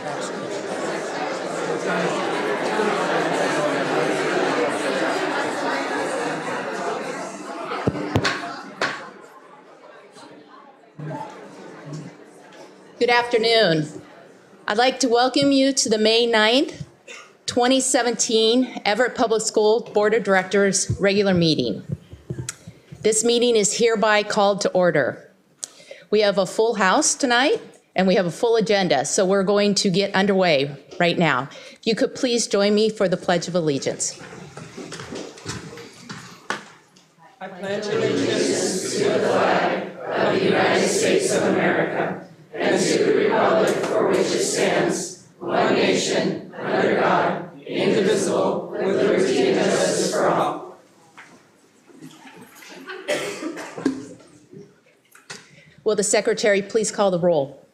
Good afternoon. I'd like to welcome you to the May 9th, 2017 Everett Public School Board of Directors regular meeting. This meeting is hereby called to order. We have a full house tonight and we have a full agenda, so we're going to get underway right now. If you could please join me for the Pledge of Allegiance. I pledge allegiance to the flag of the United States of America and to the republic for which it stands, one nation, under God, indivisible, with liberty and justice for all. Will the Secretary please call the roll?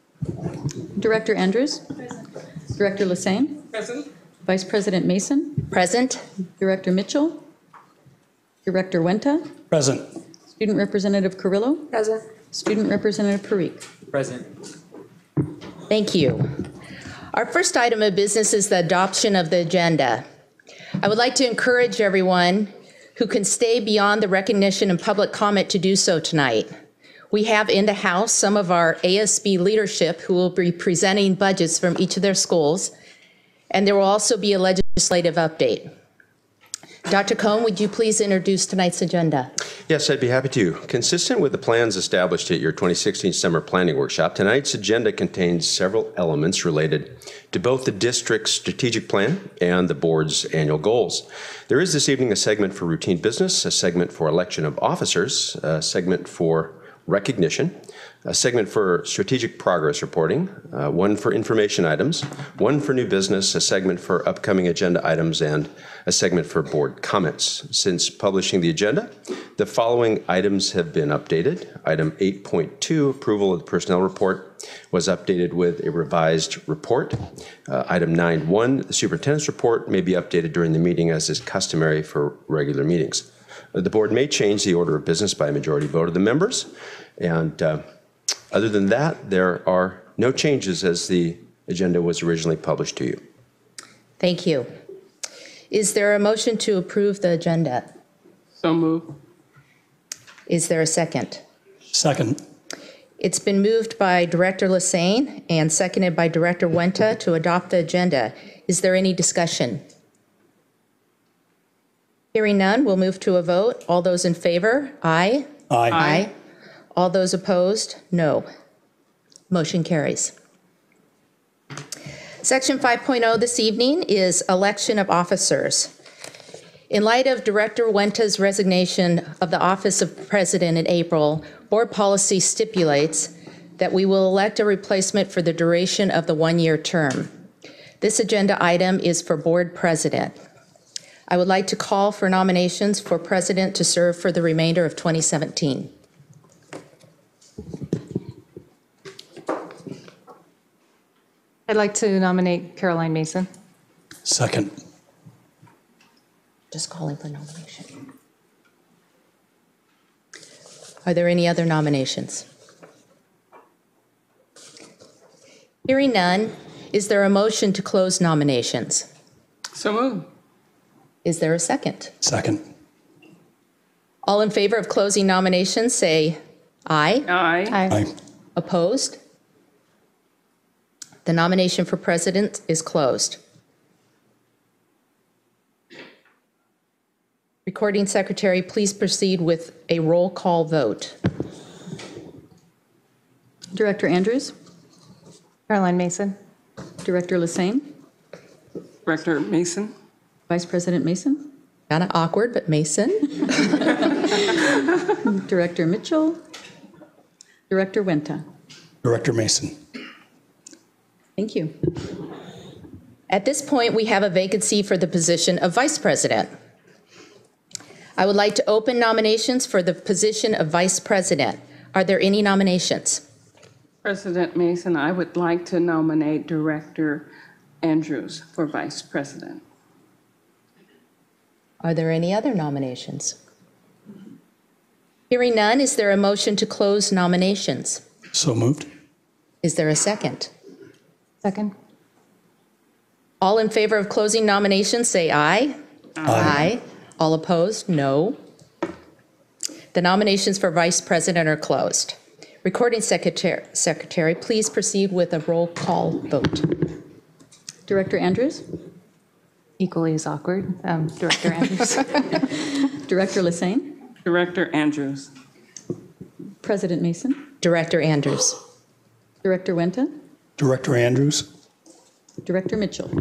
Director Andrews? Present. Director Lassane? Present. Vice President Mason? Present. Director Mitchell? Director Wenta? Present. Student Representative Carrillo? Present. Student Representative Parikh. Present. Thank you. Our first item of business is the adoption of the agenda. I would like to encourage everyone who can stay beyond the recognition and public comment to do so tonight. We have in the House some of our ASB leadership who will be presenting budgets from each of their schools, and there will also be a legislative update. Dr. Cohn, would you please introduce tonight's agenda? Yes, I'd be happy to. Consistent with the plans established at your 2016 Summer Planning Workshop, tonight's agenda contains several elements related to both the district's strategic plan and the board's annual goals. There is this evening a segment for routine business, a segment for election of officers, a segment for recognition, a segment for strategic progress reporting, one for information items, one for new business, a segment for upcoming agenda items, and a segment for board comments. Since publishing the agenda, the following items have been updated. Item 8.2, approval of the personnel report, was updated with a revised report. Item 9.1, the superintendent's report may be updated during the meeting as is customary for regular meetings. The board may change the order of business by a majority vote of the members. And other than that, there are no changes as the agenda was originally published to you. Thank you. Is there a motion to approve the agenda? So moved. Is there a second? Second. It's been moved by Director Lassane and seconded by Director Wenta to adopt the agenda. Is there any discussion? Hearing none, we'll move to a vote. All those in favor, aye. Aye. Aye. All those opposed, no. Motion carries. Section 5.0 this evening is election of officers. In light of Director Wenta's resignation of the office of president in April, board policy stipulates that we will elect a replacement for the duration of the one-year term. This agenda item is for board president. I would like to call for nominations for president to serve for the remainder of 2017. I'd like to nominate Caroline Mason. Second. Just calling for nomination. Are there any other nominations? Hearing none, is there a motion to close nominations? So moved. Is there a second? Second. All in favor of closing nominations, say aye. Aye. Aye. Opposed? The nomination for president is closed. Recording secretary, please proceed with a roll call vote. Director Andrews? Caroline Mason. Director Lassane? Director Mason. Vice President Mason? Kind of awkward, but Mason. Director Mitchell? Director Wenta? Director Mason. Thank you. At this point, we have a vacancy for the position of vice president. I would like to open nominations for the position of vice president. Are there any nominations? President Mason, I would like to nominate Director Andrews for vice president. Are there any other nominations? Hearing none, is there a motion to close nominations? So moved. Is there a second? Second. All in favor of closing nominations, say aye. Aye. All opposed, no. The nominations for vice president are closed. Recording secretary, please proceed with a roll call vote. Director Andrews? Equally as awkward. Director Andrews. Director Lassane? Director Andrews. President Mason? Director Andrews. Director Wenta? Director Andrews. Director Mitchell?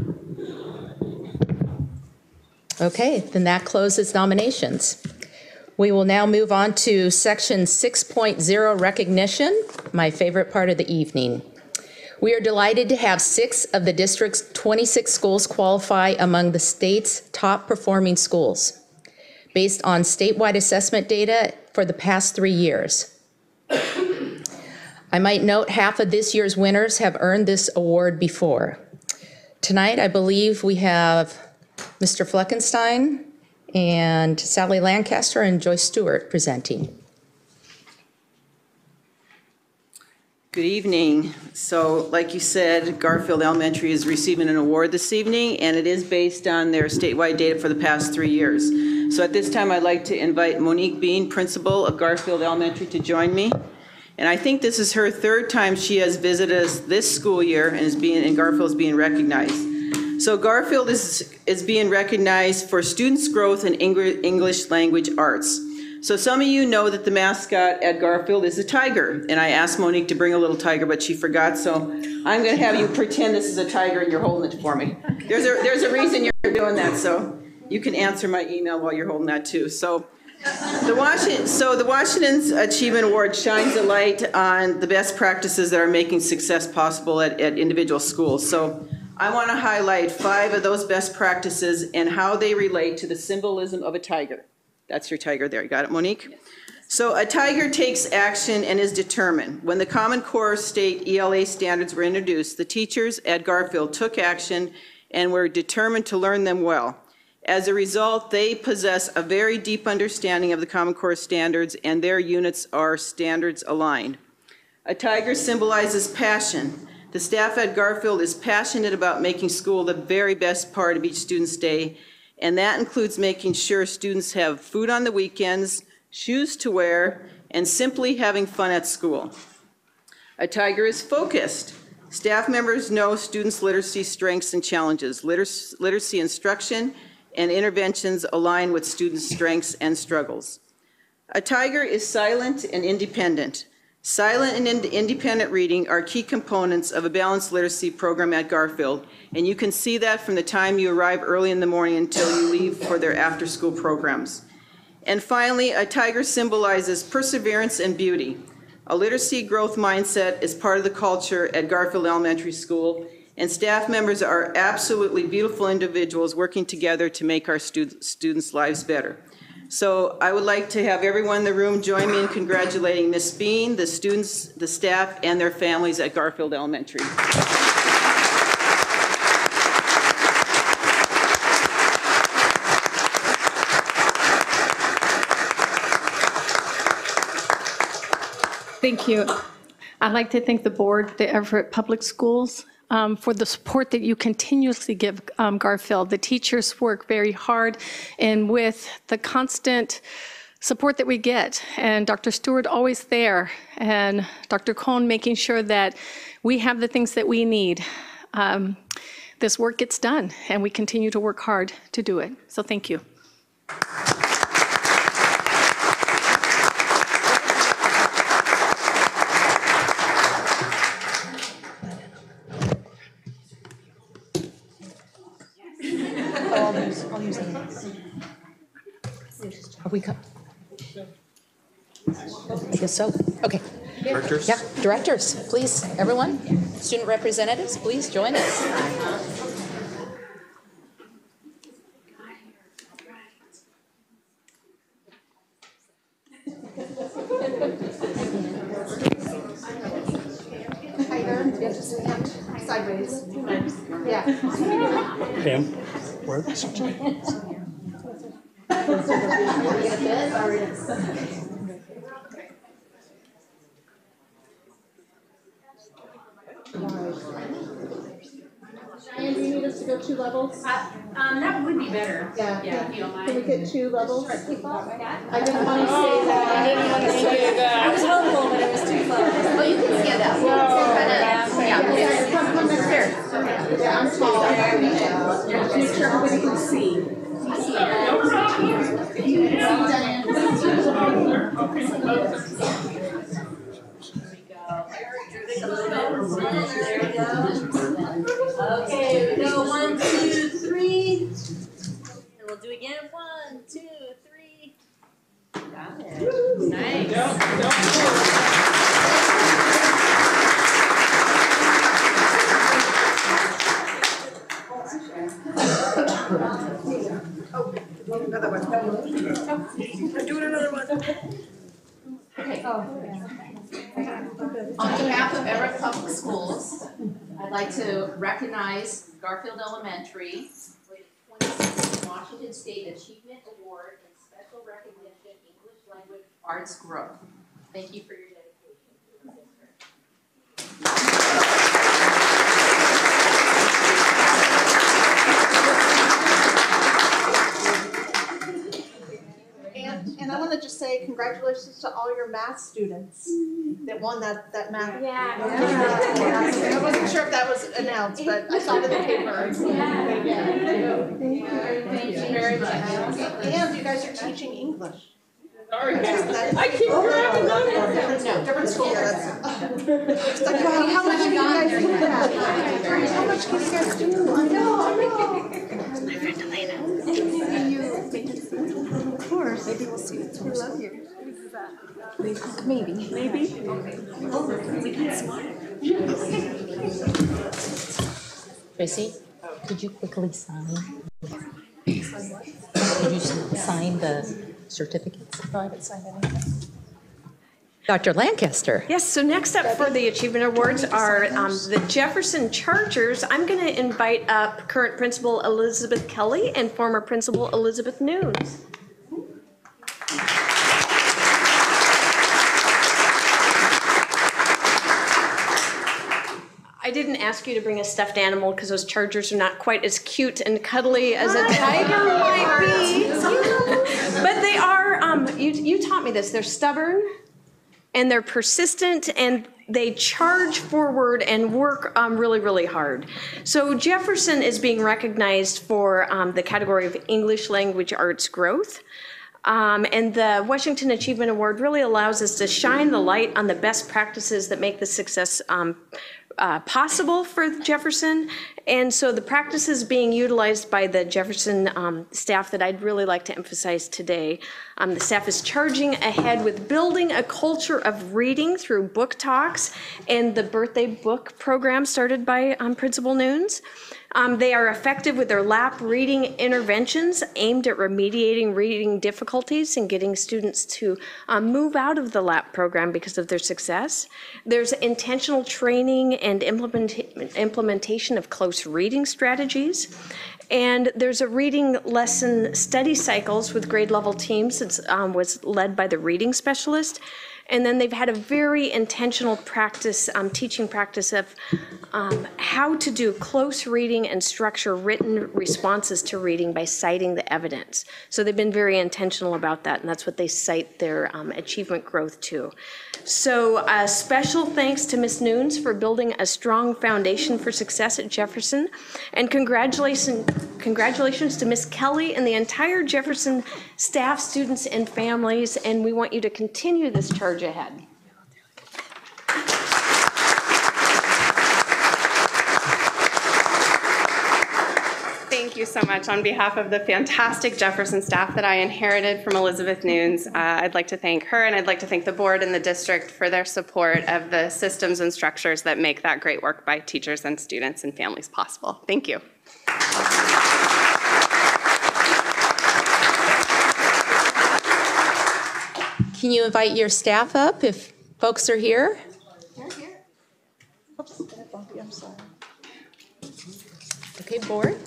Okay, then that closes nominations. We will now move on to section 6.0, recognition, my favorite part of the evening. We are delighted to have 6 of the district's 26 schools qualify among the state's top performing schools, based on statewide assessment data for the past 3 years. I might note half of this year's winners have earned this award before. Tonight, I believe we have Mr. Fleckenstein and Sally Lancaster and Joyce Stewart presenting. Good evening. So, like you said, Garfield Elementary is receiving an award this evening, and it is based on their statewide data for the past 3 years. So at this time, I'd like to invite Monique Bean, principal of Garfield Elementary, to join me. And I think this is her 3rd time she has visited us this school year and Garfield is being recognized. So Garfield is being recognized for students' growth in English language arts. So some of you know that the mascot at Garfield is a tiger, and I asked Monique to bring a little tiger, but she forgot, so I'm going to have you pretend this is a tiger and you're holding it for me. There's a reason you're doing that, so you can answer my email while you're holding that too. So the Washington's Achievement Award shines a light on the best practices that are making success possible at individual schools. So I want to highlight 5 of those best practices and how they relate to the symbolism of a tiger. That's your tiger there. You got it, Monique? So a tiger takes action and is determined. When the Common Core State ELA standards were introduced, the teachers at Garfield took action and were determined to learn them well. As a result, they possess a very deep understanding of the Common Core standards, and their units are standards aligned. A tiger symbolizes passion. The staff at Garfield is passionate about making school the very best part of each student's day, and that includes making sure students have food on the weekends, shoes to wear, and simply having fun at school. A tiger is focused. Staff members know students' literacy strengths and challenges. Literacy instruction and interventions align with students' strengths and struggles. A tiger is silent and independent. Silent and independent reading are key components of a balanced literacy program at Garfield, and you can see that from the time you arrive early in the morning until you leave for their after-school programs. And finally, a tiger symbolizes perseverance and beauty. A literacy growth mindset is part of the culture at Garfield Elementary School, and staff members are absolutely beautiful individuals working together to make our students' lives better. So I would like to have everyone in the room join me in congratulating Ms. Bean, the students, the staff, and their families at Garfield Elementary. Thank you. I'd like to thank the board, the Everett Public Schools, for the support that you continuously give Garfield. The teachers work very hard, and with the constant support that we get, and Dr. Stewart always there, and Dr. Cohn making sure that we have the things that we need, this work gets done, and we continue to work hard to do it. So thank you. Are we I guess so. Okay. Directors? Yeah, directors, please, everyone. Student representatives, please join us. Sideways. Pam, where are the certificates? And do you need us to go 2 levels? That would be better. Yeah. If you don't mind. Can we get 2 levels? I didn't want to say that. I didn't want to say that. I was hopeful, but it was too close. Oh, you can stand up. Yeah. Come next here. Yeah, I'm tall. Just make sure everybody can see. Okay, we go 1, 2, 3. And we'll do again. 1, 2, 3. Got it. Nice. Another one. Doing another one. Okay. On behalf of Everett Public Schools, I'd like to recognize Garfield Elementary with the 2016 Washington State Achievement Award in Special Recognition English Language Arts Growth. Thank you for your dedication to the district. And I want to just say congratulations to all your math students that won that math. Yeah. I wasn't sure if that was announced, but I saw it in the paper. Thank you very much. And you guys are teaching English. Sorry, I keep grabbing them. Different school. It's like, wow, how much can you guys do that? How much can you guys do? I know. It's my friend Elena. Of course. Maybe we'll see. We love you. Maybe. Tracy, could you quickly sign? Could you sign the certificates? No, I haven't signed anything. Dr. Lancaster. Yes, so next up for the Achievement Awards are the Jefferson Chargers. I'm going to invite up current Principal Elizabeth Kelly and former Principal Elizabeth Nunes. I didn't ask you to bring a stuffed animal because those Chargers are not quite as cute and cuddly as a tiger might be. But they are, you taught me this, they're stubborn and they're persistent and they charge forward and work really, really hard. So Jefferson is being recognized for the category of English Language Arts Growth. And the Washington Achievement Award really allows us to shine the light on the best practices that make the success possible for Jefferson. And so the practices being utilized by the Jefferson staff that I'd really like to emphasize today. The staff is charging ahead with building a culture of reading through book talks and the birthday book program started by Principal Nunes. They are effective with their LAP reading interventions aimed at remediating reading difficulties and getting students to move out of the LAP program because of their success. There's intentional training and implementation of close reading strategies. And there's a reading lesson study cycles with grade level teams that was led by the reading specialist. And then they've had a very intentional practice, teaching practice of how to do close reading and structure written responses to reading by citing the evidence. So they've been very intentional about that, and that's what they cite their achievement growth to. So special thanks to Ms. Nunes for building a strong foundation for success at Jefferson, and congratulations to Ms. Kelly and the entire Jefferson staff, students, and families, and we want you to continue this charge ahead. Thank you so much. On behalf of the fantastic Jefferson staff that I inherited from Elizabeth Nunes, I'd like to thank her, and I'd like to thank the board and the district for their support of the systems and structures that make that great work by teachers and students and families possible. Thank you. Can you invite your staff up if folks are here? I'm sorry. Okay, board.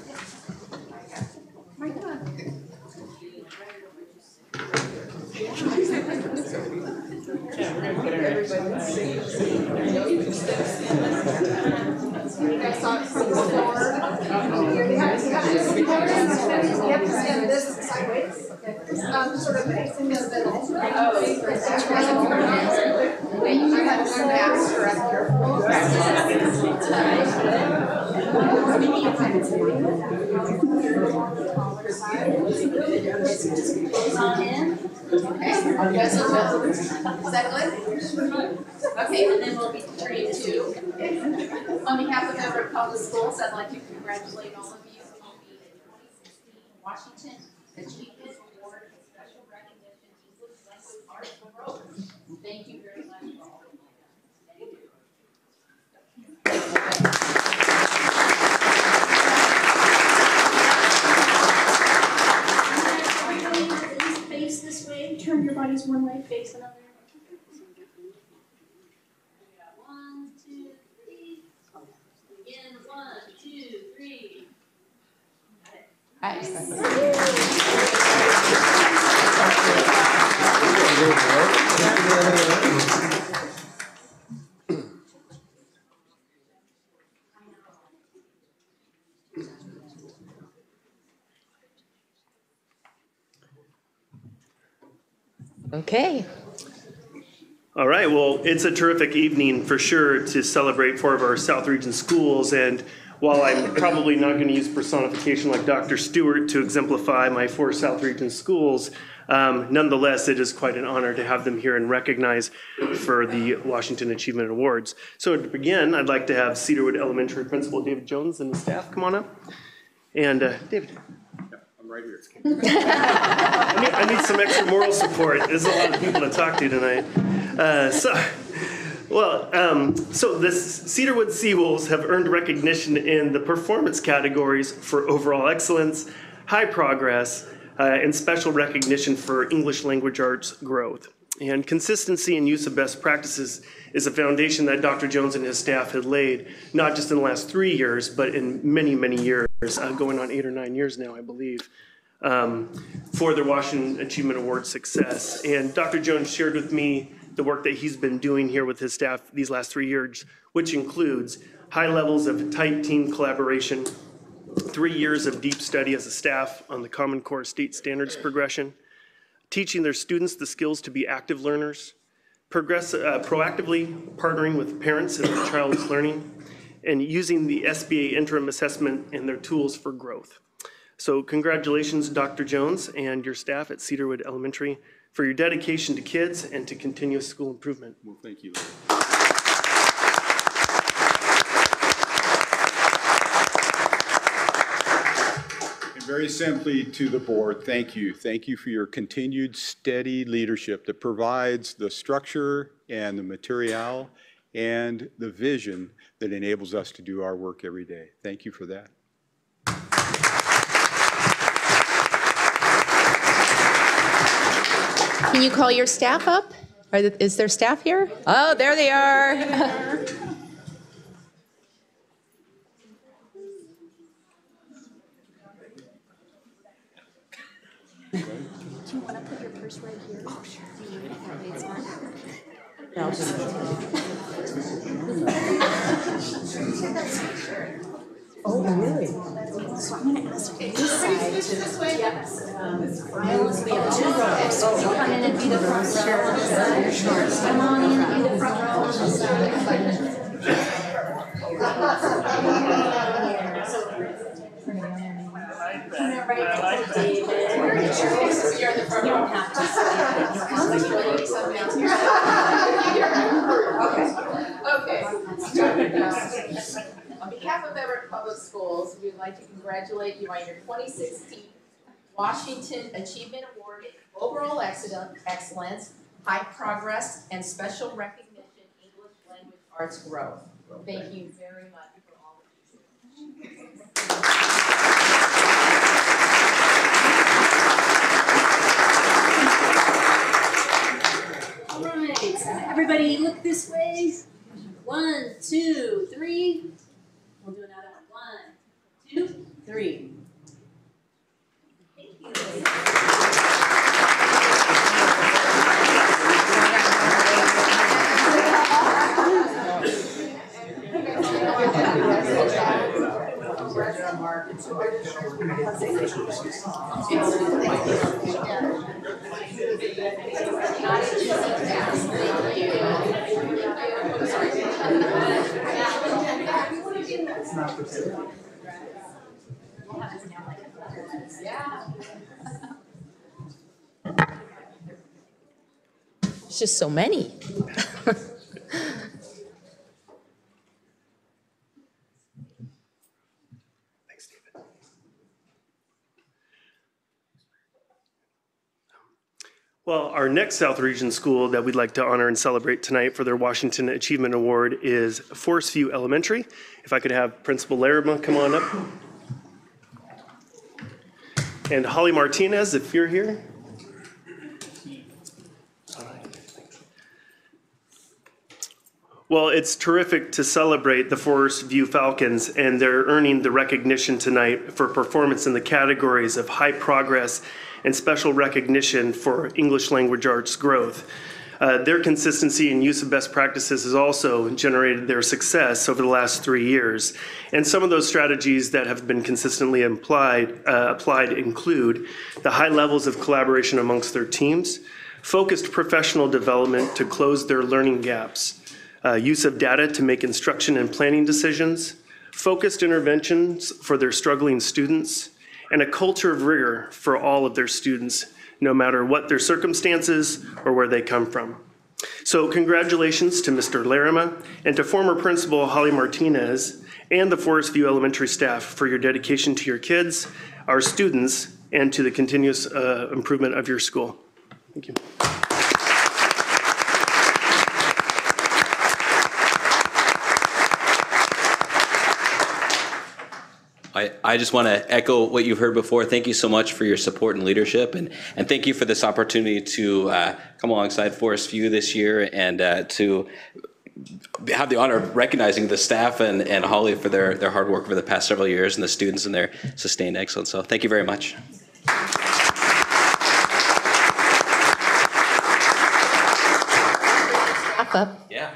You guys saw it from before. Sort of facing the middle. Is that good? Okay, and then we'll be turning to, on behalf of Everett Public Schools, I'd like to congratulate all of you on the 2016 Washington Achievement Award and Special Recognition English Language Arts Growth. Thank you very much for all of that. Thank you. Face this way, turn your bodies one way, face another. 1, 2, 3. Again, 1, 2, 3. Got it. Okay. All right, well, it's a terrific evening for sure to celebrate 4 of our South Region schools. And while I'm probably not going to use personification like Dr. Stewart to exemplify my 4 South Region schools, nonetheless, it is quite an honor to have them here and recognize for the Washington Achievement Awards. So to begin, I'd like to have Cedarwood Elementary Principal David Jones and his staff come on up. And David. I'm right here. I need some extra moral support. There's a lot of people to talk to tonight. So the Cedarwood Seawolves have earned recognition in the performance categories for overall excellence, high progress, and special recognition for English language arts growth. And consistency and use of best practices is a foundation that Dr. Jones and his staff had laid, not just in the last 3 years, but in many, many years, going on 8 or 9 years now, I believe, for their Washington Achievement Award success. And Dr. Jones shared with me the work that he's been doing here with his staff these last 3 years, which includes high levels of tight team collaboration, 3 years of deep study as a staff on the Common Core state standards progression, teaching their students the skills to be active learners, proactively partnering with parents in their child's learning, and using the SBA interim assessment and their tools for growth. So congratulations, Dr. Jones and your staff at Cedarwood Elementary for your dedication to kids and to continuous school improvement. Well, thank you. And very simply to the board, thank you. Thank you for your continued steady leadership that provides the structure and the material and the vision that enables us to do our work every day. Thank you for that. Can you call your staff up? Is there staff here? Oh, there they are. Do you want to put your purse right here? Oh, sure. Oh, really? So I'm going to ask this side this way. Yes. We have 2 rows. So come in and be the front row. Come on in and be the front row on the side. Okay. On behalf of Everett Public Schools, we would like to congratulate you on your 2016 Washington Achievement Award in Overall Excellence, High Progress, and Special Recognition English Language Arts Growth. Thank you very much for all of you. All right. Everybody look this way. 1, 2, 3. We'll do another one. 1, 2, 3. Thank you. It's just so many. Well, our next South Region school that we'd like to honor and celebrate tonight for their Washington Achievement Award is Forest View Elementary. If I could have Principal Larima come on up. And Holly Martinez, if you're here. Well, it's terrific to celebrate the Forest View Falcons, and they're earning the recognition tonight for performance in the categories of high progress and special recognition for English language arts growth. Their consistency and use of best practices has also generated their success over the last 3 years. And some of those strategies that have been consistently applied include the high levels of collaboration amongst their teams, focused professional development to close their learning gaps, use of data to make instruction and planning decisions, focused interventions for their struggling students, and a culture of rigor for all of their students, no matter what their circumstances or where they come from. So congratulations to Mr. Larima and to former principal Holly Martinez and the Forest View Elementary staff for your dedication to your kids, our students, and to the continuous improvement of your school. Thank you. I just want to echo what you've heard before. Thank you so much for your support and leadership, and thank you for this opportunity to come alongside Forest View this year and to have the honor of recognizing the staff and Holly for their hard work over the past several years and the students and their sustained excellence. So thank you very much. Up. Yeah.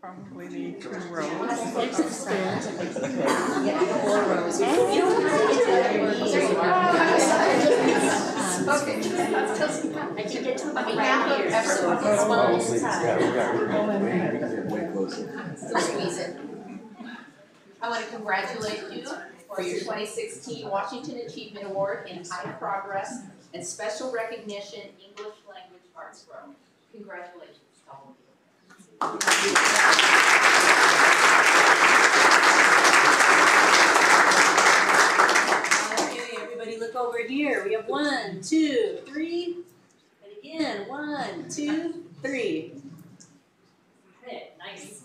Probably need 2 rows. 4 rows. I can get to half of everyone. Squeeze it. I want to congratulate you for your 2016 Washington Achievement Award in High Progress and Special Recognition English Language Arts Growth. Congratulations to all of you. Okay, everybody look over here. We have 1, 2, 3, and again, 1, 2, 3. Okay, nice.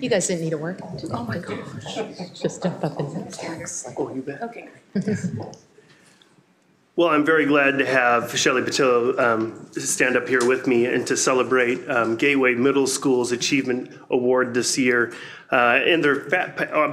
You guys didn't need to work. Oh my gosh. Just jump up and text. Oh, you bet. Okay. Well, I'm very glad to have Shelley Patillo stand up here with me and to celebrate Gateway Middle School's Achievement Award this year. And they're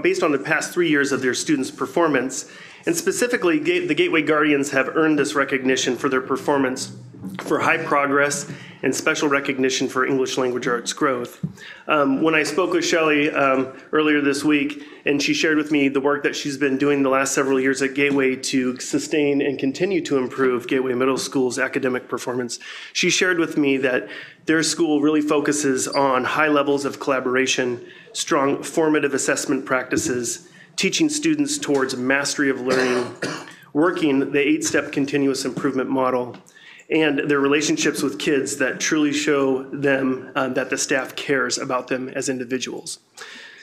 based on the past 3 years of their students' performance. And specifically, the Gateway Guardians have earned this recognition for their performance for high progress and special recognition for English language arts growth. When I spoke with Shelley earlier this week, and she shared with me the work that she's been doing the last several years at Gateway to sustain and continue to improve Gateway Middle School's academic performance, she shared with me that their school really focuses on high levels of collaboration, strong formative assessment practices, teaching students towards mastery of learning, working the 8-step continuous improvement model, and their relationships with kids that truly show them that the staff cares about them as individuals.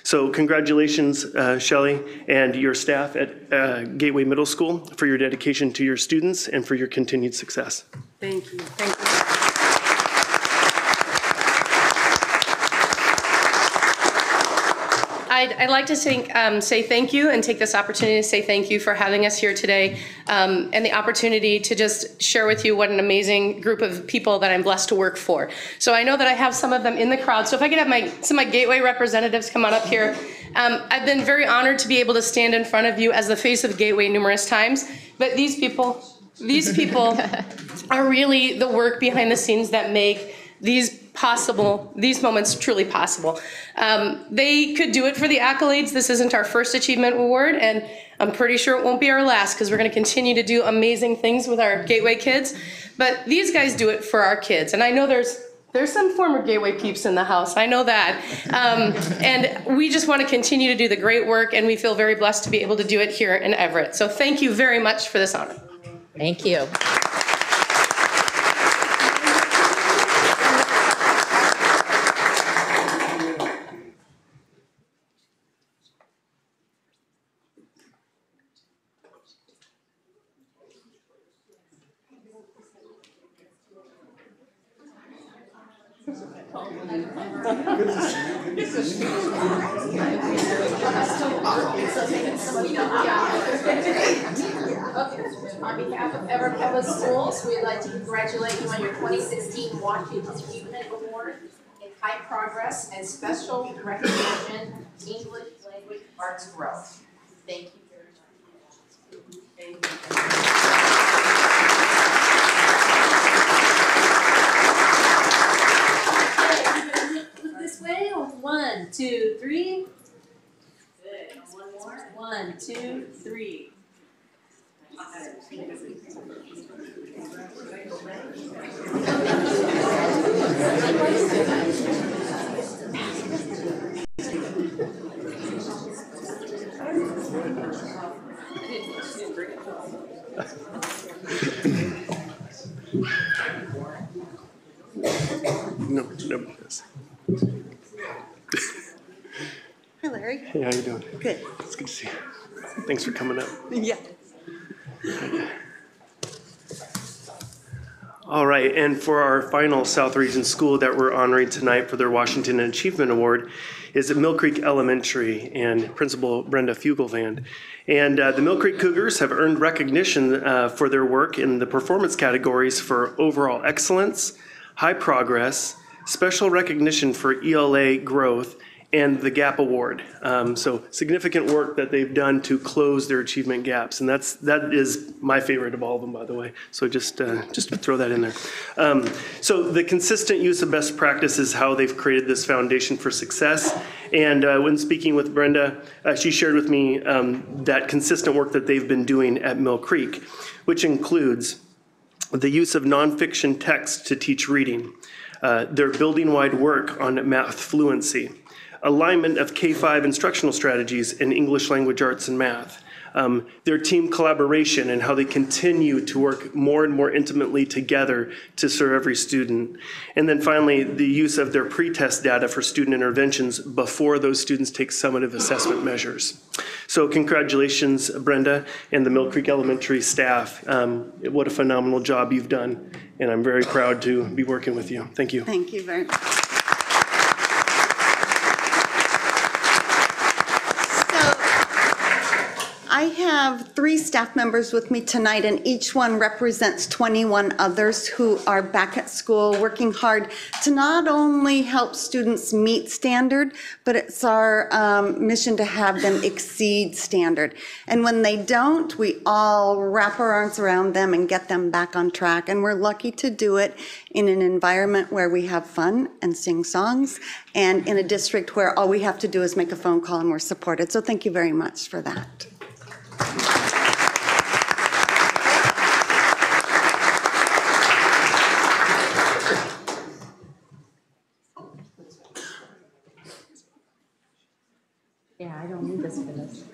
So congratulations, Shelley, and your staff at Gateway Middle School for your dedication to your students and for your continued success. Thank you. Thank you. I'd like to say thank you and take this opportunity to say thank you for having us here today and the opportunity to just share with you what an amazing group of people that I'm blessed to work for. So I know that I have some of them in the crowd. So if I could have some of my Gateway representatives come on up here. I've been very honored to be able to stand in front of you as the face of Gateway numerous times. But these people are really the work behind the scenes that make these moments truly possible. They could do it for the accolades. This isn't our first achievement award, and I'm pretty sure it won't be our last because we're going to continue to do amazing things with our Gateway kids. But these guys do it for our kids, and I know there's some former Gateway peeps in the house. I know that. And we just want to continue to do the great work, and we feel very blessed to be able to do it here in Everett. So thank you very much for this honor. Thank you. On behalf of Everett Public Schools, we'd like to congratulate you on your 2016 Washington Achievement Award in High Progress and Special Recognition English Language Arts Growth. Thank you very much. Thank you. Look this way. 1, 2, 3. Good. One more. 1, 2, 3. No. Hi, Larry. Hey, how you doing? Good. It's good to see you. Thanks for coming up. Yeah. All right, and for our final South Region school that we're honoring tonight for their Washington Achievement Award is at Mill Creek Elementary and Principal Brenda Fugelvand. And the Mill Creek Cougars have earned recognition for their work in the performance categories for overall excellence, high progress, special recognition for ELA growth, and the GAP Award. So significant work that they've done to close their achievement gaps. And that is my favorite of all of them, by the way. So just to throw that in there. So the consistent use of best practice is how they've created this foundation for success. And when speaking with Brenda, she shared with me that consistent work that they've been doing at Mill Creek, which includes the use of nonfiction text to teach reading, their building-wide work on math fluency, alignment of K-5 instructional strategies in English language arts and math, their team collaboration and how they continue to work more and more intimately together to serve every student. And then finally, the use of their pretest data for student interventions before those students take summative assessment measures. So congratulations, Brenda and the Mill Creek Elementary staff. What a phenomenal job you've done. And I'm very proud to be working with you. Thank you. Thank you very much. I have 3 staff members with me tonight, and each one represents 21 others who are back at school working hard to not only help students meet standard, but it's our mission to have them exceed standard. And when they don't, we all wrap our arms around them and get them back on track. And we're lucky to do it in an environment where we have fun and sing songs, and in a district where all we have to do is make a phone call and we're supported. So thank you very much for that. Yeah, I don't need this for this.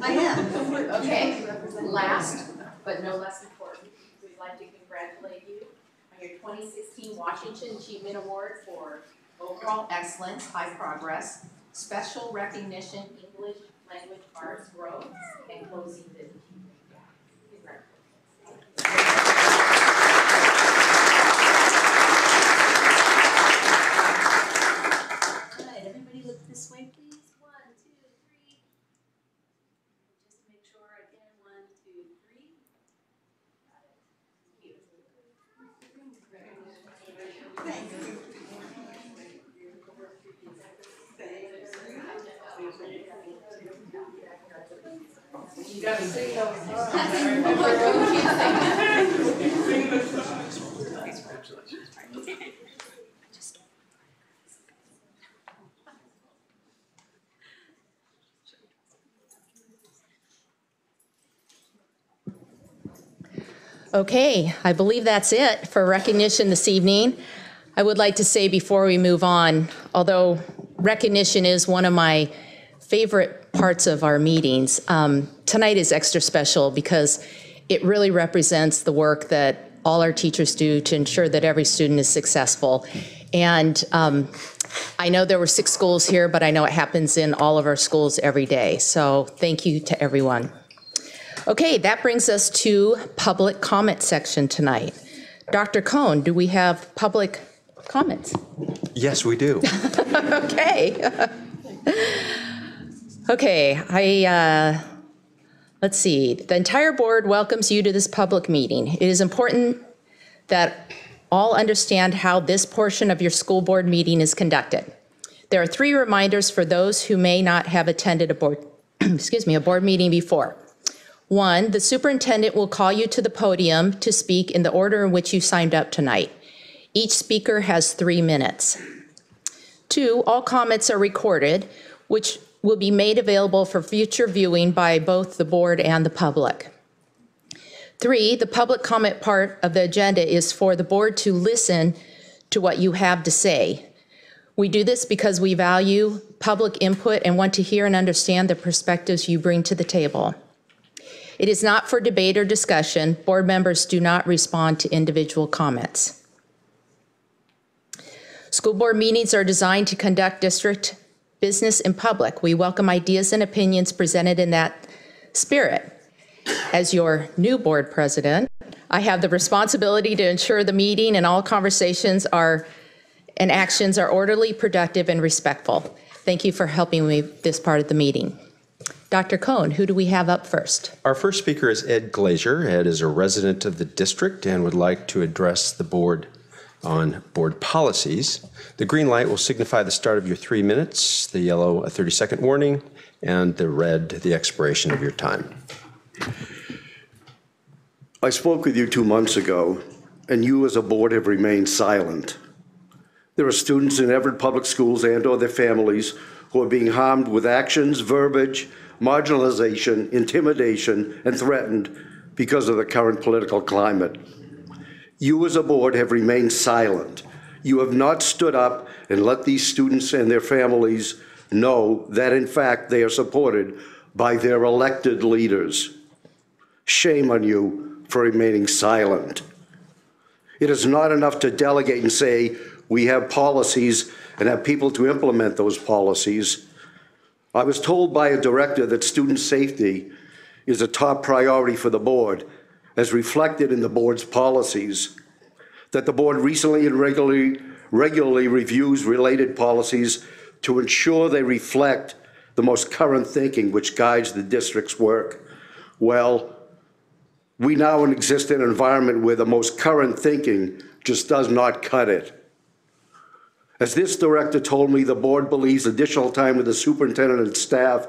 I am. Okay, last but no less important, we'd like to congratulate you on your 2016 Washington Achievement Award for Overall Excellence, High Progress, Special Recognition, English Language Arts Growth, and Closing Vision. All right, everybody look this way, please. 1, 2, 3. Just to make sure again, 1, 2, 3. Got it. Beautiful. Thank you. You gotta sing those Okay, I believe that's it for recognition this evening. I would like to say before we move on, although recognition is one of my favorite parts of our meetings, tonight is extra special because it really represents the work that all our teachers do to ensure that every student is successful. And I know there were 6 schools here, but I know it happens in all of our schools every day. So thank you to everyone. Okay, that brings us to public comment section tonight. Dr. Cohn, do we have public comments? Yes, we do. Okay. Okay, let's see. The entire board welcomes you to this public meeting. It is important that all understand how this portion of your school board meeting is conducted. There are 3 reminders for those who may not have attended a board, a board meeting before. 1, the superintendent will call you to the podium to speak in the order in which you signed up tonight. Each speaker has 3 minutes. 2, all comments are recorded, which will be made available for future viewing by both the board and the public. 3, the public comment part of the agenda is for the board to listen to what you have to say. We do this because we value public input and want to hear and understand the perspectives you bring to the table. It is not for debate or discussion. Board members do not respond to individual comments. School board meetings are designed to conduct district business in public. We welcome ideas and opinions presented in that spirit. As your new board president, I have the responsibility to ensure the meeting and all conversations and actions are orderly, productive, and respectful. Thank you for helping me with this part of the meeting. Dr. Cohn, who do we have up first? Our first speaker is Ed Glazer. Ed is a resident of the district and would like to address the board on board policies. The green light will signify the start of your 3 minutes, the yellow a 30-second warning, and the red the expiration of your time. I spoke with you 2 months ago, and you as a board have remained silent. There are students in Everett Public Schools and/or their families who are being harmed with actions, verbiage, marginalization, intimidation, and threatened because of the current political climate. You as a board have remained silent. You have not stood up and let these students and their families know that, in fact, they are supported by their elected leaders. Shame on you for remaining silent. It is not enough to delegate and say, we have policies and have people to implement those policies. I was told by a director that student safety is a top priority for the board, as reflected in the board's policies, that the board recently and regularly reviews related policies to ensure they reflect the most current thinking which guides the district's work. Well, we now exist in an environment where the most current thinking just does not cut it. As this director told me, the board believes additional time with the superintendent and staff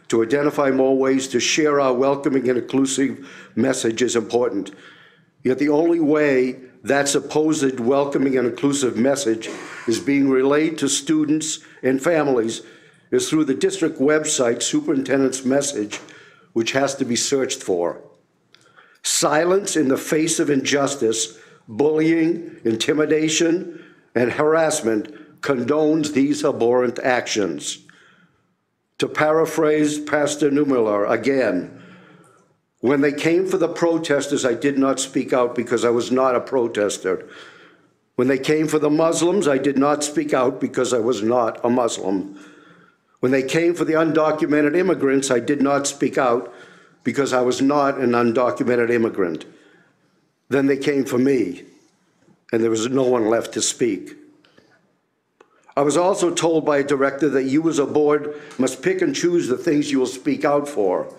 to identify more ways to share our welcoming and inclusive message is important. Yet the only way that supposed welcoming and inclusive message is being relayed to students and families is through the district website superintendent's message, which has to be searched for. Silence in the face of injustice bullying, intimidation, and harassment condones these abhorrent actions. To paraphrase Pastor Neumiller again, when they came for the protesters, I did not speak out because I was not a protester. When they came for the Muslims, I did not speak out because I was not a Muslim. When they came for the undocumented immigrants, I did not speak out because I was not an undocumented immigrant. Then they came for me, and there was no one left to speak. I was also told by a director that you as a board must pick and choose the things you will speak out for.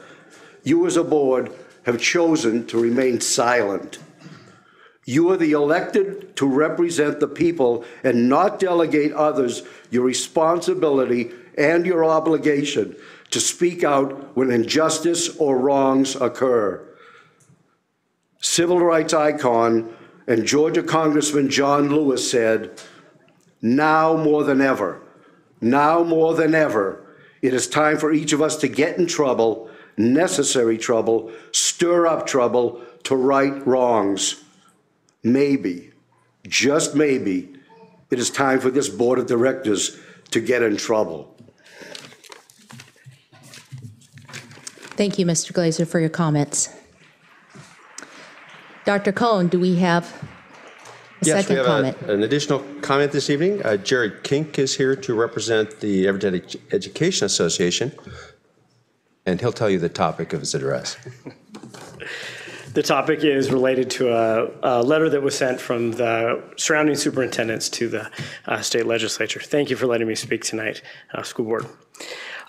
You as a board have chosen to remain silent. You are the elected to represent the people and not delegate others your responsibility and your obligation to speak out when injustice or wrongs occur. Civil rights icon and Georgia Congressman John Lewis said, "Now more than ever, it is time for each of us to get in trouble, necessary trouble, stir up trouble to right wrongs. Maybe, just maybe, it is time for this board of directors to get in trouble." Thank you, Mr. Glazer, for your comments. Dr. Cohn, do we have a second comment? Yes, we have an additional comment this evening. Jared Kink is here to represent the Everett Education Association, and he'll tell you the topic of his address. The topic is related to a letter that was sent from the surrounding superintendents to the state legislature. Thank you for letting me speak tonight, school board.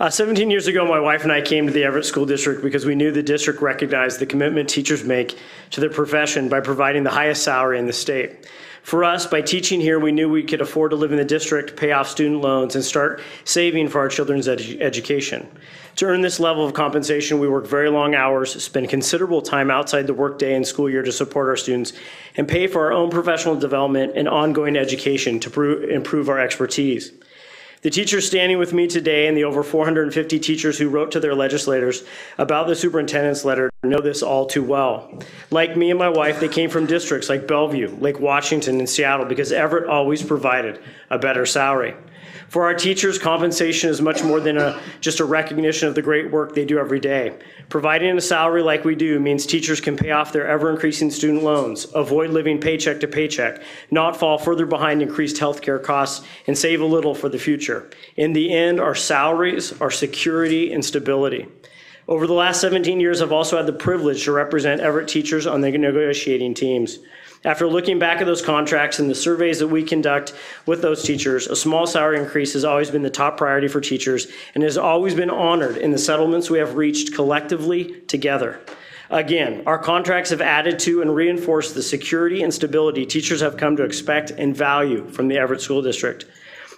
17 years ago, my wife and I came to the Everett School District because we knew the district recognized the commitment teachers make to their profession by providing the highest salary in the state. For us, by teaching here, we knew we could afford to live in the district, pay off student loans, and start saving for our children's education. To earn this level of compensation, we work very long hours, spend considerable time outside the workday and school year to support our students, and pay for our own professional development and ongoing education to improve our expertise. The teachers standing with me today and the over 450 teachers who wrote to their legislators about the superintendent's letter know this all too well. Like me and my wife, they came from districts like Bellevue, Lake Washington, and Seattle because Everett always provided a better salary. For our teachers, compensation is much more than just a recognition of the great work they do every day. Providing a salary like we do means teachers can pay off their ever-increasing student loans, avoid living paycheck to paycheck, not fall further behind increased healthcare costs, and save a little for the future. In the end, our salaries are security and stability. Over the last 17 years, I've also had the privilege to represent Everett teachers on the negotiating teams. After looking back at those contracts and the surveys that we conduct with those teachers, a small salary increase has always been the top priority for teachers and has always been honored in the settlements we have reached collectively together. Again, our contracts have added to and reinforced the security and stability teachers have come to expect and value from the Everett School District.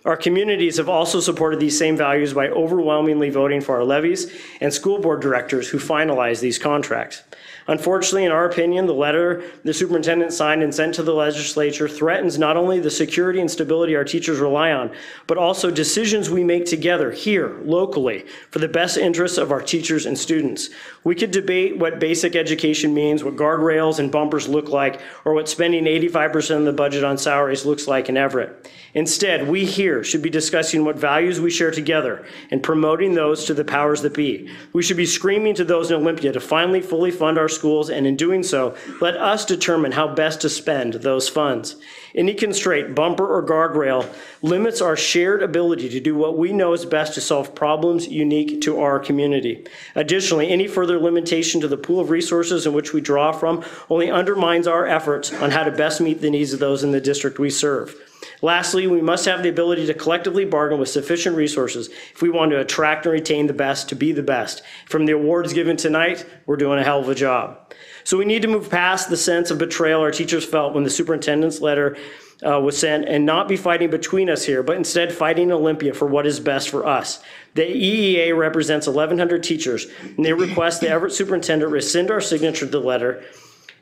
Our communities have also supported these same values by overwhelmingly voting for our levies and school board directors who finalize these contracts. Unfortunately, in our opinion, the letter the superintendent signed and sent to the legislature threatens not only the security and stability our teachers rely on, but also decisions we make together here, locally, for the best interests of our teachers and students. We could debate what basic education means, what guardrails and bumpers look like, or what spending 85% of the budget on salaries looks like in Everett. Instead, we here should be discussing what values we share together and promoting those to the powers that be. We should be screaming to those in Olympia to finally fully fund our schools, and in doing so, let us determine how best to spend those funds. Any constraint, bumper or guardrail, limits our shared ability to do what we know is best to solve problems unique to our community. Additionally, any further limitation to the pool of resources in which we draw from only undermines our efforts on how to best meet the needs of those in the district we serve. Lastly, we must have the ability to collectively bargain with sufficient resources if we want to attract and retain the best to be the best. From the awards given tonight, we're doing a hell of a job. So we need to move past the sense of betrayal our teachers felt when the superintendent's letter was sent and not be fighting between us here, but instead fighting Olympia for what is best for us. The EEA represents 1,100 teachers, and they request the Everett superintendent rescind our signature to the letter,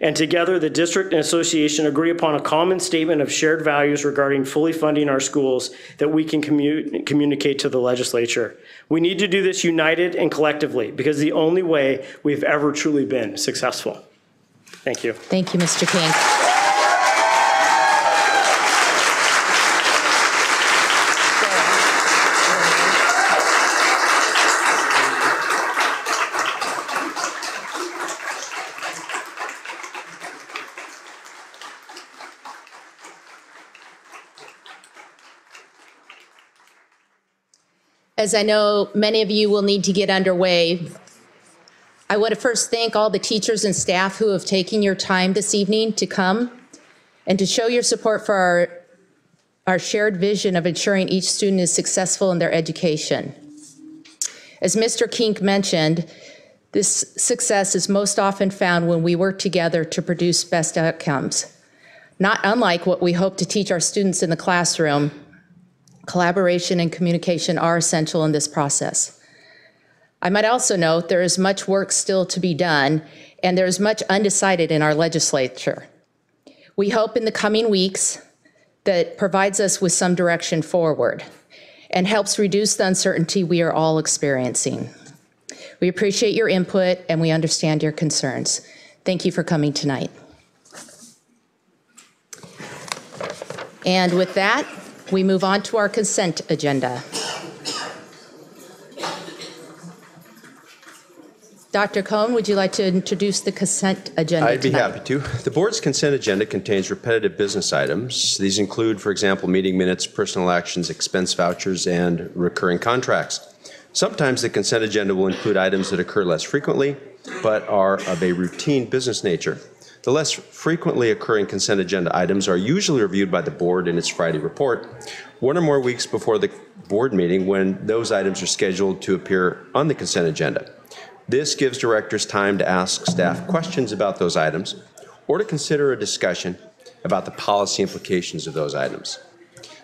and together the district and association agree upon a common statement of shared values regarding fully funding our schools that we can communicate to the legislature. We need to do this united and collectively because the only way we've ever truly been successful. Thank you. Thank you, Mr. King. As I know many of you will need to get underway, I want to first thank all the teachers and staff who have taken your time this evening to come and to show your support for our shared vision of ensuring each student is successful in their education. As Mr. Kink mentioned, this success is most often found when we work together to produce best outcomes. Not unlike what we hope to teach our students in the classroom, collaboration and communication are essential in this process. I might also note there is much work still to be done, and there is much undecided in our legislature. We hope in the coming weeks that provides us with some direction forward and helps reduce the uncertainty we are all experiencing. We appreciate your input and we understand your concerns. Thank you for coming tonight. And with that, we move on to our consent agenda. Dr. Cohn, would you like to introduce the consent agenda I'd be tonight? happy to. The board's consent agenda contains repetitive business items. These include, for example, meeting minutes, personal actions, expense vouchers, and recurring contracts. Sometimes the consent agenda will include items that occur less frequently, but are of a routine business nature. The less frequently occurring consent agenda items are usually reviewed by the board in its Friday report, 1 or more weeks before the board meeting when those items are scheduled to appear on the consent agenda. This gives directors time to ask staff questions about those items or to consider a discussion about the policy implications of those items.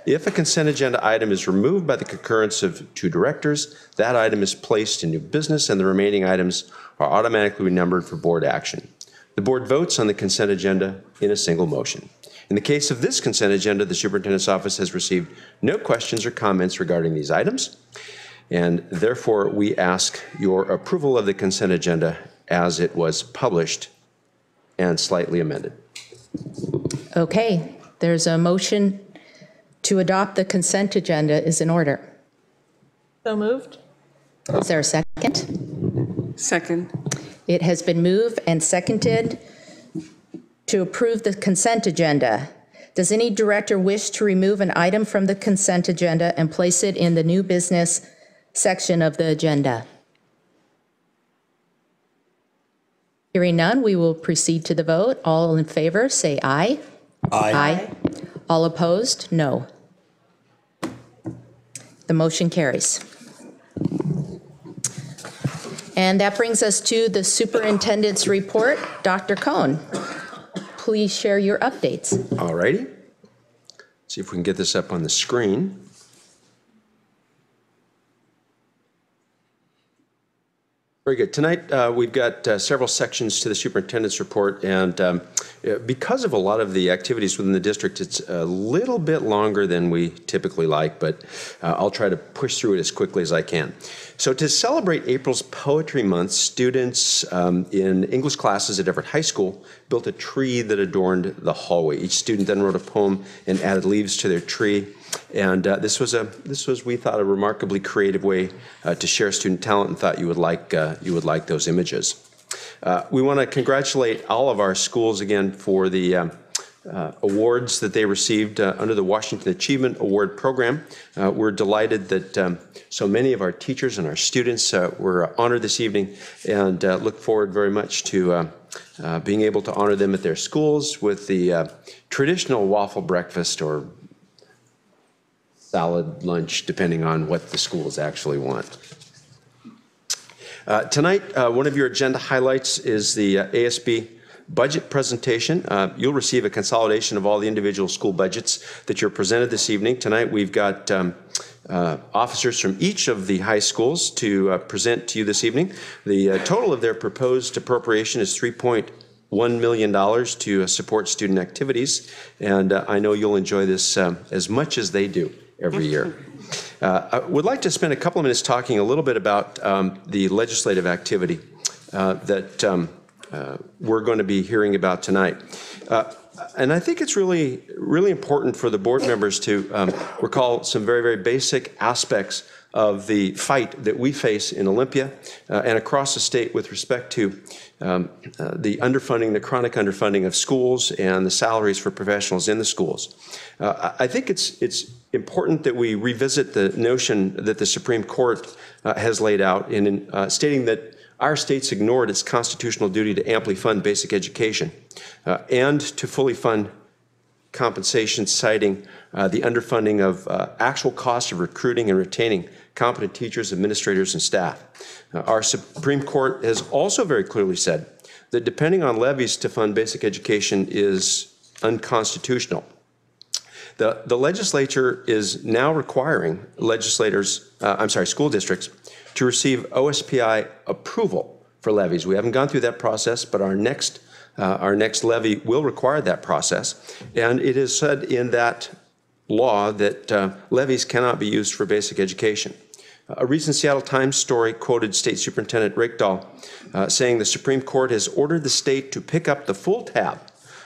If a consent agenda item is removed by the concurrence of 2 directors, that item is placed in new business and the remaining items are automatically renumbered for board action. The board votes on the consent agenda in a single motion. In the case of this consent agenda, the superintendent's office has received no questions or comments regarding these items. And therefore, we ask your approval of the consent agenda as it was published and slightly amended. Okay, there's a motion to adopt the consent agenda is in order. So moved. Is there a second? Second. It has been moved and seconded to approve the consent agenda. Does any director wish to remove an item from the consent agenda and place it in the new business section of the agenda? Hearing none, we will proceed to the vote. All in favor, say aye. Aye. Aye. All opposed, no. The motion carries. And that brings us to the superintendent's report. Dr. Cohn, please share your updates. All righty. See if we can get this up on the screen. Very good. Tonight, we've got several sections to the superintendent's report, and because of a lot of the activities within the district, it's a little bit longer than we typically like, but I'll try to push through it as quickly as I can. So to celebrate April's Poetry Month, students in English classes at Everett High School built a tree that adorned the hallway. Each student then wrote a poem and added leaves to their tree. And this was, we thought, a remarkably creative way to share student talent, and thought you would like those images. We want to congratulate all of our schools again for the awards that they received under the Washington Achievement Award Program. We're delighted that so many of our teachers and our students were honored this evening, and look forward very much to being able to honor them at their schools with the traditional waffle breakfast or salad lunch, depending on what the schools actually want. Tonight, one of your agenda highlights is the ASB budget presentation. You'll receive a consolidation of all the individual school budgets that you're presented this evening. Tonight, we've got officers from each of the high schools to present to you this evening. The total of their proposed appropriation is $3.1 million to support student activities, and I know you'll enjoy this as much as they do every year. I would like to spend a couple of minutes talking a little bit about the legislative activity that we're going to be hearing about tonight. And I think it's really important for the board members to recall some very, very basic aspects of the fight that we face in Olympia and across the state with respect to the underfunding, the chronic underfunding of schools and the salaries for professionals in the schools. I think it's important that we revisit the notion that the Supreme Court has laid out in stating that our state's ignored its constitutional duty to amply fund basic education and to fully fund compensation, citing the underfunding of actual costs of recruiting and retaining competent teachers, administrators, and staff. Our Supreme Court has also very clearly said that depending on levies to fund basic education is unconstitutional. The legislature is now requiring school districts to receive OSPI approval for levies. We haven't gone through that process, but our next levy will require that process. And it is said in that law that levies cannot be used for basic education. A recent Seattle Times story quoted State Superintendent Rakedahl saying the Supreme Court has ordered the state to pick up the full tab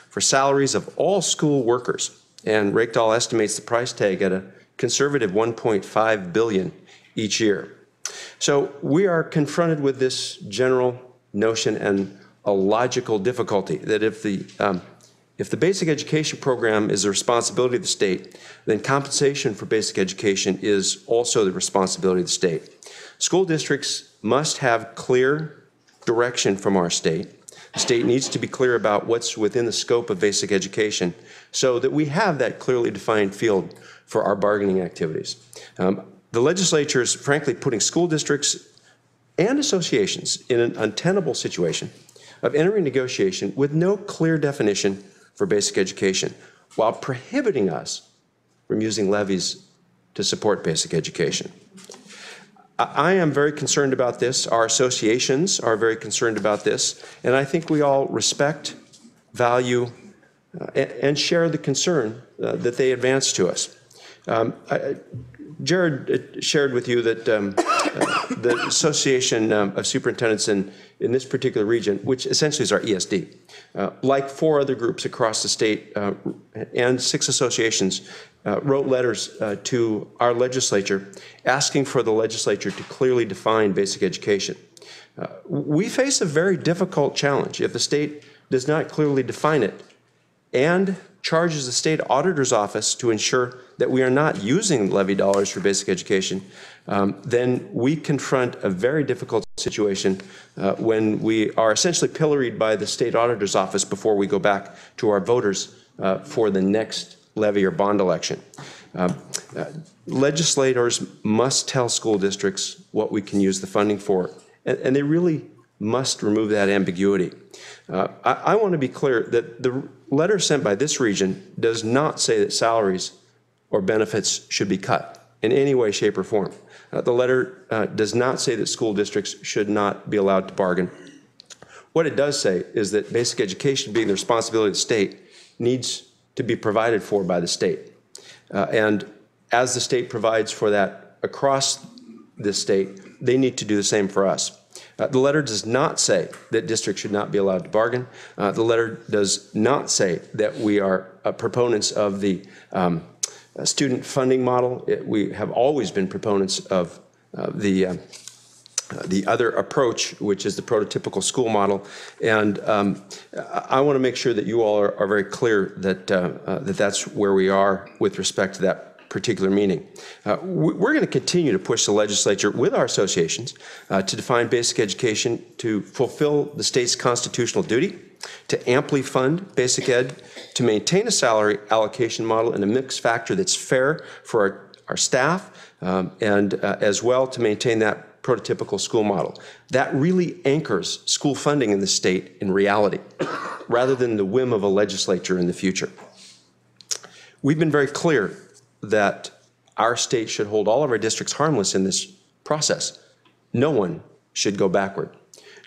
for salaries of all school workers. And Rakedahl estimates the price tag at a conservative $1.5 billion each year. So we are confronted with this general notion and a logical difficulty that if the basic education program is the responsibility of the state, then compensation for basic education is also the responsibility of the state. School districts must have clear direction from our state. The state needs to be clear about what's within the scope of basic education so that we have that clearly defined field for our bargaining activities. The legislature is frankly putting school districts and associations in an untenable situation of entering negotiation with no clear definition for basic education, while prohibiting us from using levies to support basic education. I am very concerned about this. Our associations are very concerned about this, and I think we all respect, value, and share the concern that they advance to us. Jared shared with you that the Association of Superintendents in this particular region, which essentially is our ESD, like 4 other groups across the state and 6 associations, wrote letters to our legislature asking for the legislature to clearly define basic education. We face a very difficult challenge if the state does not clearly define it and charges the state auditor's office to ensure that we are not using levy dollars for basic education, then we confront a very difficult situation when we are essentially pilloried by the state auditor's office before we go back to our voters for the next levy or bond election. Legislators must tell school districts what we can use the funding for, and they really must remove that ambiguity. I want to be clear that the letter sent by this region does not say that salaries or benefits should be cut in any way, shape, or form. The letter does not say that school districts should not be allowed to bargain. What it does say is that basic education, being the responsibility of the state, needs to be provided for by the state. And as the state provides for that across the state, they need to do the same for us. The letter does not say that districts should not be allowed to bargain. The letter does not say that we are proponents of the student funding model. We have always been proponents of the other approach, which is the prototypical school model. And I want to make sure that you all are very clear that, that's where we are with respect to that particular meaning. We're going to continue to push the legislature with our associations to define basic education to fulfill the state's constitutional duty, to amply fund basic ed, to maintain a salary allocation model and a mixed factor that's fair for our staff, and as well to maintain that prototypical school model. That really anchors school funding in the state in reality, rather than the whim of a legislature in the future. We've been very clear that our state should hold all of our districts harmless in this process. No one should go backward.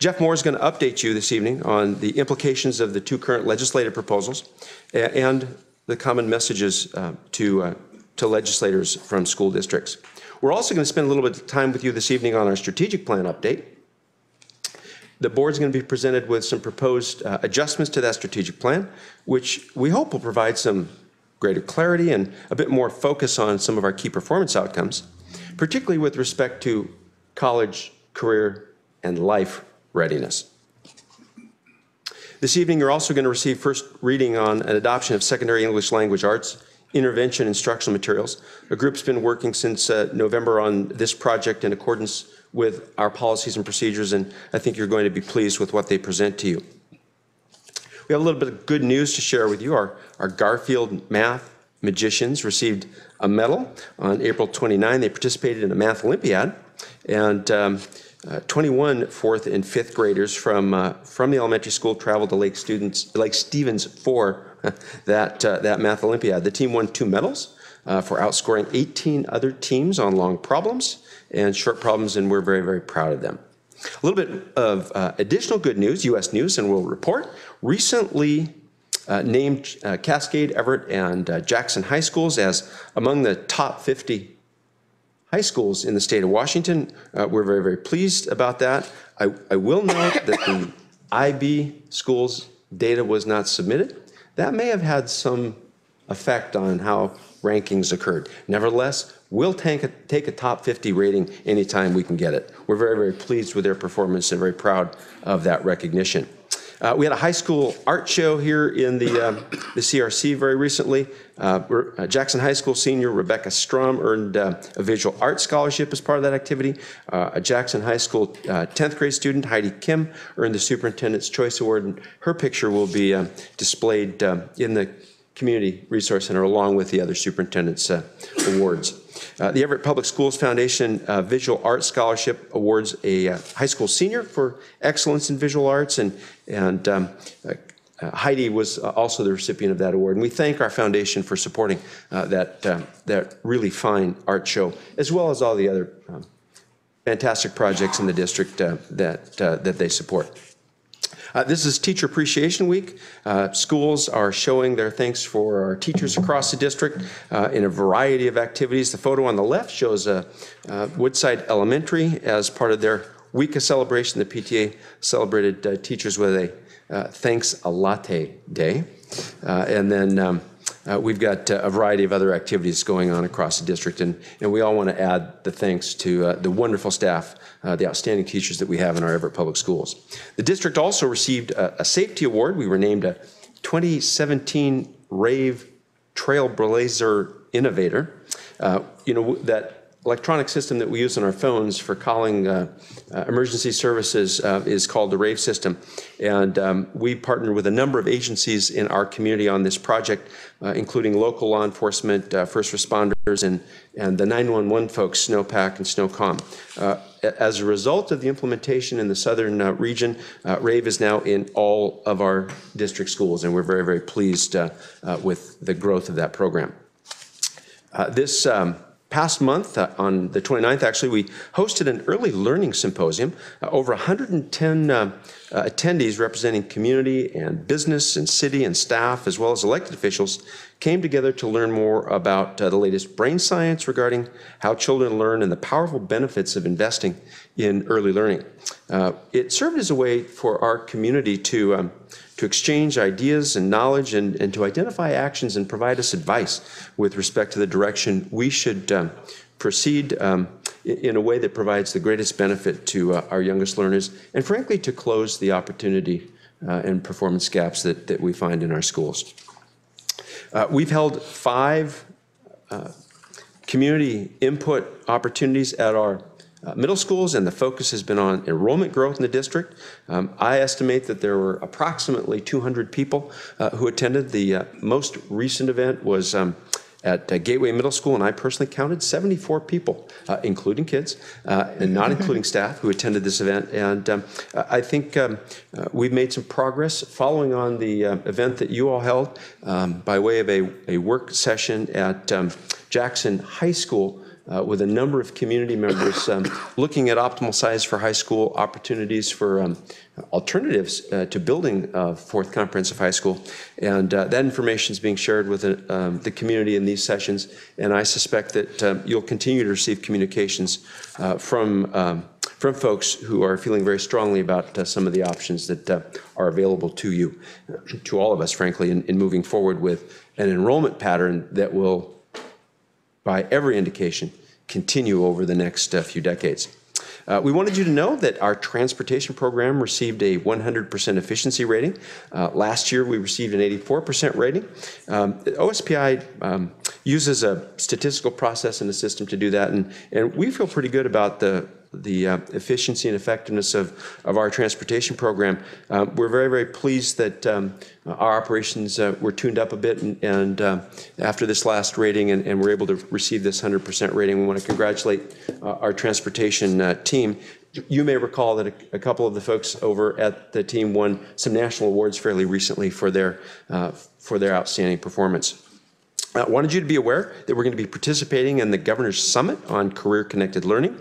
Jeff Moore is going to update you this evening on the implications of the 2 current legislative proposals and the common messages to legislators from school districts. We're also going to spend a little bit of time with you this evening on our strategic plan update. The board's going to be presented with some proposed adjustments to that strategic plan, which we hope will provide some greater clarity and a bit more focus on some of our key performance outcomes. particularly with respect to college, career, and life readiness. This evening, you're also going to receive first reading on an adoption of secondary English language arts intervention instructional materials. A group's been working since November on this project in accordance with our policies and procedures, and I think you're going to be pleased with what they present to you. We have a little bit of good news to share with you. Our Garfield math magicians received a medal on April 29. They participated in a math Olympiad, and 21 fourth and fifth graders from the elementary school traveled to Lake Stevens for that math Olympiad. The team won 2 medals for outscoring 18 other teams on long problems and short problems, and we're very, very proud of them. A little bit of additional good news, U.S. News and World Report recently named Cascade, Everett, and Jackson High Schools as among the top 50 high schools in the state of Washington. We're very, very pleased about that. I will note that the IB schools data was not submitted. That may have had some effect on how rankings occurred. Nevertheless, we'll take a top 50 rating anytime we can get it. We're very, very pleased with their performance and very proud of that recognition. We had a high school art show here in the CRC very recently. Jackson High School senior Rebecca Strom earned a visual art scholarship as part of that activity. A Jackson High School 10th grade student, Heidi Kim, earned the Superintendent's Choice Award, and her picture will be displayed in the Community Resource Center along with the other superintendent's awards. The Everett Public Schools Foundation Visual Arts Scholarship awards a high school senior for excellence in visual arts, and Heidi was also the recipient of that award. And we thank our foundation for supporting that really fine art show, as well as all the other fantastic projects in the district that they support. This is Teacher Appreciation Week. Schools are showing their thanks for our teachers across the district in a variety of activities. The photo on the left shows Woodside Elementary as part of their week of celebration. The PTA celebrated teachers with a Thanks a Latte Day. And then we've got a variety of other activities going on across the district, and we all want to add the thanks to the wonderful staff, the outstanding teachers that we have in our Everett Public Schools. The district also received a safety award. We were named a 2017 Rave Trailblazer Innovator. That electronic system that we use on our phones for calling emergency services is called the RAVE system. And we partnered with a number of agencies in our community on this project, including local law enforcement, first responders, and the 911 folks, Snowpack and Snowcom. As a result of the implementation in the southern region, RAVE is now in all of our district schools, and we're very, very pleased with the growth of that program. This past month, on the 29th, actually, we hosted an early learning symposium. Over 110 attendees representing community and business and city and staff, as well as elected officials, came together to learn more about the latest brain science regarding how children learn and the powerful benefits of investing in early learning. It served as a way for our community to exchange ideas and knowledge and to identify actions and provide us advice with respect to the direction we should proceed in a way that provides the greatest benefit to our youngest learners, and frankly to close the opportunity and performance gaps that we find in our schools. We've held 5 community input opportunities at our middle schools, and the focus has been on enrollment growth in the district. I estimate that there were approximately 200 people who attended. The most recent event was at Gateway Middle School, and I personally counted 74 people, including kids and not including staff, who attended this event. And I think we've made some progress following on the event that you all held by way of a work session at Jackson High School with a number of community members looking at optimal size for high school, opportunities for alternatives to building a 4th comprehensive high school. And that information is being shared with the community in these sessions. And I suspect that you'll continue to receive communications from folks who are feeling very strongly about some of the options that are available to you, to all of us, frankly, in moving forward with an enrollment pattern that will, by every indication, continue over the next few decades. We wanted you to know that our transportation program received a 100% efficiency rating. Last year, we received an 84% rating. OSPI uses a statistical process and a system to do that, and we feel pretty good about the efficiency and effectiveness of our transportation program. We're very, very pleased that our operations were tuned up a bit and after this last rating, and we're able to receive this 100% rating. We want to congratulate our transportation team. You may recall that a couple of the folks over at the team won some national awards fairly recently for their outstanding performance. I wanted you to be aware that we're going to be participating in the Governor's Summit on Career-Connected Learning.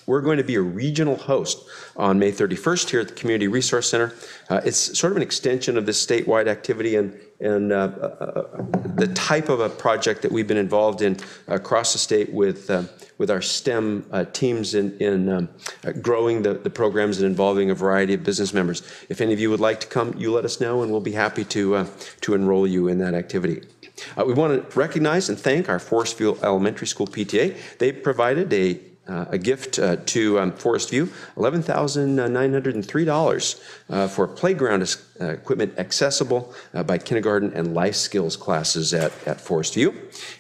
We're going to be a regional host on May 31st here at the Community Resource Center. It's sort of an extension of this statewide activity and the type of a project that we've been involved in across the state with our STEM teams in growing the programs and involving a variety of business members. If any of you would like to come, you let us know, and we'll be happy to enroll you in that activity. We want to recognize and thank our Forest View Elementary School PTA. They provided a gift to Forest View, $11,903 for playground equipment accessible by kindergarten and life skills classes at Forest View.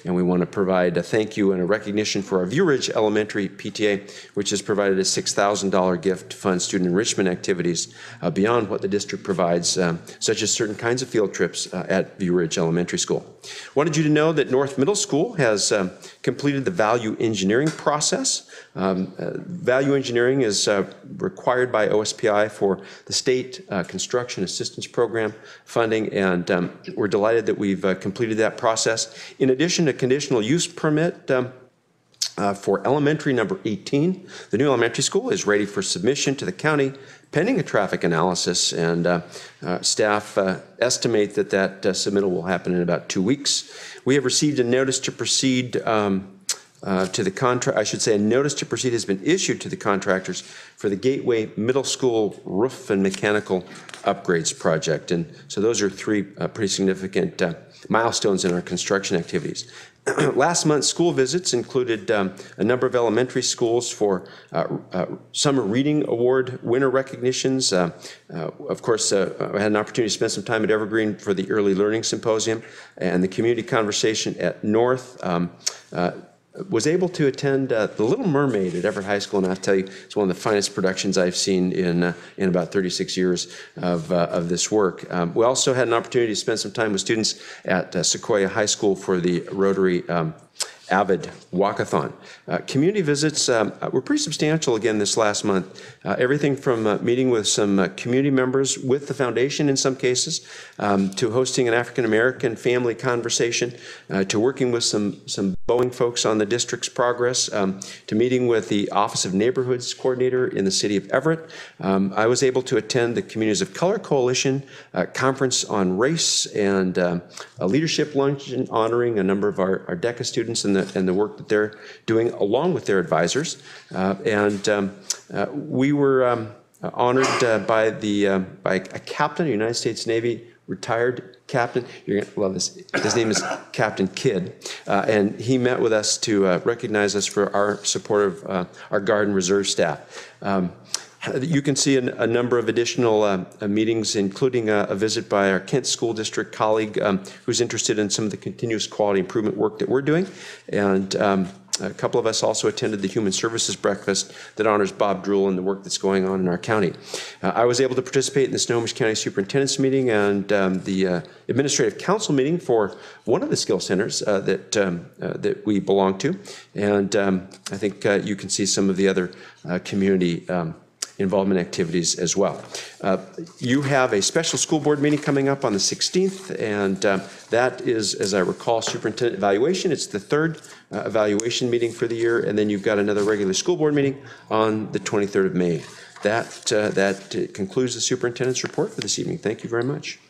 And we want to provide a thank you and a recognition for our View Ridge Elementary PTA, which has provided a $6,000 gift to fund student enrichment activities beyond what the district provides, such as certain kinds of field trips at View Ridge Elementary School. Wanted you to know that North Middle School has completed the value engineering process. Value engineering is required by OSPI for the state construction assistance program funding, and we're delighted that we've completed that process. In addition, a conditional use permit for elementary number 18, the new elementary school, is ready for submission to the county pending a traffic analysis, and staff estimate that submittal will happen in about 2 weeks. We have received a notice to proceed to the contract. I should say a notice to proceed has been issued to the contractors for the Gateway Middle School roof and mechanical upgrades project. And so those are three pretty significant milestones in our construction activities. Last month, school visits included a number of elementary schools for Summer Reading Award winner recognitions. Of course, I had an opportunity to spend some time at Evergreen for the Early Learning Symposium and the community conversation at North. Was able to attend The Little Mermaid at Everett High School, and I'll tell you, it's one of the finest productions I've seen in about 36 years of this work. We also had an opportunity to spend some time with students at Sequoia High School for the Rotary Avid Walkathon. Community visits were pretty substantial again this last month. Everything from meeting with some community members with the foundation in some cases, to hosting an African American family conversation, to working with some Boeing folks on the district's progress, to meeting with the Office of Neighborhoods Coordinator in the city of Everett. I was able to attend the Communities of Color Coalition conference on race and a leadership luncheon honoring a number of our DECA students and the work that they're doing along with their advisors. We were honored by a captain, a United States Navy retired captain. You're going to love this. His name is Captain Kidd, and he met with us to recognize us for our support of our Guard and Reserve staff. You can see a number of additional meetings, including a visit by our Kent School District colleague who's interested in some of the continuous quality improvement work that we're doing. And a couple of us also attended the Human Services Breakfast that honors Bob Druhl and the work that's going on in our county. I was able to participate in the Snohomish County Superintendent's meeting and the Administrative Council meeting for one of the skill centers that we belong to. And I think you can see some of the other community involvement activities as well. You have a special school board meeting coming up on the 16th, and that is, as I recall, superintendent evaluation. It's the third evaluation meeting for the year, and then you've got another regular school board meeting on the 23rd of May. That concludes the superintendent's report for this evening. Thank you very much.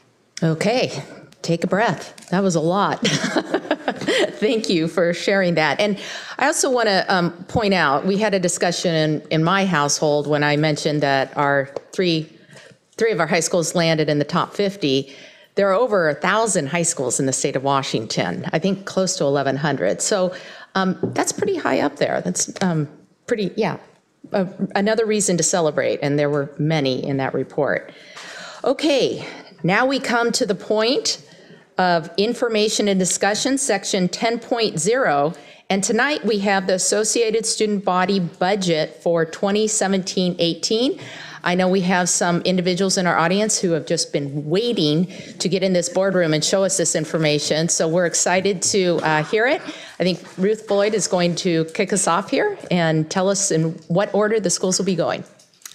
Okay, take a breath. That was a lot. Thank you for sharing that. And I also want to point out, we had a discussion in my household when I mentioned that our three of our high schools landed in the top 50. There are over 1,000 high schools in the state of Washington, I think close to 1,100. So That's pretty high up there. That's pretty, yeah. Another reason to celebrate, and there were many in that report. Okay, now we come to the point of information and discussion, section 10.0. And tonight we have the Associated Student Body budget for 2017-18. I know we have some individuals in our audience who have just been waiting to get in this boardroom and show us this information. So we're excited to hear it. I think Ruth Boyd is going to kick us off here and tell us in what order the schools will be going.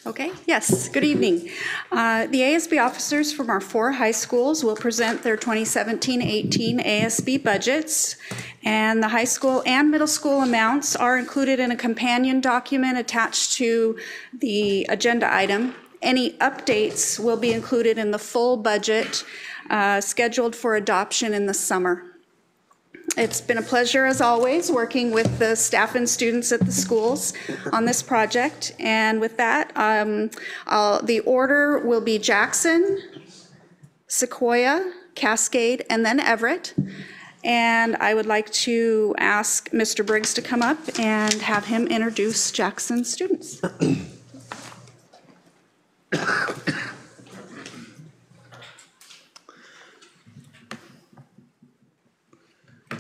Okay, yes, good evening. The ASB officers from our 4 high schools will present their 2017-18 ASB budgets, and the high school and middle school amounts are included in a companion document attached to the agenda item. Any updates will be included in the full budget scheduled for adoption in the summer. It's been a pleasure, as always, working with the staff and students at the schools on this project. And with that, the order will be Jackson, Sequoia, Cascade, and then Everett. And I would like to ask Mr. Briggs to come up and have him introduce Jackson's students.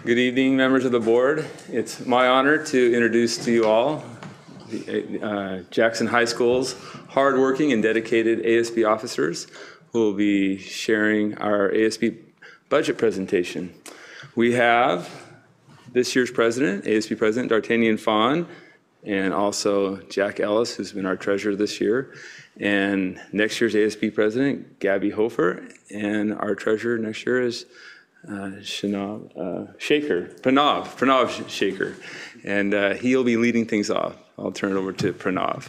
Good evening, members of the board. It's my honor to introduce to you all the, Jackson High School's hardworking and dedicated ASB officers who will be sharing our ASB budget presentation. We have this year's president, ASB President D'Artagnan Fawn, and also Jack Ellis, who's been our treasurer this year, and next year's ASB President, Gabby Hofer, and our treasurer next year is Pranav Shaker, and he'll be leading things off. I'll turn it over to Pranav.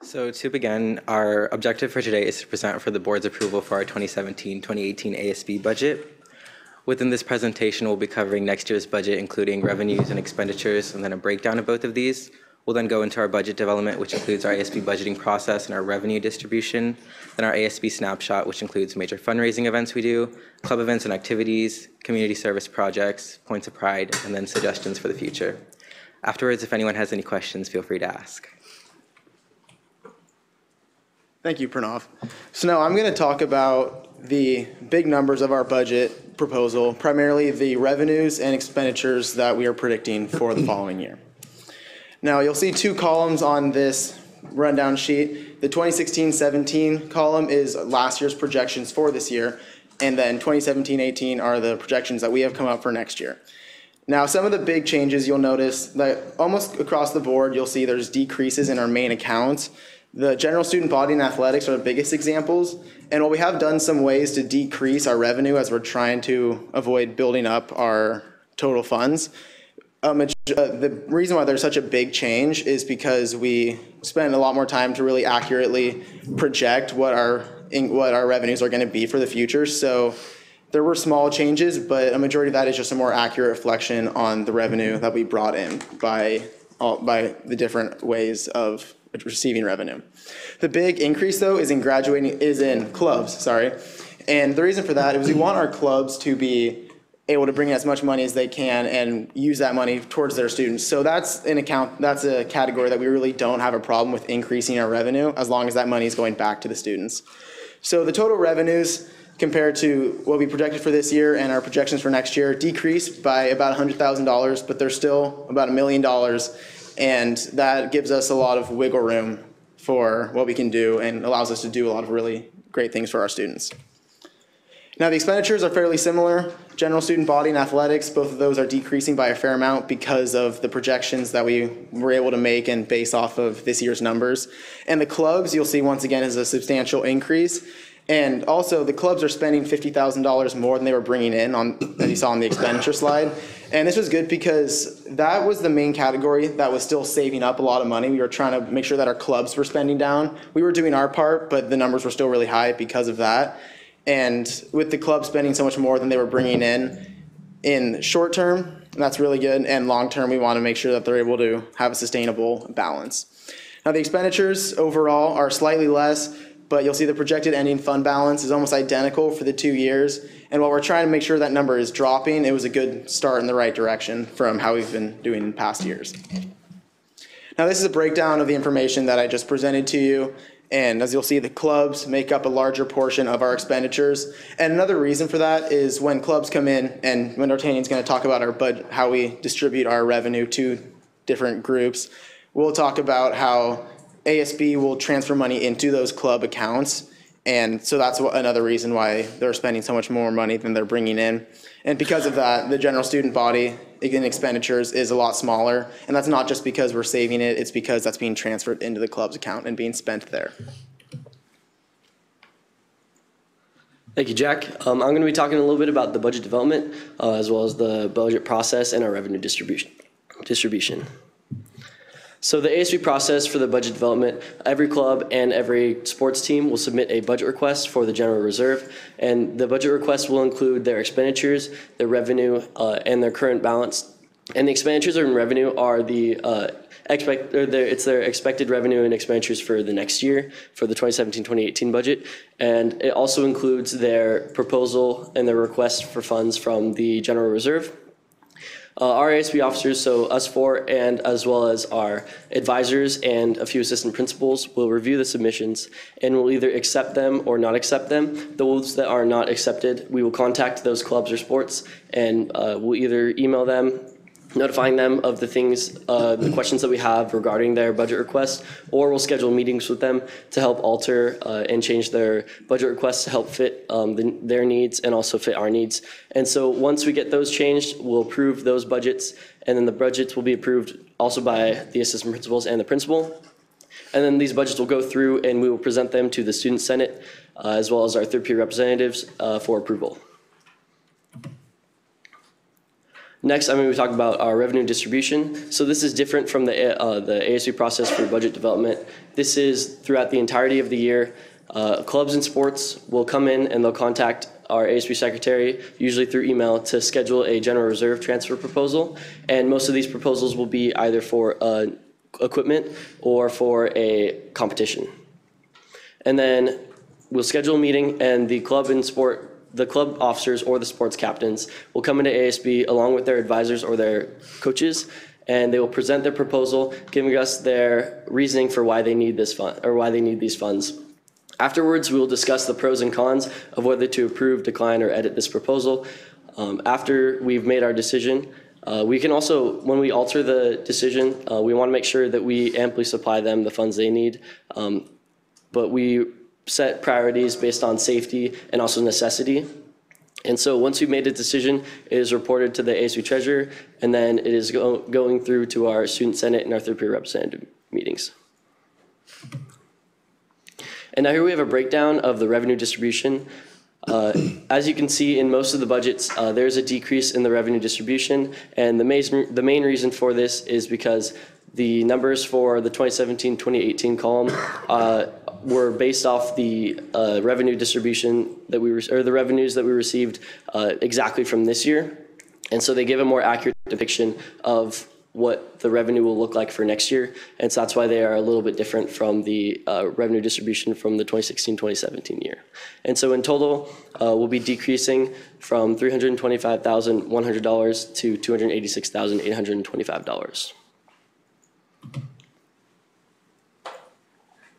So to begin, our objective for today is to present for the board's approval for our 2017-2018 ASB budget. Within this presentation, we'll be covering next year's budget, including revenues and expenditures, and then a breakdown of both of these. We'll then go into our budget development, which includes our ASB budgeting process and our revenue distribution, then our ASB snapshot, which includes major fundraising events we do, club events and activities, community service projects, points of pride, and then suggestions for the future. Afterwards, if anyone has any questions, feel free to ask. Thank you, Pranav. So now I'm going to talk about the big numbers of our budget proposal, primarily the revenues and expenditures that we are predicting for the following year. Now, you'll see 2 columns on this rundown sheet. The 2016-17 column is last year's projections for this year, and then 2017-18 are the projections that we have come up for next year. Now, some of the big changes you'll notice that almost across the board, you'll see there's decreases in our main accounts. The general student body and athletics are the biggest examples. And while we have done some ways to decrease our revenue as we're trying to avoid building up our total funds, the reason why there's such a big change is because we spend a lot more time to really accurately project what our revenues are going to be for the future. So there were small changes, but a majority of that is just a more accurate reflection on the revenue that we brought in by the different ways of receiving revenue. The big increase, though, is in clubs, and the reason for that is we want our clubs to be able to bring in as much money as they can and use that money towards their students. So that's a category that we really don't have a problem with increasing our revenue as long as that money is going back to the students. So the total revenues compared to what we projected for this year and our projections for next year decreased by about $100,000, but they're still about $1 million. And that gives us a lot of wiggle room for what we can do and allows us to do a lot of really great things for our students. Now, the expenditures are fairly similar. General student body and athletics, both of those are decreasing by a fair amount because of the projections that we were able to make and base off of this year's numbers. And the clubs, you'll see once again, is a substantial increase. And also, the clubs are spending $50,000 more than they were bringing in, as you saw on the expenditure slide. And this was good because that was the main category that was still saving up a lot of money. We were trying to make sure that our clubs were spending down. We were doing our part, but the numbers were still really high because of that. And with the club spending so much more than they were bringing in short term, and that's really good. And long-term, we want to make sure that they're able to have a sustainable balance. Now, the expenditures overall are slightly less, but you'll see the projected ending fund balance is almost identical for the 2 years. And while we're trying to make sure that number is dropping, it was a good start in the right direction from how we've been doing in past years. Now, this is a breakdown of the information that I just presented to you. And as you'll see, the clubs make up a larger portion of our expenditures. And another reason for that is when clubs come in, and when D'Artagnan's going to talk about our budget, how we distribute our revenue to different groups, we'll talk about how ASB will transfer money into those club accounts. And so that's another reason why they're spending so much more money than they're bringing in. And because of that, the general student body in expenditures is a lot smaller. And that's not just because we're saving it, it's because that's being transferred into the club's account and being spent there. Thank you, Jack. I'm going to be talking a little bit about the budget development, as well as the budget process and our revenue distribution. So the ASB process for the budget development, every club and every sports team will submit a budget request for the general reserve, and the budget request will include their expenditures, their revenue, and their current balance. And the expenditures and revenue are it's their expected revenue and expenditures for the next year for the 2017-2018 budget, and it also includes their proposal and their request for funds from the general reserve. Our ASB officers, so us four, and as well as our advisors and a few assistant principals, will review the submissions and will either accept them or not accept them. Those that are not accepted, we will contact those clubs or sports, and we'll either email them, notifying them of the things, the questions that we have regarding their budget requests, or we'll schedule meetings with them to help alter and change their budget requests to help fit their needs and also fit our needs. And so once we get those changed, we'll approve those budgets, and then the budgets will be approved also by the assistant principals and the principal. And then these budgets will go through and we will present them to the Student Senate as well as our third peer representatives for approval. Next, I'm going to talk about our revenue distribution. So this is different from the ASB process for budget development. This is throughout the entirety of the year. Clubs and sports will come in and they'll contact our ASB secretary, usually through email, to schedule a general reserve transfer proposal. And most of these proposals will be either for equipment or for a competition. And then we'll schedule a meeting, and the club officers or the sports captains will come into ASB along with their advisors or their coaches, and they will present their proposal, giving us their reasoning for why they need this fund or why they need these funds. Afterwards, we will discuss the pros and cons of whether to approve, decline, or edit this proposal. After we've made our decision, we can also, when we alter the decision, we want to make sure that we amply supply them the funds they need, but we set priorities based on safety and also necessity. And so once we've made a decision, it is reported to the ASB treasurer, and then it is going through to our student senate and our third peer representative meetings. And now here we have a breakdown of the revenue distribution. As you can see in most of the budgets, there's a decrease in the revenue distribution, and the main reason for this is because the numbers for the 2017-2018 column were based off the revenue distribution that the revenues that we received exactly from this year, and so they give a more accurate depiction of what the revenue will look like for next year, and so that's why they are a little bit different from the revenue distribution from the 2016-2017 year. And so in total, we'll be decreasing from $325,100 to $286,825.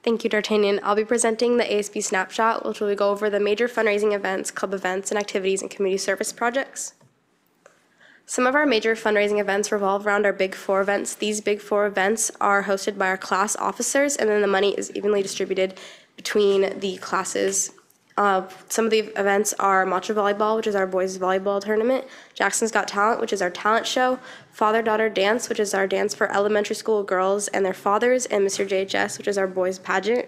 Thank you, D'Artagnan. I'll be presenting the ASB Snapshot, which will go over the major fundraising events, club events, and activities and community service projects. Some of our major fundraising events revolve around our Big Four events. These Big Four events are hosted by our class officers, and then the money is evenly distributed between the classes. Some of the events are Matcha Volleyball, which is our boys' volleyball tournament, Jackson's Got Talent, which is our talent show, Father-Daughter Dance, which is our dance for elementary school girls and their fathers, and Mr. JHS, which is our boys' pageant.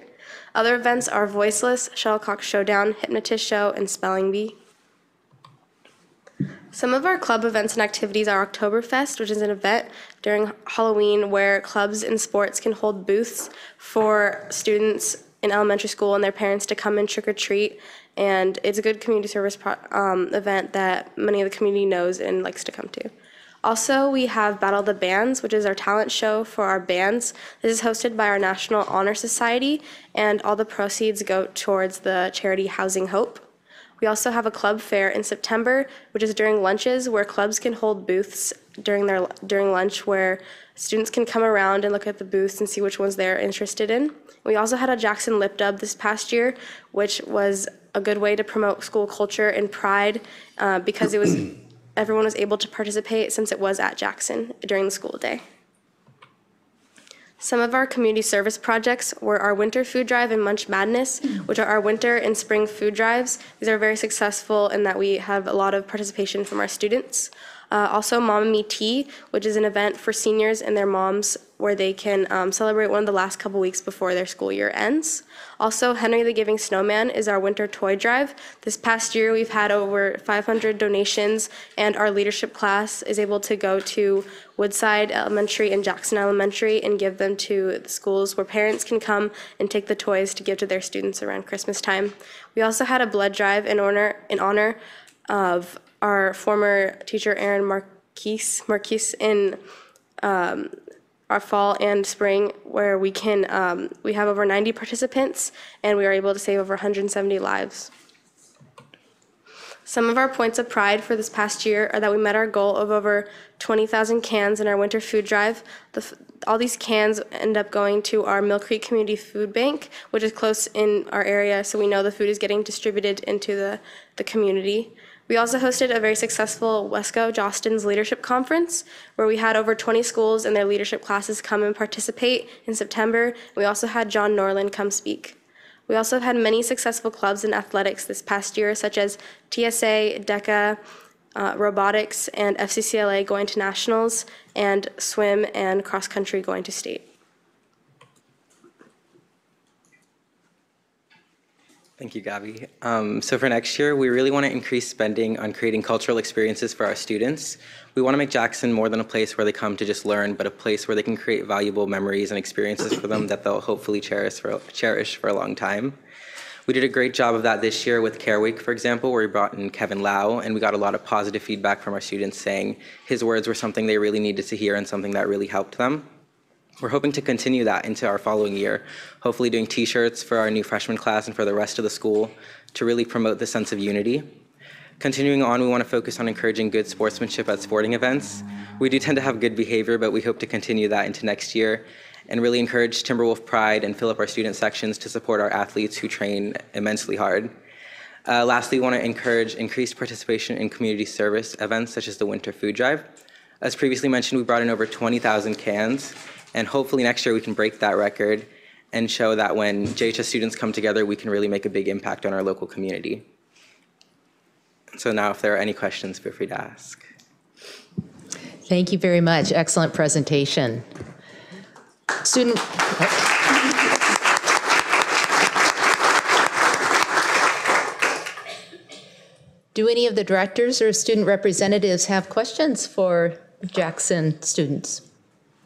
Other events are Voiceless, Shuttlecock Showdown, Hypnotist Show, and Spelling Bee. Some of our club events and activities are Oktoberfest, which is an event during Halloween where clubs and sports can hold booths for students in elementary school and their parents to come and trick or treat. And it's a good community service event that many of the community knows and likes to come to. Also, we have Battle the Bands, which is our talent show for our bands. This is hosted by our National Honor Society, and all the proceeds go towards the charity Housing Hope. We also have a club fair in September, which is during lunches, where clubs can hold booths during lunch, where students can come around and look at the booths and see which ones they're interested in. We also had a Jackson Lip Dub this past year, which was a good way to promote school culture and pride because everyone was able to participate since it was at Jackson during the school day. Some of our community service projects were our winter food drive and Munch Madness, which are our winter and spring food drives. These are very successful in that we have a lot of participation from our students. Also, Mom and Me Tea, which is an event for seniors and their moms where they can celebrate one of the last couple weeks before their school year ends. Also, Henry the Giving Snowman is our winter toy drive. This past year, we've had over 500 donations, and our leadership class is able to go to Woodside Elementary and Jackson Elementary and give them to the schools where parents can come and take the toys to give to their students around Christmas time. We also had a blood drive in honor of our former teacher, Aaron Marquise in our fall and spring, where we have over 90 participants, and we are able to save over 170 lives. Some of our points of pride for this past year are that we met our goal of over 20,000 cans in our winter food drive. All these cans end up going to our Mill Creek Community Food Bank, which is close in our area, so we know the food is getting distributed into the community. We also hosted a very successful Wesco Jostens Leadership Conference, where we had over 20 schools and their leadership classes come and participate in September. We also had John Norland come speak. We also had many successful clubs in athletics this past year, such as TSA, DECA, robotics, and FCCLA going to nationals, and swim and cross country going to state. Thank you, Gabby. So for next year, we really want to increase spending on creating cultural experiences for our students. We want to make Jackson more than a place where they come to just learn, but a place where they can create valuable memories and experiences for them that they'll hopefully cherish for a long time. We did a great job of that this year with Care Week, for example, where we brought in Kevin Lau, and we got a lot of positive feedback from our students saying his words were something they really needed to hear and something that really helped them. We're hoping to continue that into our following year, hopefully doing t-shirts for our new freshman class and for the rest of the school to really promote the sense of unity. Continuing on, we want to focus on encouraging good sportsmanship at sporting events. We do tend to have good behavior, but we hope to continue that into next year and really encourage Timberwolf pride and fill up our student sections to support our athletes who train immensely hard. Lastly, we want to encourage increased participation in community service events such as the Winter Food Drive. As previously mentioned, we brought in over 20,000 cans. And hopefully next year we can break that record and show that when JHS students come together, we can really make a big impact on our local community. So now if there are any questions, feel free to ask. Thank you very much. Excellent presentation. Student. Do any of the directors or student representatives have questions for Jackson students?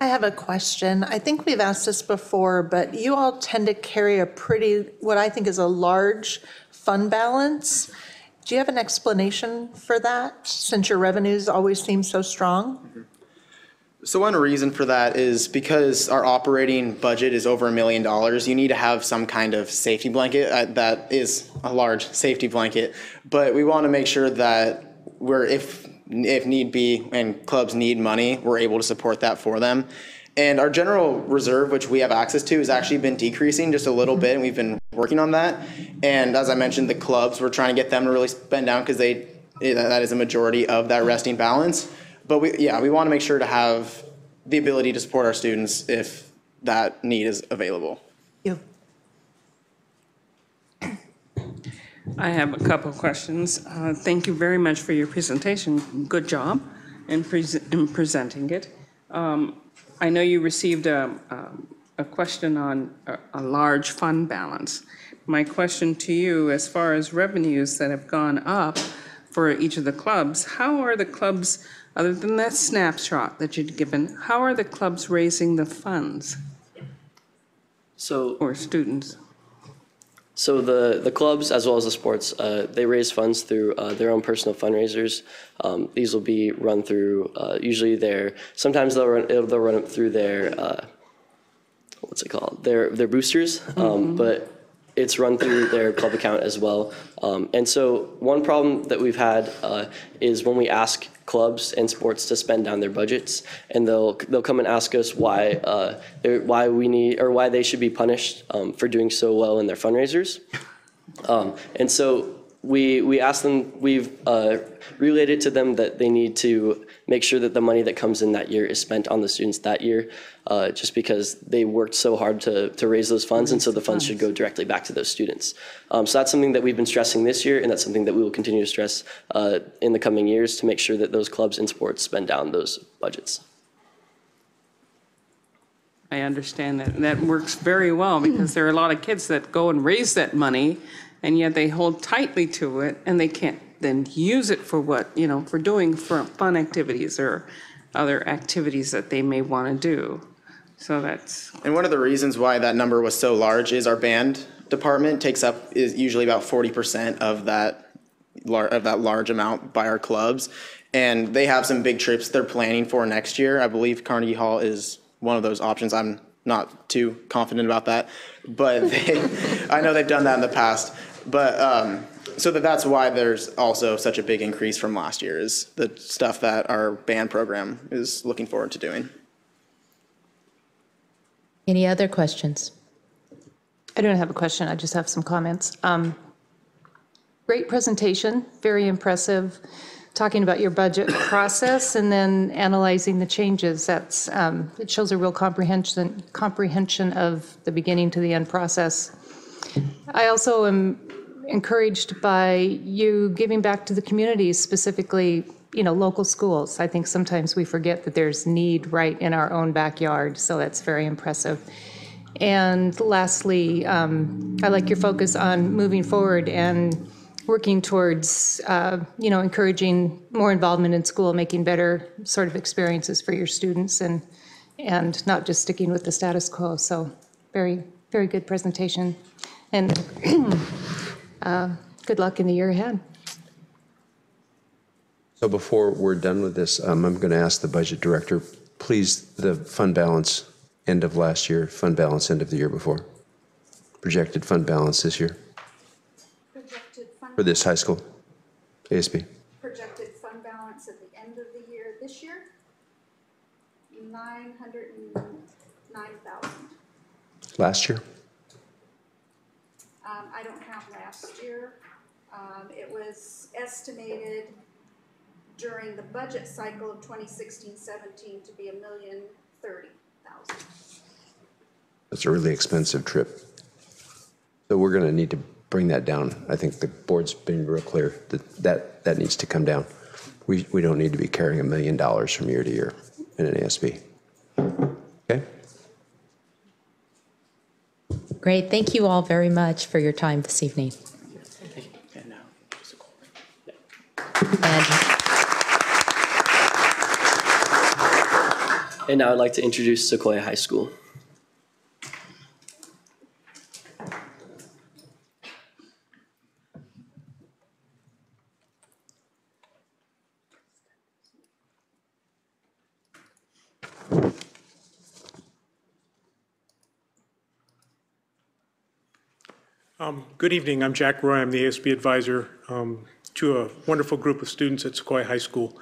I have a question. I think we've asked this before, but you all tend to carry a what I think is a large fund balance. Do you have an explanation for that, since your revenues always seem so strong? So one reason for that is because our operating budget is over $1 million, you need to have some kind of safety blanket. That is a large safety blanket, but we want to make sure that if need be and clubs need money, we're able to support that for them. And our general reserve, which we have access to, has actually been decreasing just a little bit, and we've been working on that. And as I mentioned, the clubs, we're trying to get them to really spend down because that is a majority of that resting balance. But we want to make sure to have the ability to support our students if that need is available. I have a couple of questions. Thank you very much for your presentation. Good job in presenting it. I know you received a question on a large fund balance. My question to you, as far as revenues that have gone up for each of the clubs, how are the clubs, other than that snapshot that you'd given, how are the clubs raising the funds for students? So the clubs, as well as the sports, they raise funds through their own personal fundraisers. These will be run through usually sometimes they'll run it through their what's it called? Their boosters, but it's run through their club account as well. And so one problem that we've had is when we ask clubs and sports to spend down their budgets, and they'll come and ask us why they should be punished for doing so well in their fundraisers. And so we asked them, we've related to them that they need to make sure that the money that comes in that year is spent on the students that year, just because they worked so hard to raise those funds, and so the funds should go directly back to those students. So that's something that we've been stressing this year, and that's something that we will continue to stress in the coming years to make sure that those clubs and sports spend down those budgets. I understand that. That works very well because there are a lot of kids that go and raise that money, and yet they hold tightly to it, and they can't then use it for for doing fun activities or other activities that they may want to do. So that's. And one of the reasons why that number was so large is our band department is usually about 40% of that large amount by our clubs. And they have some big trips they're planning for next year. I believe Carnegie Hall is one of those options. I'm not too confident about that, but I know they've done that in the past. But so that's why there's also such a big increase from last year, is the stuff that our band program is looking forward to doing. Any other questions? I don't have a question. I just have some comments. Great presentation, very impressive. Talking about your budget process and then analyzing the changes. That's it shows a real comprehension of the beginning to the end process. I also am encouraged by you giving back to the communities, specifically, local schools. I think sometimes we forget that there's need right in our own backyard, so that's very impressive. And lastly, I like your focus on moving forward and working towards, encouraging more involvement in school, making better sort of experiences for your students, and not just sticking with the status quo. So very, very good presentation. And good luck in the year ahead. So before we're done with this, I'm going to ask the budget director, please, the fund balance end of last year, fund balance end of the year before, projected fund balance this year for this high school, ASB. Projected fund balance at the end of the year this year, $909,000. Last year? I don't have last year. It was estimated during the budget cycle of 2016-17 to be $1,030,000. That's a really expensive trip. So we're going to need to bring that down. I think the board's been real clear that needs to come down. We don't need to be carrying $1 million from year to year in an ASB. Okay? Great. Thank you all very much for your time this evening. And now I'd like to introduce Sequoia High School. Good evening. I'm Jack Roy. I'm the ASB advisor to a wonderful group of students at Sequoia High School.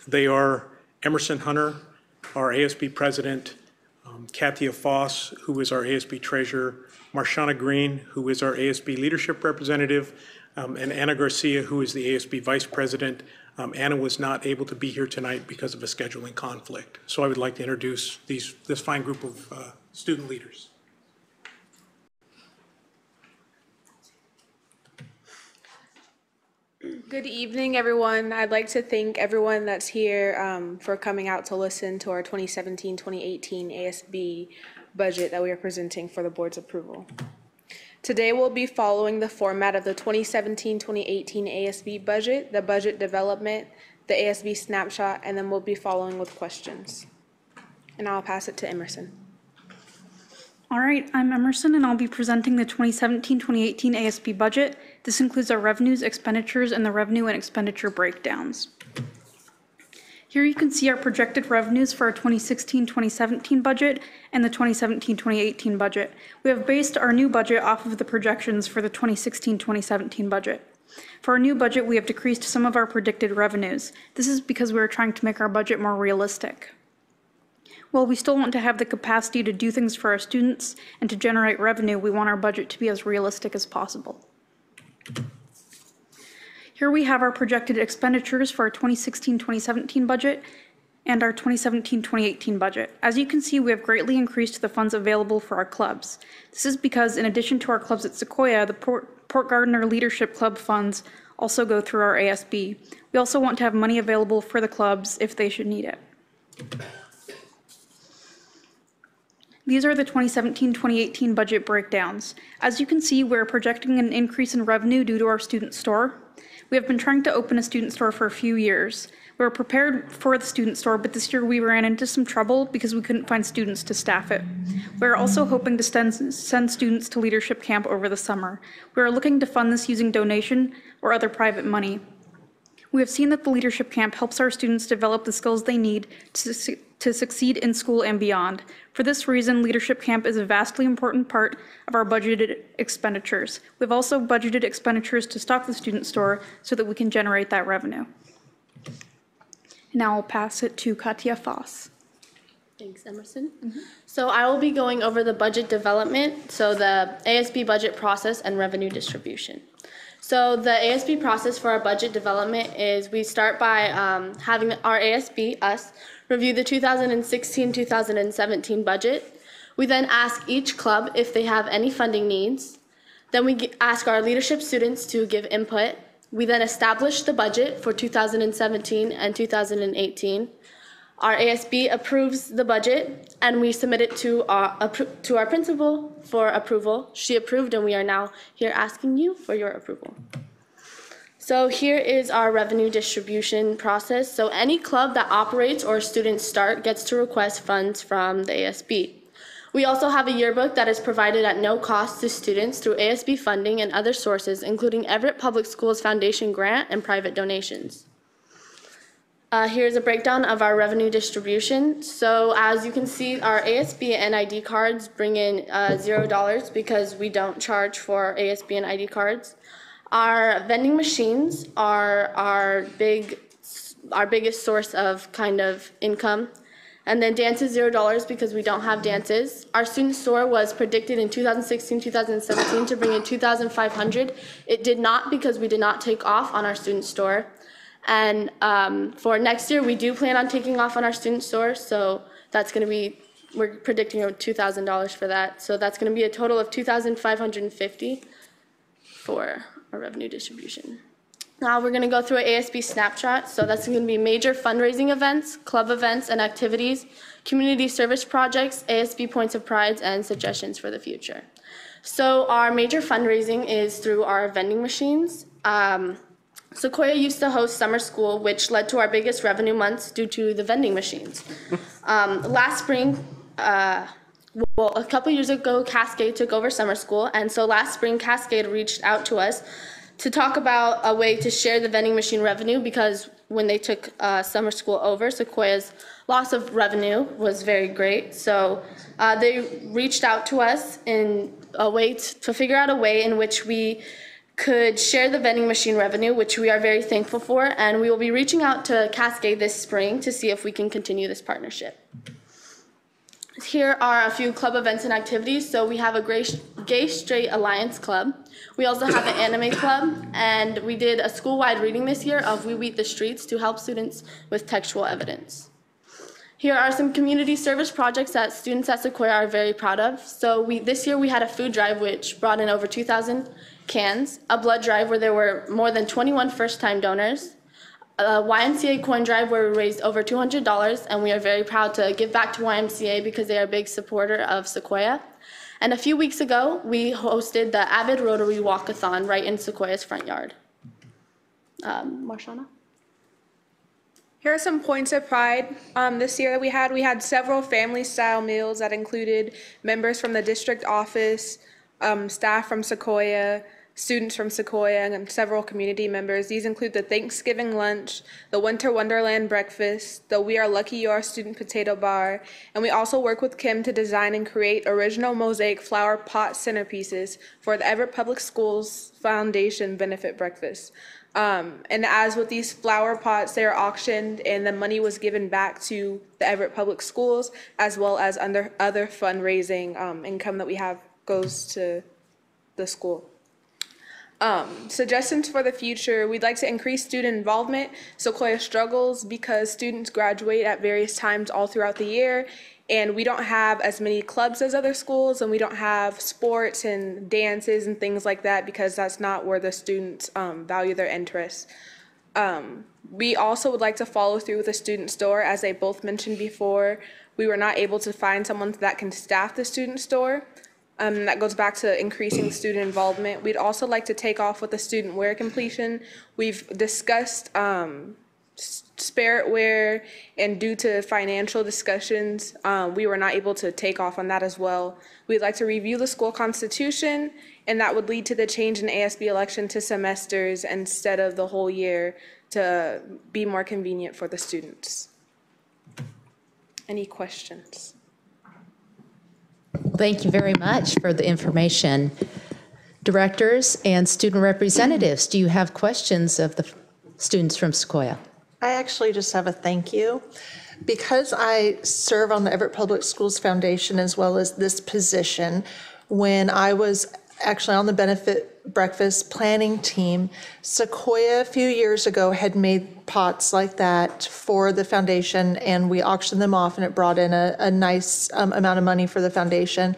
They are Emerson Hunter, our ASB president, Kathia Foss, who is our ASB treasurer, Marshana Green, who is our ASB leadership representative, and Anna Garcia, who is the ASB vice president. Anna was not able to be here tonight because of a scheduling conflict. So I would like to introduce this fine group of student leaders. Good evening, everyone. I'd like to thank everyone that's here for coming out to listen to our 2017-2018 ASB budget that we are presenting for the board's approval. Today we'll be following the format of the 2017-2018 ASB budget, the budget development, the ASB snapshot, and then we'll be following with questions. And I'll pass it to Emerson. All right, I'm Emerson, and I'll be presenting the 2017-2018 ASB budget. This includes our revenues, expenditures, and the revenue and expenditure breakdowns. Here you can see our projected revenues for our 2016-2017 budget and the 2017-2018 budget. We have based our new budget off of the projections for the 2016-2017 budget. For our new budget, we have decreased some of our predicted revenues. This is because we are trying to make our budget more realistic. While we still want to have the capacity to do things for our students and to generate revenue, we want our budget to be as realistic as possible. Here we have our projected expenditures for our 2016-2017 budget and our 2017-2018 budget. As you can see, we have greatly increased the funds available for our clubs. This is because in addition to our clubs at Sequoia, the Port Gardner Leadership Club funds also go through our ASB. We also want to have money available for the clubs if they should need it. These are the 2017-2018 budget breakdowns. As you can see, we're projecting an increase in revenue due to our student store. We have been trying to open a student store for a few years. We were prepared for the student store, but this year we ran into some trouble because we couldn't find students to staff it. We're also hoping to send students to leadership camp over the summer. We are looking to fund this using donation or other private money. We have seen that the leadership camp helps our students develop the skills they need to succeed in school and beyond. For this reason, leadership camp is a vastly important part of our budgeted expenditures. We've also budgeted expenditures to stock the student store so that we can generate that revenue. Now I'll pass it to Katia Foss. Thanks, Emerson. So I will be going over the budget development, so the ASB budget process and revenue distribution. So the ASB process for our budget development is we start by having our ASB, us, review the 2016-2017 budget. We then ask each club if they have any funding needs. Then we ask our leadership students to give input. We then establish the budget for 2017 and 2018. Our ASB approves the budget and we submit it to our principal for approval. She approved and we are now here asking you for your approval. So here is our revenue distribution process. So any club that operates or students start gets to request funds from the ASB. We also have a yearbook that is provided at no cost to students through ASB funding and other sources, including Everett Public Schools Foundation grant and private donations. Here's a breakdown of our revenue distribution. So as you can see, our ASB and ID cards bring in $0 because we don't charge for ASB and ID cards. Our vending machines are our biggest source of kind of income. And then dances, $0 because we don't have dances. Our student store was predicted in 2016-2017 to bring in $2,500. It did not because we did not take off on our student store. And for next year, we do plan on taking off on our student store, so that's going to be, we're predicting $2,000 for that. So that's going to be a total of $2,550 for our revenue distribution. Now we're going to go through an ASB snapshot. So that's going to be major fundraising events, club events and activities, community service projects, ASB points of pride, and suggestions for the future. So our major fundraising is through our vending machines. Sequoia used to host summer school, which led to our biggest revenue months due to the vending machines. Last spring, well, a couple years ago, Cascade took over summer school, and so last spring, Cascade reached out to us to talk about a way to share the vending machine revenue, because when they took summer school over, Sequoia's loss of revenue was very great. So they reached out to us in a way to figure out a way in which we could share the vending machine revenue, which we are very thankful for, and we will be reaching out to Cascade this spring to see if we can continue this partnership. Here are a few club events and activities. So we have a Gay Straight Alliance Club. We also have an anime club, and we did a school-wide reading this year of We Beat the Streets to help students with textual evidence. Here are some community service projects that students at Sequoia are very proud of. So this year we had a food drive which brought in over 2,000 cans, a blood drive where there were more than 21 first-time donors, a YMCA coin drive where we raised over $200, and we are very proud to give back to YMCA because they are a big supporter of Sequoia. And a few weeks ago, we hosted the Avid Rotary Walkathon right in Sequoia's front yard. Marshana? Here are some points of pride this year that we had. We had several family-style meals that included members from the district office, staff from Sequoia, students from Sequoia, and several community members. These include the Thanksgiving lunch, the Winter Wonderland breakfast, the We Are Lucky You Are student potato bar, and we also work with Kim to design and create original mosaic flower pot centerpieces for the Everett Public Schools Foundation benefit breakfast. And as with these flower pots, they are auctioned and the money was given back to the Everett Public Schools, as well as under other fundraising income that we have goes to the school. Suggestions for the future: we'd like to increase student involvement. Sequoia struggles because students graduate at various times all throughout the year, and we don't have as many clubs as other schools, and we don't have sports and dances and things like that because that's not where the students value their interests. We also would like to follow through with the student store. As they both mentioned before, we were not able to find someone that can staff the student store. That goes back to increasing student involvement. We'd also like to take off with the student wear completion. We've discussed Spirit wear, and due to financial discussions, we were not able to take off on that as well. We'd like to review the school constitution, and that would lead to the change in ASB election to semesters instead of the whole year to be more convenient for the students. Any questions? Thank you very much for the information. Directors and student representatives, do you have questions of the students from Sequoia? I actually just have a thank you. Because I serve on the Everett Public Schools Foundation as well as this position, when I was actually on the benefit breakfast planning team, Sequoia a few years ago had made pots like that for the foundation, and we auctioned them off, and it brought in a nice amount of money for the foundation.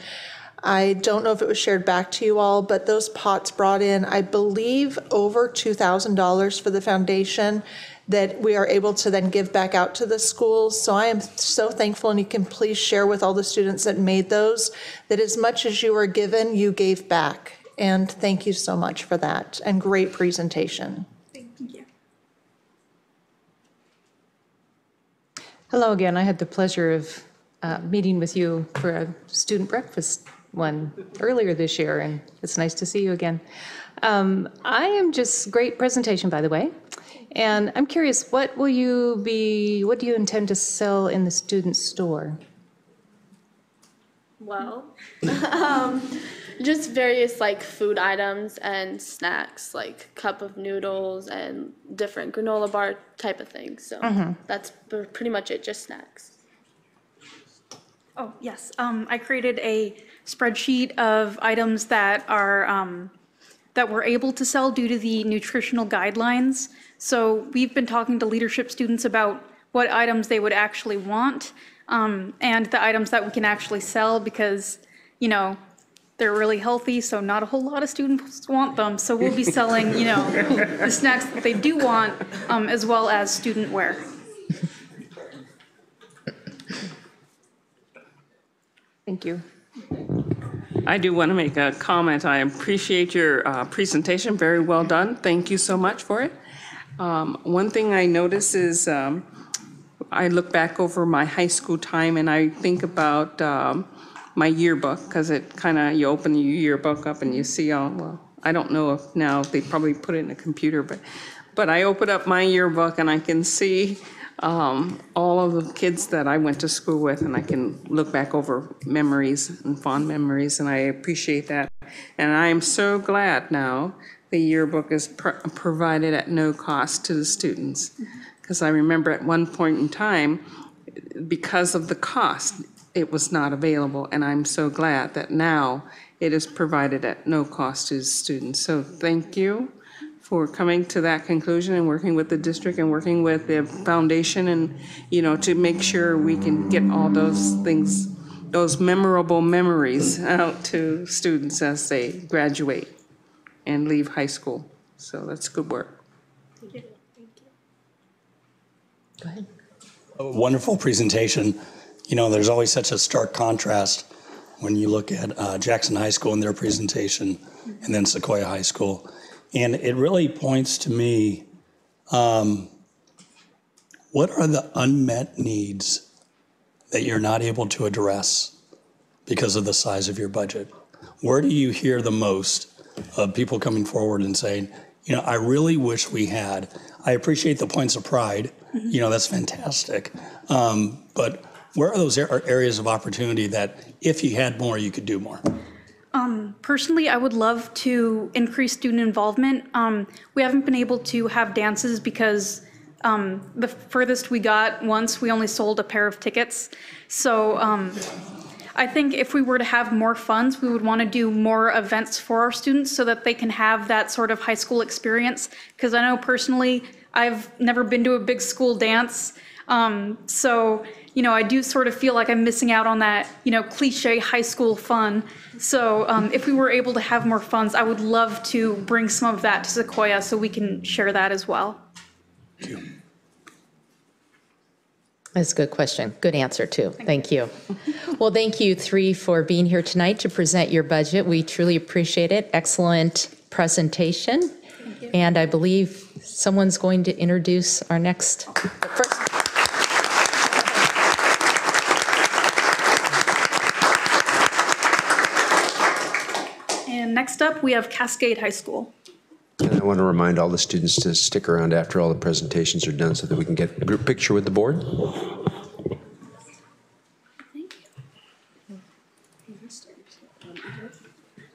I don't know if it was shared back to you all, but those pots brought in, I believe, over $2,000 for the foundation that we are able to then give back out to the schools. So I am so thankful, and you can please share with all the students that made those, that as much as you were given, you gave back. And thank you so much for that, and great presentation. Thank you. Hello again. I had the pleasure of meeting with you for a student breakfast one earlier this year, and it's nice to see you again. I am just, great presentation, by the way. And I'm curious, what do you intend to sell in the student store? Well, just various like food items and snacks, like cup of noodles and different granola bar type of things. So that's pretty much it, just snacks. Oh, yes. I created a spreadsheet of items that are that we're able to sell due to the nutritional guidelines. So we've been talking to leadership students about what items they would actually want, and the items that we can actually sell, because, you know, they're really healthy, so not a whole lot of students want them. So we'll be selling, you know, the snacks that they do want, as well as student wear. Thank you. I do want to make a comment. I appreciate your presentation. Very well done. Thank you so much for it. One thing I notice is I look back over my high school time and I think about my yearbook, because it kind of, you open your yearbook up and you see all, well, I don't know if now they probably put it in a computer, but I open up my yearbook and I can see all of the kids that I went to school with, and I can look back over memories and fond memories, and I appreciate that. And I am so glad now the yearbook is provided at no cost to the students, because I remember at one point in time, because of the cost, it was not available, and I'm so glad that now it is provided at no cost to the students. So thank you for coming to that conclusion and working with the district and working with the foundation, and, you know, to make sure we can get all those things, those memorable memories out to students as they graduate and leave high school. So that's good work. Thank you. Go ahead. A wonderful presentation. You know, there's always such a stark contrast when you look at Jackson High School and their presentation, and then Sequoia High School. And it really points to me what are the unmet needs that you're not able to address because of the size of your budget? Where do you hear the most of people coming forward and saying, you know, I really wish we had? I appreciate the points of pride. You know, that's fantastic. But where are those areas of opportunity that if you had more, you could do more? Personally, I would love to increase student involvement. We haven't been able to have dances because the furthest we got once, we only sold a pair of tickets. So I think if we were to have more funds, we would want to do more events for our students so that they can have that sort of high school experience. Because I know personally, I've never been to a big school dance. So, you know, I do sort of feel like I'm missing out on that, you know, cliche high school fun. So if we were able to have more funds, I would love to bring some of that to Sequoia so we can share that as well. Thank you. That's a good question. Good answer, too. Thank you. Well, thank you three for being here tonight to present your budget. We truly appreciate it. Excellent presentation. And I believe someone's going to introduce our next. And next up, we have Cascade High School. And I want to remind all the students to stick around after all the presentations are done so that we can get a group picture with the board.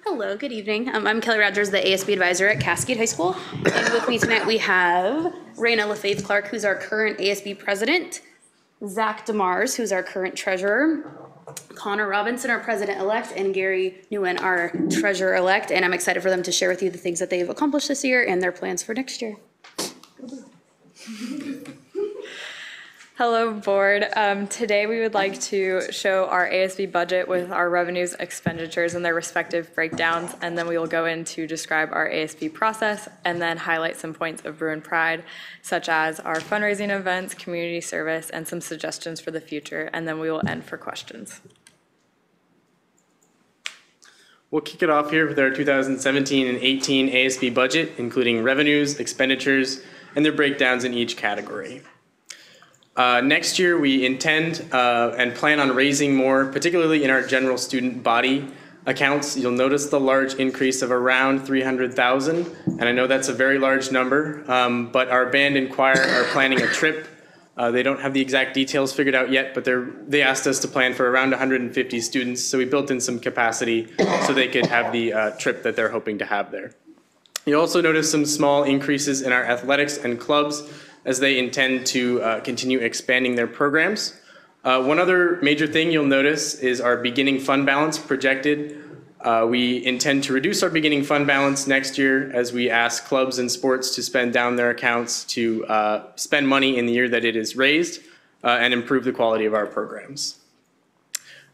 Hello, good evening. I'm Kelly Rogers, the ASB advisor at Cascade High School. And with me tonight we have Raina LaFaith Clark, who's our current ASB president, Zach DeMars, who's our current treasurer, Connor Robinson, our president-elect, and Gary Nguyen, our treasurer-elect. And I'm excited for them to share with you the things that they've accomplished this year and their plans for next year. Hello, board. Today we would like to show our ASB budget with our revenues, expenditures, and their respective breakdowns, and then we will go in to describe our ASB process and then highlight some points of Bruin pride, such as our fundraising events, community service, and some suggestions for the future, and then we will end for questions. We'll kick it off here with our 2017 and 18 ASB budget, including revenues, expenditures, and their breakdowns in each category. Next year, we intend and plan on raising more, particularly in our general student body accounts. You'll notice the large increase of around 300,000, and I know that's a very large number, but our band and choir are planning a trip. They don't have the exact details figured out yet, but they asked us to plan for around 150 students, so we built in some capacity so they could have the trip that they're hoping to have there. You'll also notice some small increases in our athletics and clubs as they intend to continue expanding their programs. One other major thing you'll notice is our beginning fund balance projected. We intend to reduce our beginning fund balance next year as we ask clubs and sports to spend down their accounts to spend money in the year that it is raised and improve the quality of our programs.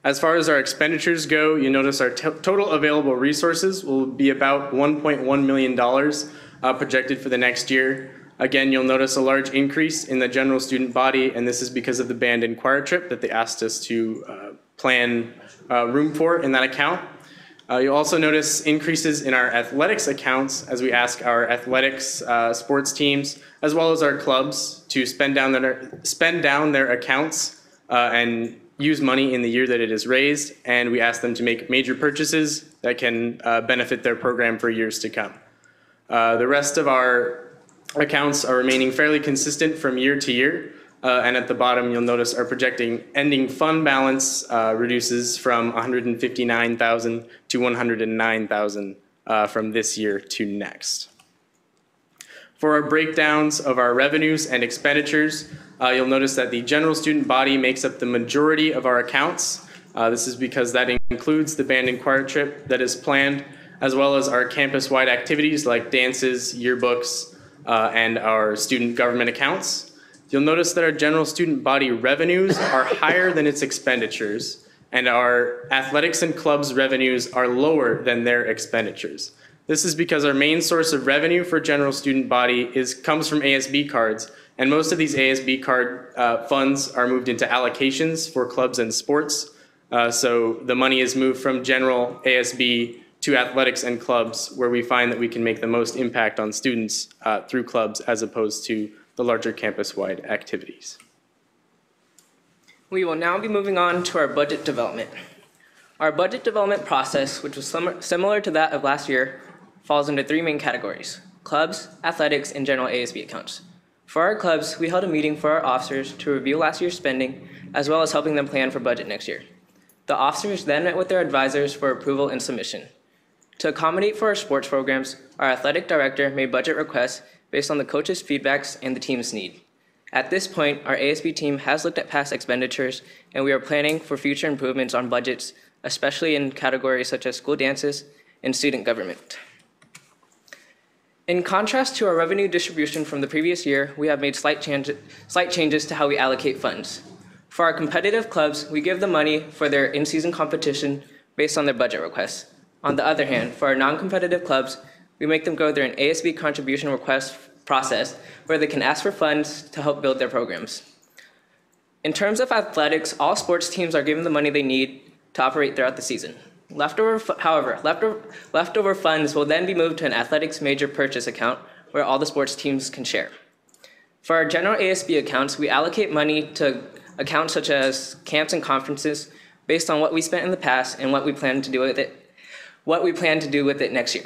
As far as our expenditures go, you notice our total available resources will be about $1.1 million projected for the next year. Again, you'll notice a large increase in the general student body, and this is because of the band and choir trip that they asked us to plan room for in that account. You'll also notice increases in our athletics accounts as we ask our athletics sports teams, as well as our clubs, to spend down their accounts and use money in the year that it is raised, and we ask them to make major purchases that can benefit their program for years to come. The rest of our accounts are remaining fairly consistent from year to year, and at the bottom you'll notice our projecting ending fund balance reduces from 159,000 to 109,000 from this year to next. For our breakdowns of our revenues and expenditures, you'll notice that the general student body makes up the majority of our accounts. This is because that includes the band and choir trip that is planned, as well as our campus-wide activities like dances, yearbooks, and our student government accounts. You'll notice that our general student body revenues are higher than its expenditures, and our athletics and clubs revenues are lower than their expenditures. This is because our main source of revenue for general student body comes from ASB cards, and most of these ASB card funds are moved into allocations for clubs and sports. So the money is moved from general ASB to athletics and clubs, where we find that we can make the most impact on students through clubs as opposed to the larger campus-wide activities. We will now be moving on to our budget development. Our budget development process, which was similar to that of last year, falls into three main categories: clubs, athletics, and general ASB accounts. For our clubs, we held a meeting for our officers to review last year's spending, as well as helping them plan for budget next year. The officers then met with their advisors for approval and submission. To accommodate for our sports programs, our athletic director made budget requests based on the coaches' feedbacks and the team's need. At this point, our ASB team has looked at past expenditures, and we are planning for future improvements on budgets, especially in categories such as school dances and student government. In contrast to our revenue distribution from the previous year, we have made slight changes to how we allocate funds. For our competitive clubs, we give them money for their in-season competition based on their budget requests. On the other hand, for our non-competitive clubs, we make them go through an ASB contribution request process where they can ask for funds to help build their programs. In terms of athletics, all sports teams are given the money they need to operate throughout the season. Leftover funds will then be moved to an athletics major purchase account where all the sports teams can share. For our general ASB accounts, we allocate money to accounts such as camps and conferences based on what we spent in the past and what we plan to do with it next year.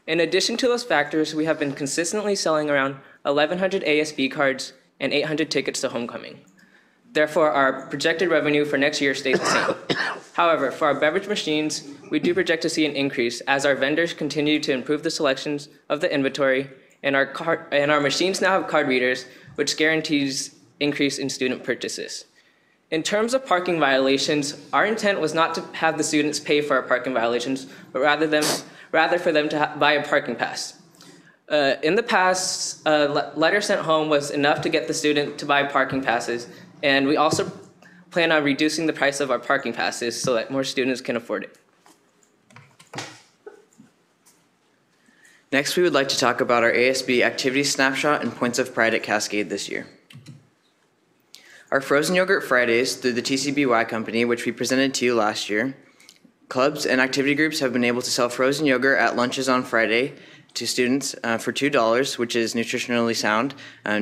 In addition to those factors, we have been consistently selling around 1,100 ASB cards and 800 tickets to homecoming. Therefore, our projected revenue for next year stays the same. However, for our beverage machines, we do project to see an increase as our vendors continue to improve the selections of the inventory, and our machines now have card readers, which guarantees increase in student purchases. In terms of parking violations, our intent was not to have the students pay for our parking violations, but rather for them to buy a parking pass. In the past, a letter sent home was enough to get the student to buy parking passes, and we also plan on reducing the price of our parking passes so that more students can afford it. Next, we would like to talk about our ASB activity snapshot and points of pride at Cascade this year. Our Frozen Yogurt Fridays through the TCBY company, which we presented to you last year, clubs and activity groups have been able to sell frozen yogurt at lunches on Friday to students for $2, which is nutritionally sound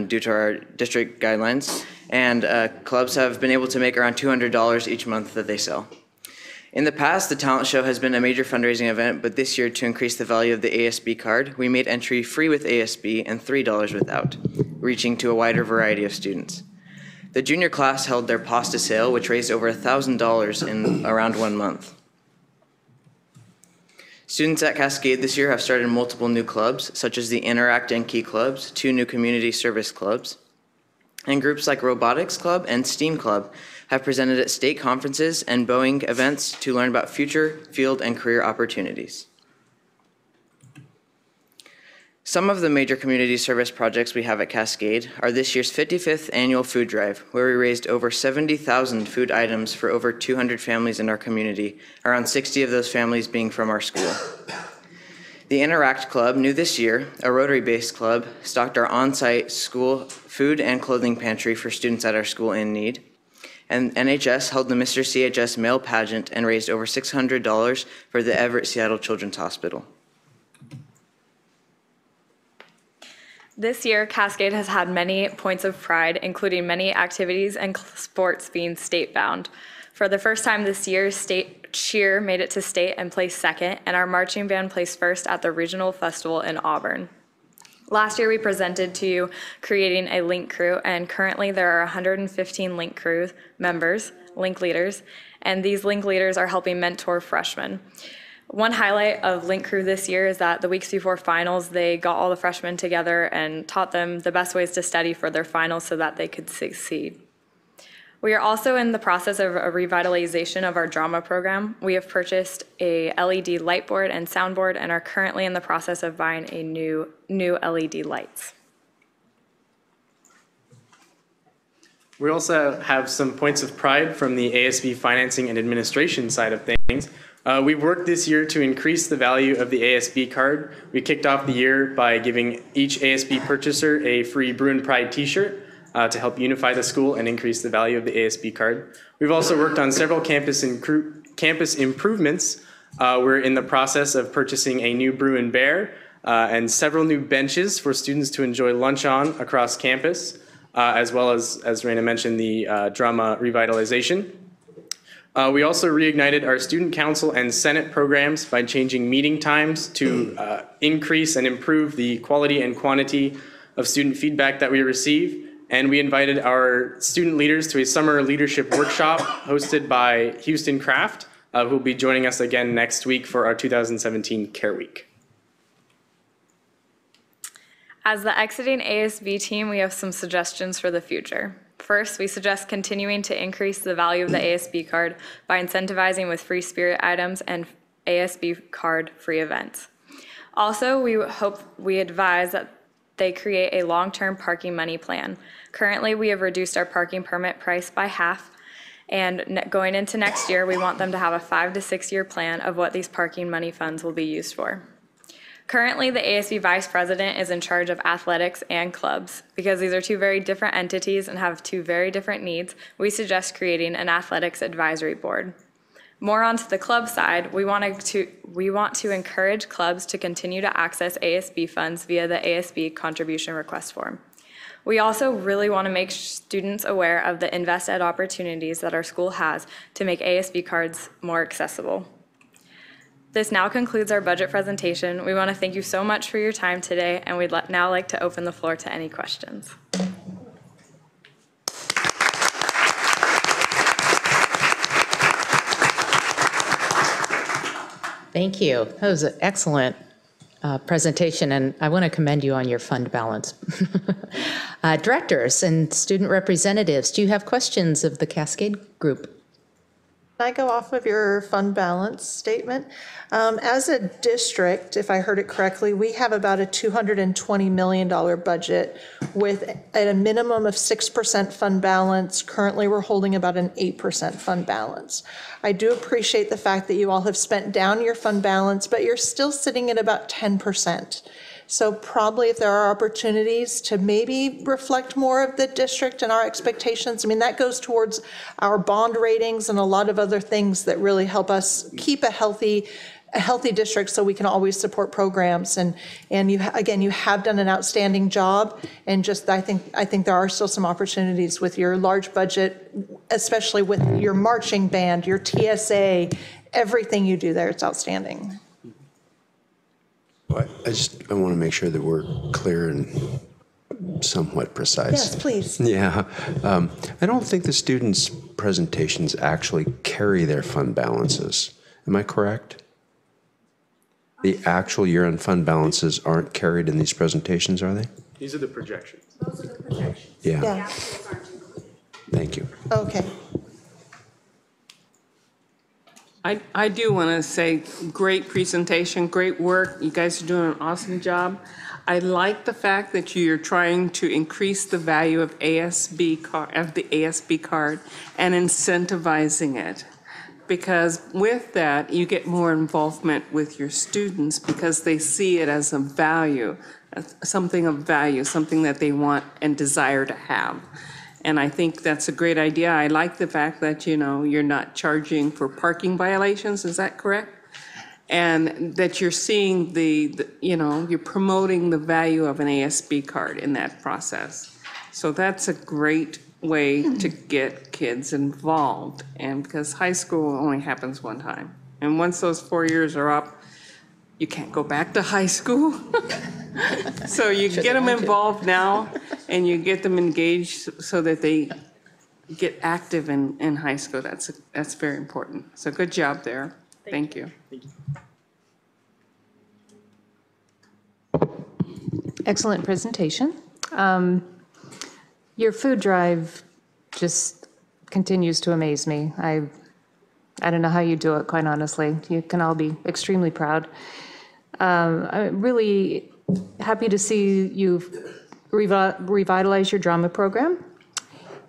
due to our district guidelines. And clubs have been able to make around $200 each month that they sell. In the past, the talent show has been a major fundraising event, but this year, to increase the value of the ASB card, we made entry free with ASB and $3 without, reaching to a wider variety of students. The junior class held their pasta sale, which raised over $1,000 in around 1 month. Students at Cascade this year have started multiple new clubs, such as the Interact and Key clubs, 2 new community service clubs, and groups like Robotics Club and STEAM Club have presented at state conferences and Boeing events to learn about future field and career opportunities. Some of the major community service projects we have at Cascade are this year's 55th annual food drive, where we raised over 70,000 food items for over 200 families in our community, around 60 of those families being from our school. The Interact Club, new this year, a Rotary-based club, stocked our on-site school food and clothing pantry for students at our school in need. And NHS held the Mr. CHS mail pageant and raised over $600 for the Everett Seattle Children's Hospital. This year, Cascade has had many points of pride, including many activities and sports being state-bound. For the first time this year, state cheer made it to state and placed second, and our marching band placed first at the regional festival in Auburn. Last year, we presented to you creating a link crew, and currently there are 115 link crew members, link leaders, and these link leaders are helping mentor freshmen. One highlight of Link Crew this year is that the weeks before finals, they got all the freshmen together and taught them the best ways to study for their finals so that they could succeed. We are also in the process of a revitalization of our drama program. We have purchased a LED light board and soundboard and are currently in the process of buying a new LED lights. We also have some points of pride from the ASB financing and administration side of things. We worked this year to increase the value of the ASB card. We kicked off the year by giving each ASB purchaser a free Bruin Pride t-shirt to help unify the school and increase the value of the ASB card. We've also worked on several campus improvements. We're in the process of purchasing a new Bruin Bear, and several new benches for students to enjoy lunch on across campus, as well as Raina mentioned, the drama revitalization. We also reignited our student council and senate programs by changing meeting times to increase and improve the quality and quantity of student feedback that we receive. And we invited our student leaders to a summer leadership workshop hosted by Houston Craft, who will be joining us again next week for our 2017 Care Week. As the Exiting ASB team, we have some suggestions for the future. First, we suggest continuing to increase the value of the ASB card by incentivizing with free spirit items and ASB card free events. Also, we advise that they create a long-term parking money plan. Currently, we have reduced our parking permit price by half, and going into next year, we want them to have a 5 to 6 year plan of what these parking money funds will be used for. Currently, the ASB Vice President is in charge of athletics and clubs. Because these are two very different entities and have two very different needs, we suggest creating an athletics advisory board. More onto the club side, we want to encourage clubs to continue to access ASB funds via the ASB contribution request form. We also really want to make students aware of the Invest Ed opportunities that our school has to make ASB cards more accessible. This now concludes our budget presentation. We want to thank you so much for your time today, and we'd now like to open the floor to any questions. Thank you. That was an excellent presentation, and I want to commend you on your fund balance. Directors and student representatives, do you have questions of the Cascade Group? Can I go off of your fund balance statement? As a district, if I heard it correctly, we have about a $220 million budget with a minimum of 6% fund balance. Currently, we're holding about an 8% fund balance. I do appreciate the fact that you all have spent down your fund balance, but you're still sitting at about 10%. So probably if there are opportunities to maybe reflect more of the district and our expectations, I mean, that goes towards our bond ratings and a lot of other things that really help us keep a healthy district so we can always support programs. And you, again, you have done an outstanding job. And just, I think there are still some opportunities with your large budget, especially with your marching band, your TSA, everything you do there, it's outstanding. Well, I want to make sure that we're clear and somewhat precise. Yes, please. Yeah. I don't think the students' presentations actually carry their fund balances. Am I correct? The actual year-end fund balances aren't carried in these presentations, are they? These are the projections. Those are the projections. Yeah. Thank you. Okay. I do want to say great presentation, great work. You guys are doing an awesome job. I like the fact that you're trying to increase the value of the ASB card and incentivizing it. Because with that, you get more involvement with your students because they see it as a value, something of value, something that they want and desire to have. And I think that's a great idea. I like the fact that, you know, you're not charging for parking violations, is that correct? And that you're seeing you're promoting the value of an ASB card in that process. So that's a great way to get kids involved. And because high school only happens one time. And once those 4 years are up, you can't go back to high school. So you get them involved now and you get them engaged so that they get active in high school. That's very important. So good job there. Thank you. Thank you. Excellent presentation. Your food drive just continues to amaze me. I don't know how you do it, quite honestly. You can all be extremely proud. I'm really happy to see you've revitalized your drama program.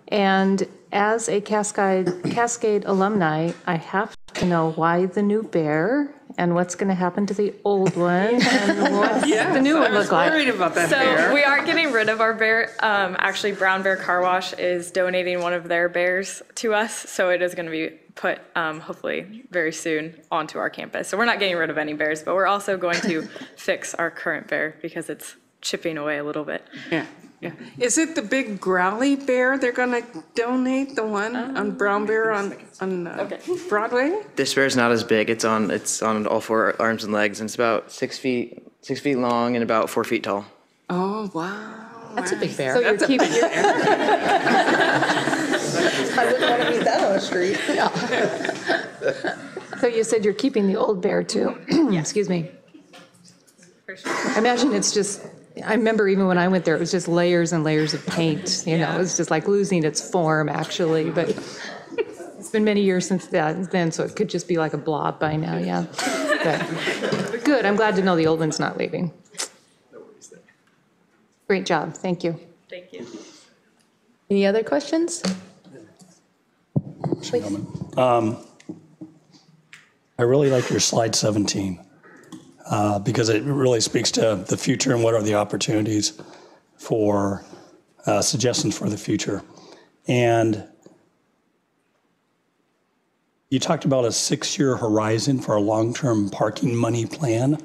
And as a Cascade alumni, I have to know why the new bear and what's going to happen to the old one and what's the new one look like. I was worried about that So bear. we are getting rid of our bear. Actually, Brown Bear Car Wash is donating one of their bears to us, so it is going to be put hopefully very soon onto our campus. So we're not getting rid of any bears, but we're also going to fix our current bear because it's chipping away a little bit. Yeah. Yeah. Is it the big growly bear they're going to donate, the one on Brown Bear on Broadway? This bear is not as big. It's on all four arms and legs, and it's about 6 feet long and about 4 feet tall. Oh, wow. That's a big bear. So you're keeping your. I wouldn't want to meet that on the street. So you said you're keeping the old bear too. Excuse me. I imagine it's just. I remember even when I went there, it was just layers and layers of paint. You know, it was just like losing its form actually. But it's been many years since then, so it could just be like a blob by now. Yeah. But good. I'm glad to know the old one's not leaving. Great job. Thank you. Thank you. Any other questions? I really like your slide 17 because it really speaks to the future and what are the opportunities for suggestions for the future. And you talked about a 6-year horizon for a long-term parking money plan.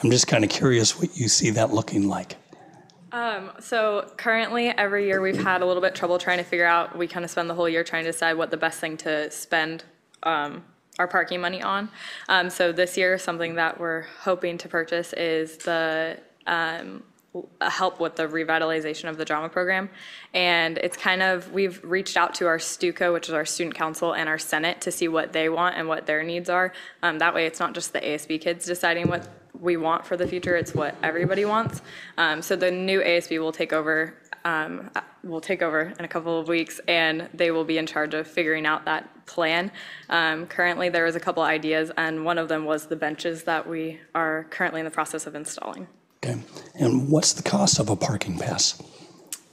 I'm just kind of curious what you see that looking like. So currently, every year we've had a little bit trouble trying to figure out, we kind of spend the whole year trying to decide what the best thing to spend our parking money on. So this year, something that we're hoping to purchase is the help with the revitalization of the drama program. And it's kind of, we've reached out to our STUCO, which is our student council, and our Senate to see what they want and what their needs are. That way it's not just the ASB kids deciding what we want for the future, it's what everybody wants. So the new ASB will take over in a couple of weeks, and they will be in charge of figuring out that plan. Currently there is a couple ideas, and one of them was the benches that we are currently in the process of installing. Okay. And what's the cost of a parking pass?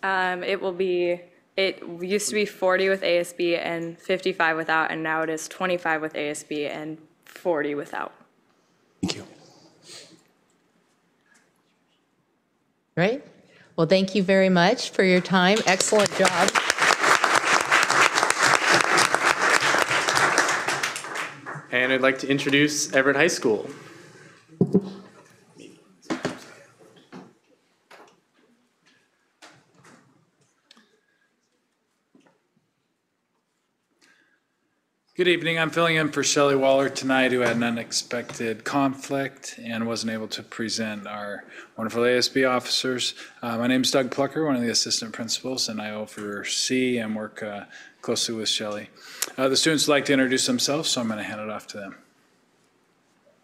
It used to be 40 with ASB and 55 without, and now it is 25 with ASB and 40 without. Thank you. Great. Well, thank you very much for your time. Excellent job. And I'd like to introduce Everett High School. Good evening. I'm filling in for Shelley Waller tonight, who had an unexpected conflict and wasn't able to present our wonderful ASB officers. My name is Doug Plucker, one of the assistant principals, and I oversee and work closely with Shelley. The students would like to introduce themselves, so I'm going to hand it off to them.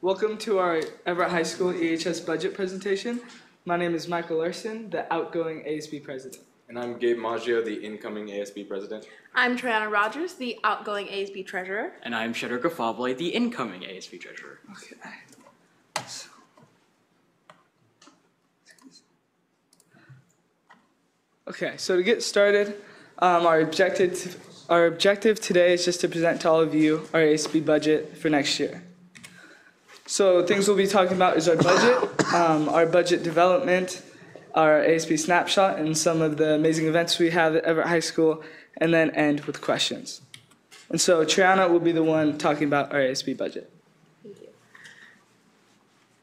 Welcome to our Everett High School EHS budget presentation. My name is Michael Larson, the outgoing ASB president. And I'm Gabe Maggio, the incoming ASB president. I'm Triana Rogers, the outgoing ASB treasurer. And I'm Shedrick Afable, the incoming ASB treasurer. Okay, so to get started, our objective today is just to present to all of you our ASB budget for next year. So things we'll be talking about is our budget development, our ASB snapshot, and some of the amazing events we have at Everett High School, and then end with questions. And so Triana will be the one talking about our ASB budget. Thank you.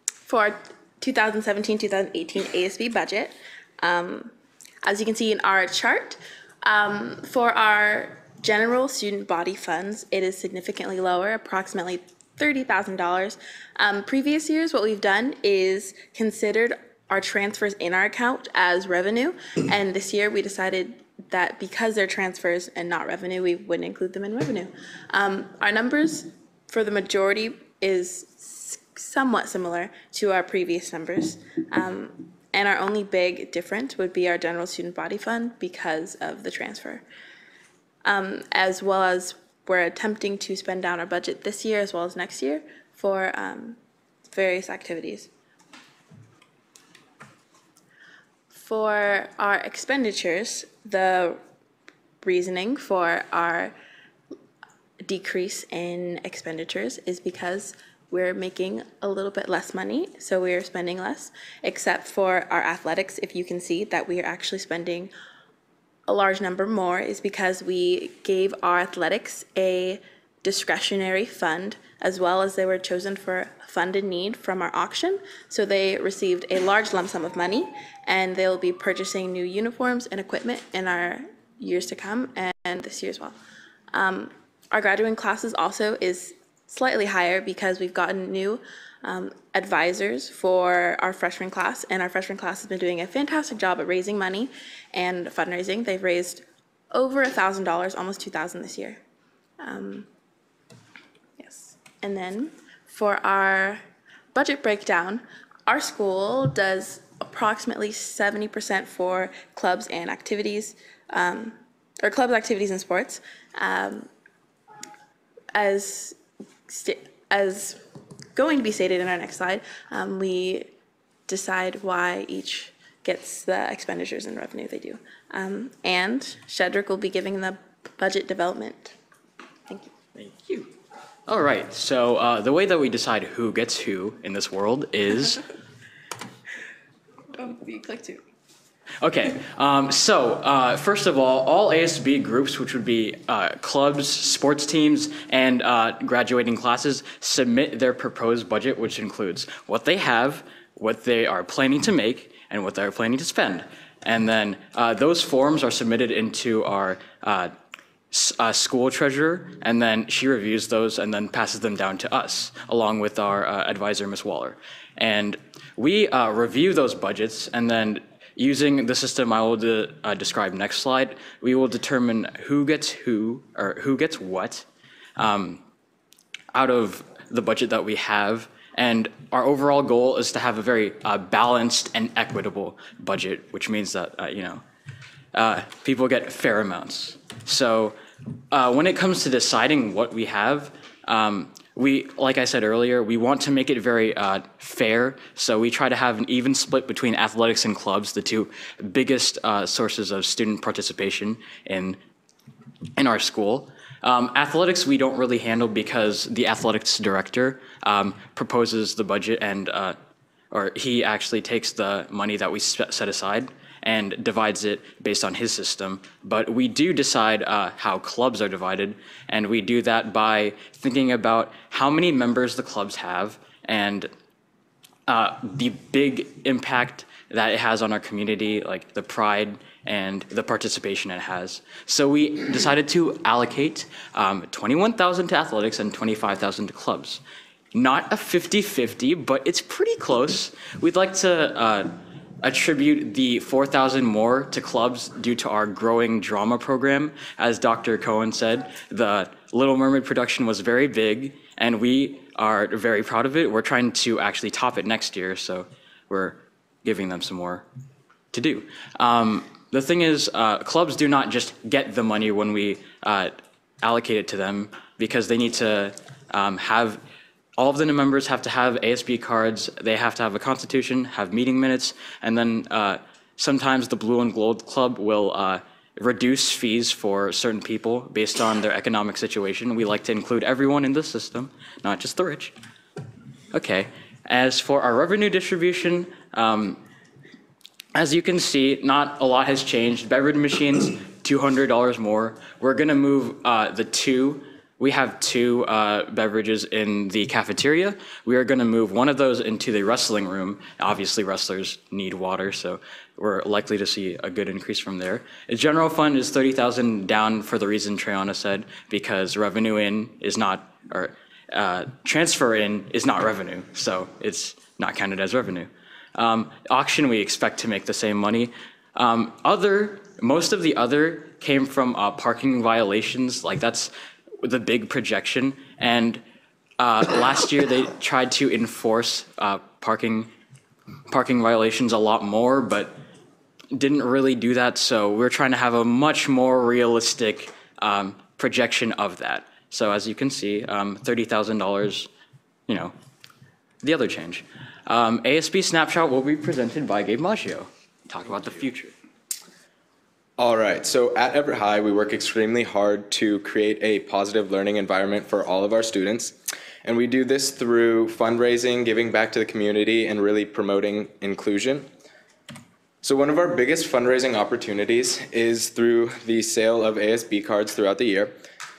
For our 2017-2018 ASB budget, as you can see in our chart, for our general student body funds, it is significantly lower, approximately $30,000. Previous years, what we've done is considered our transfers in our account as revenue, and this year we decided that because they're transfers and not revenue, we wouldn't include them in revenue. Our numbers for the majority is somewhat similar to our previous numbers, and our only big difference would be our general student body fund because of the transfer, as well as we're attempting to spend down our budget this year as well as next year for various activities. For our expenditures, the reasoning for our decrease in expenditures is because we're making a little bit less money, so we are spending less, except for our athletics. If you can see that we are actually spending a large number more, is because we gave our athletics a discretionary fund, as well as they were chosen for fund in need from our auction. So they received a large lump sum of money, and they'll be purchasing new uniforms and equipment in our years to come and this year as well. Our graduating classes also is slightly higher because we've gotten new advisors for our freshman class, and our freshman class has been doing a fantastic job at raising money and fundraising. They've raised over $1,000, almost $2,000 this year. Yes, and then for our budget breakdown, our school does approximately 70% for clubs and activities, or clubs, activities, and sports. As going to be stated in our next slide, we decide why each gets the expenditures and revenue they do. And Shedrick will be giving the budget development. Thank you. Thank you. All right, so the way that we decide who gets who in this world is... You click two. Okay, so first of all ASB groups, which would be clubs, sports teams, and graduating classes, submit their proposed budget, which includes what they have, what they are planning to make, and what they're planning to spend. And then those forms are submitted into our school treasurer, and then she reviews those and then passes them down to us, along with our advisor, Ms. Waller. And we review those budgets, and then using the system I will describe next slide, we will determine who gets who, or who gets what out of the budget that we have. And our overall goal is to have a very balanced and equitable budget, which means that, people get fair amounts. So when it comes to deciding what we have, like I said earlier, we want to make it very fair. So we try to have an even split between athletics and clubs, the two biggest sources of student participation in our school. Athletics we don't really handle because the athletics director proposes the budget, and or he actually takes the money that we set aside and divides it based on his system. But we do decide how clubs are divided, and we do that by thinking about how many members the clubs have and the big impact that it has on our community, like the pride and the participation it has. So we decided to allocate $21,000 to athletics and $25,000 to clubs. Not a 50-50, but it's pretty close. We'd like to attribute the $4,000 more to clubs due to our growing drama program. As Dr. Cohen said, the Little Mermaid production was very big, and we are very proud of it. We're trying to actually top it next year, so we're giving them some more to do. The thing is, clubs do not just get the money when we allocate it to them, because they need to have, all of the members have to have ASB cards, they have to have a constitution, have meeting minutes, and then sometimes the Blue and Gold Club will reduce fees for certain people based on their economic situation. We like to include everyone in the system, not just the rich. Okay, as for our revenue distribution, as you can see, not a lot has changed. Beverage machines, $200 more. We're gonna move we have two beverages in the cafeteria. We are gonna move one of those into the wrestling room. Obviously wrestlers need water, so we're likely to see a good increase from there. The general fund is $30,000 down for the reason Trayana said, because revenue in is not, or transfer in is not revenue, so it's not counted as revenue. Auction, we expect to make the same money. Most of the other came from parking violations, like that's the big projection. And last year they tried to enforce parking violations a lot more, but didn't really do that. So we're trying to have a much more realistic projection of that. So as you can see, $30,000, the other change. ASB Snapshot will be presented by Gabe Maggio. Talk about the future. All right, so at Everett High, we work extremely hard to create a positive learning environment for all of our students. And we do this through fundraising, giving back to the community, and really promoting inclusion. So one of our biggest fundraising opportunities is through the sale of ASB cards throughout the year.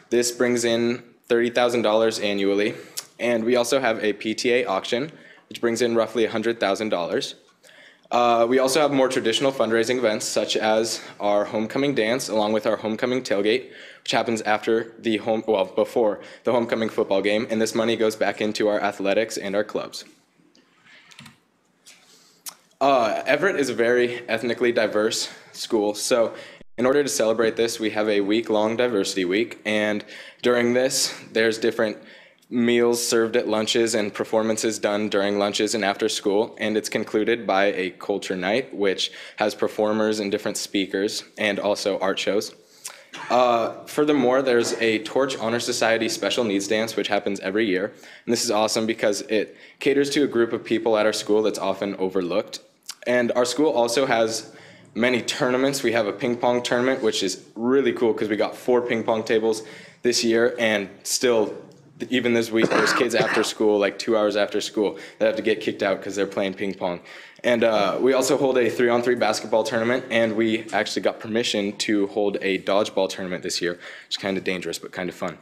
This brings in $30,000 annually. And we also have a PTA auction, which brings in roughly $100,000. We also have more traditional fundraising events, such as our homecoming dance, along with our homecoming tailgate, which happens after the before the homecoming football game, and this money goes back into our athletics and our clubs. Everett is a very ethnically diverse school, so in order to celebrate this, we have a week-long diversity week, and during this, there's different meals served at lunches and performances done during lunches and after school, and it's concluded by a culture night, which has performers and different speakers, and also art shows. Furthermore, there's a Torch Honor Society special needs dance, which happens every year, and this is awesome because it caters to a group of people at our school that's often overlooked. And our school also has many tournaments. We have a ping pong tournament, which is really cool because we got 4 ping pong tables this year, and still, even this week, there's kids after school, like 2 hours after school, that have to get kicked out because they're playing ping pong. And we also hold a 3-on-3 basketball tournament, and we actually got permission to hold a dodgeball tournament this year, which is kind of dangerous, but kind of fun.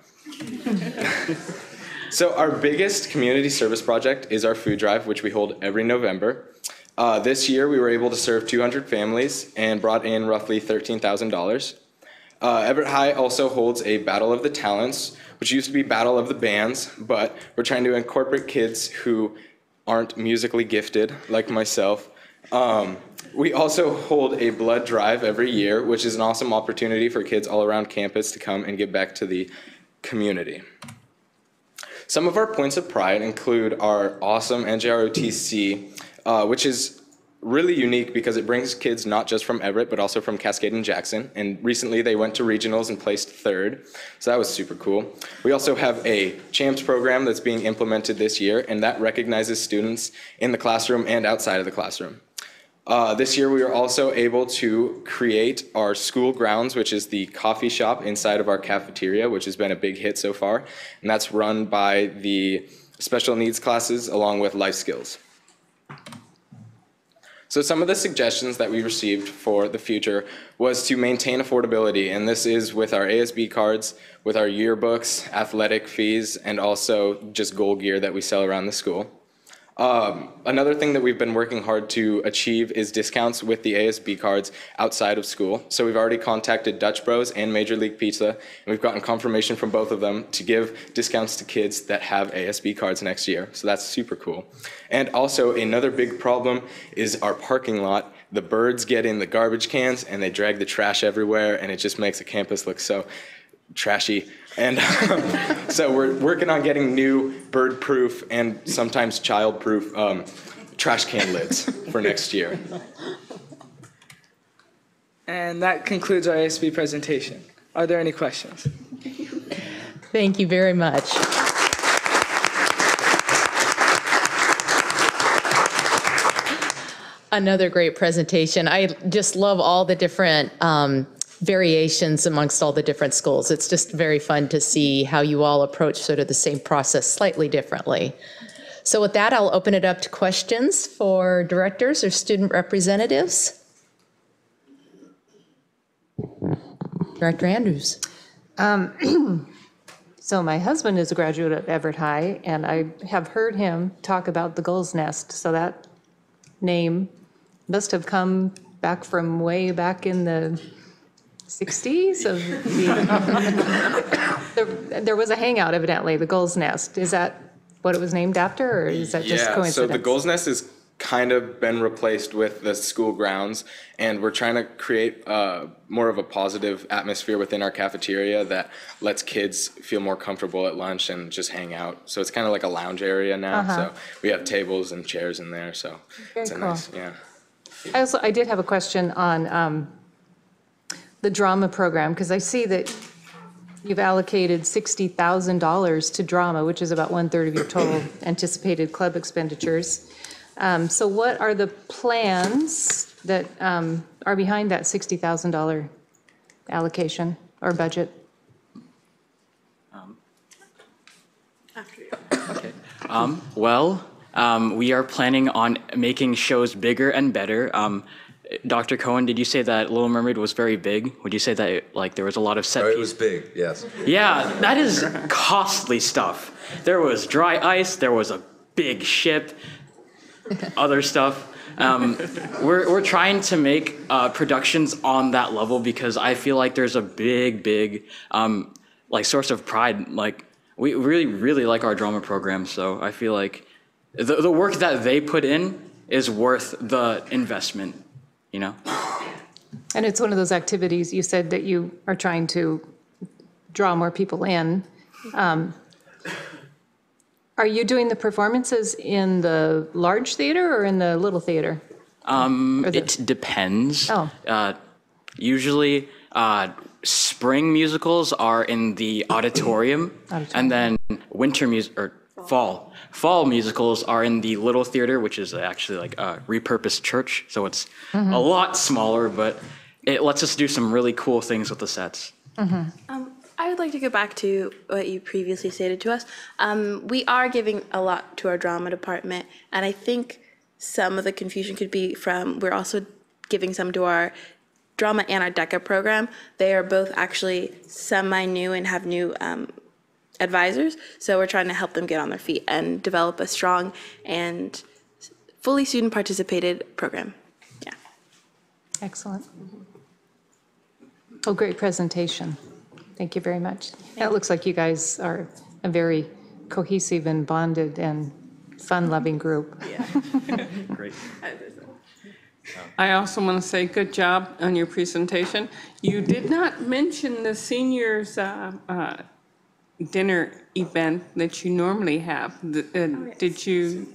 So our biggest community service project is our food drive, which we hold every November. This year, we were able to serve 200 families and brought in roughly $13,000. Everett High also holds a Battle of the Talents, which used to be Battle of the Bands, but we're trying to incorporate kids who aren't musically gifted, like myself. We also hold a blood drive every year, which is an awesome opportunity for kids all around campus to come and give back to the community. Some of our points of pride include our awesome NJROTC, which is really unique because it brings kids not just from Everett, but also from Cascade and Jackson. And recently they went to regionals and placed 3rd. So that was super cool. We also have a CHAMPS program that's being implemented this year, and that recognizes students in the classroom and outside of the classroom. This year we were also able to create our school grounds, which is the coffee shop inside of our cafeteria, which has been a big hit so far. And that's run by the special needs classes along with life skills. So some of the suggestions that we received for the future was to maintain affordability, and this is with our ASB cards, with our yearbooks, athletic fees, and also just goal gear that we sell around the school. Another thing that we've been working hard to achieve is discounts with the ASB cards outside of school. So we've already contacted Dutch Bros and Major League Pizza, and we've gotten confirmation from both of them to give discounts to kids that have ASB cards next year. So that's super cool. And also another big problem is our parking lot. The birds get in the garbage cans and they drag the trash everywhere, and it just makes the campus look so trashy. And so we're working on getting new bird-proof and sometimes child-proof trash can lids for next year. And that concludes our ASB presentation. Are there any questions? Thank you very much. Another great presentation. I just love all the different variations amongst all the different schools. It's just very fun to see how you all approach sort of the same process slightly differently. So with that, I'll open it up to questions for directors or student representatives. Director Andrews. So my husband is a graduate of Everett High, and I have heard him talk about the Gull's Nest. So that name must have come back from way back in the 60s. There was a hangout, evidently, the Gull's Nest. Is that what it was named after, or is that just coincidence? So the Gull's Nest has kind of been replaced with the school grounds, and we're trying to create more of a positive atmosphere within our cafeteria that lets kids feel more comfortable at lunch and just hang out. So it's kind of like a lounge area now. So we have tables and chairs in there. So Very it's a cool. nice, yeah. I did have a question on the drama program, because I see that you've allocated $60,000 to drama, which is about 1/3 of your total anticipated club expenditures. So what are the plans that are behind that $60,000 allocation or budget? We are planning on making shows bigger and better. Dr. Cohen, did you say that Little Mermaid was very big? Would you say that like there was a lot of set It was big, yes. Yeah, that is costly stuff. There was dry ice, there was a big ship, other stuff. We're trying to make productions on that level because I feel like there's a big like source of pride. Like we really like our drama program, so I feel like the work that they put in is worth the investment, you know? And it's one of those activities you said that you are trying to draw more people in. Are you doing the performances in the large theater or in the little theater? It depends. Oh. Usually, spring musicals are in the auditorium, and then fall musicals are in the little theater, which is actually like a repurposed church. So it's a lot smaller, but it lets us do some really cool things with the sets. I would like to go back to what you previously stated to us. We are giving a lot to our drama department, and I think some of the confusion could be from we're also giving some to our drama and our DECA program. They are both actually semi-new and have new advisors, so we're trying to help them get on their feet and develop a strong and fully student-participated program. Yeah. Excellent. Oh, great presentation. Thank you very much. It looks like you guys are a very cohesive and bonded and fun-loving group. Yeah. Great. I also want to say good job on your presentation. You did not mention the seniors dinner event that you normally have. Did you?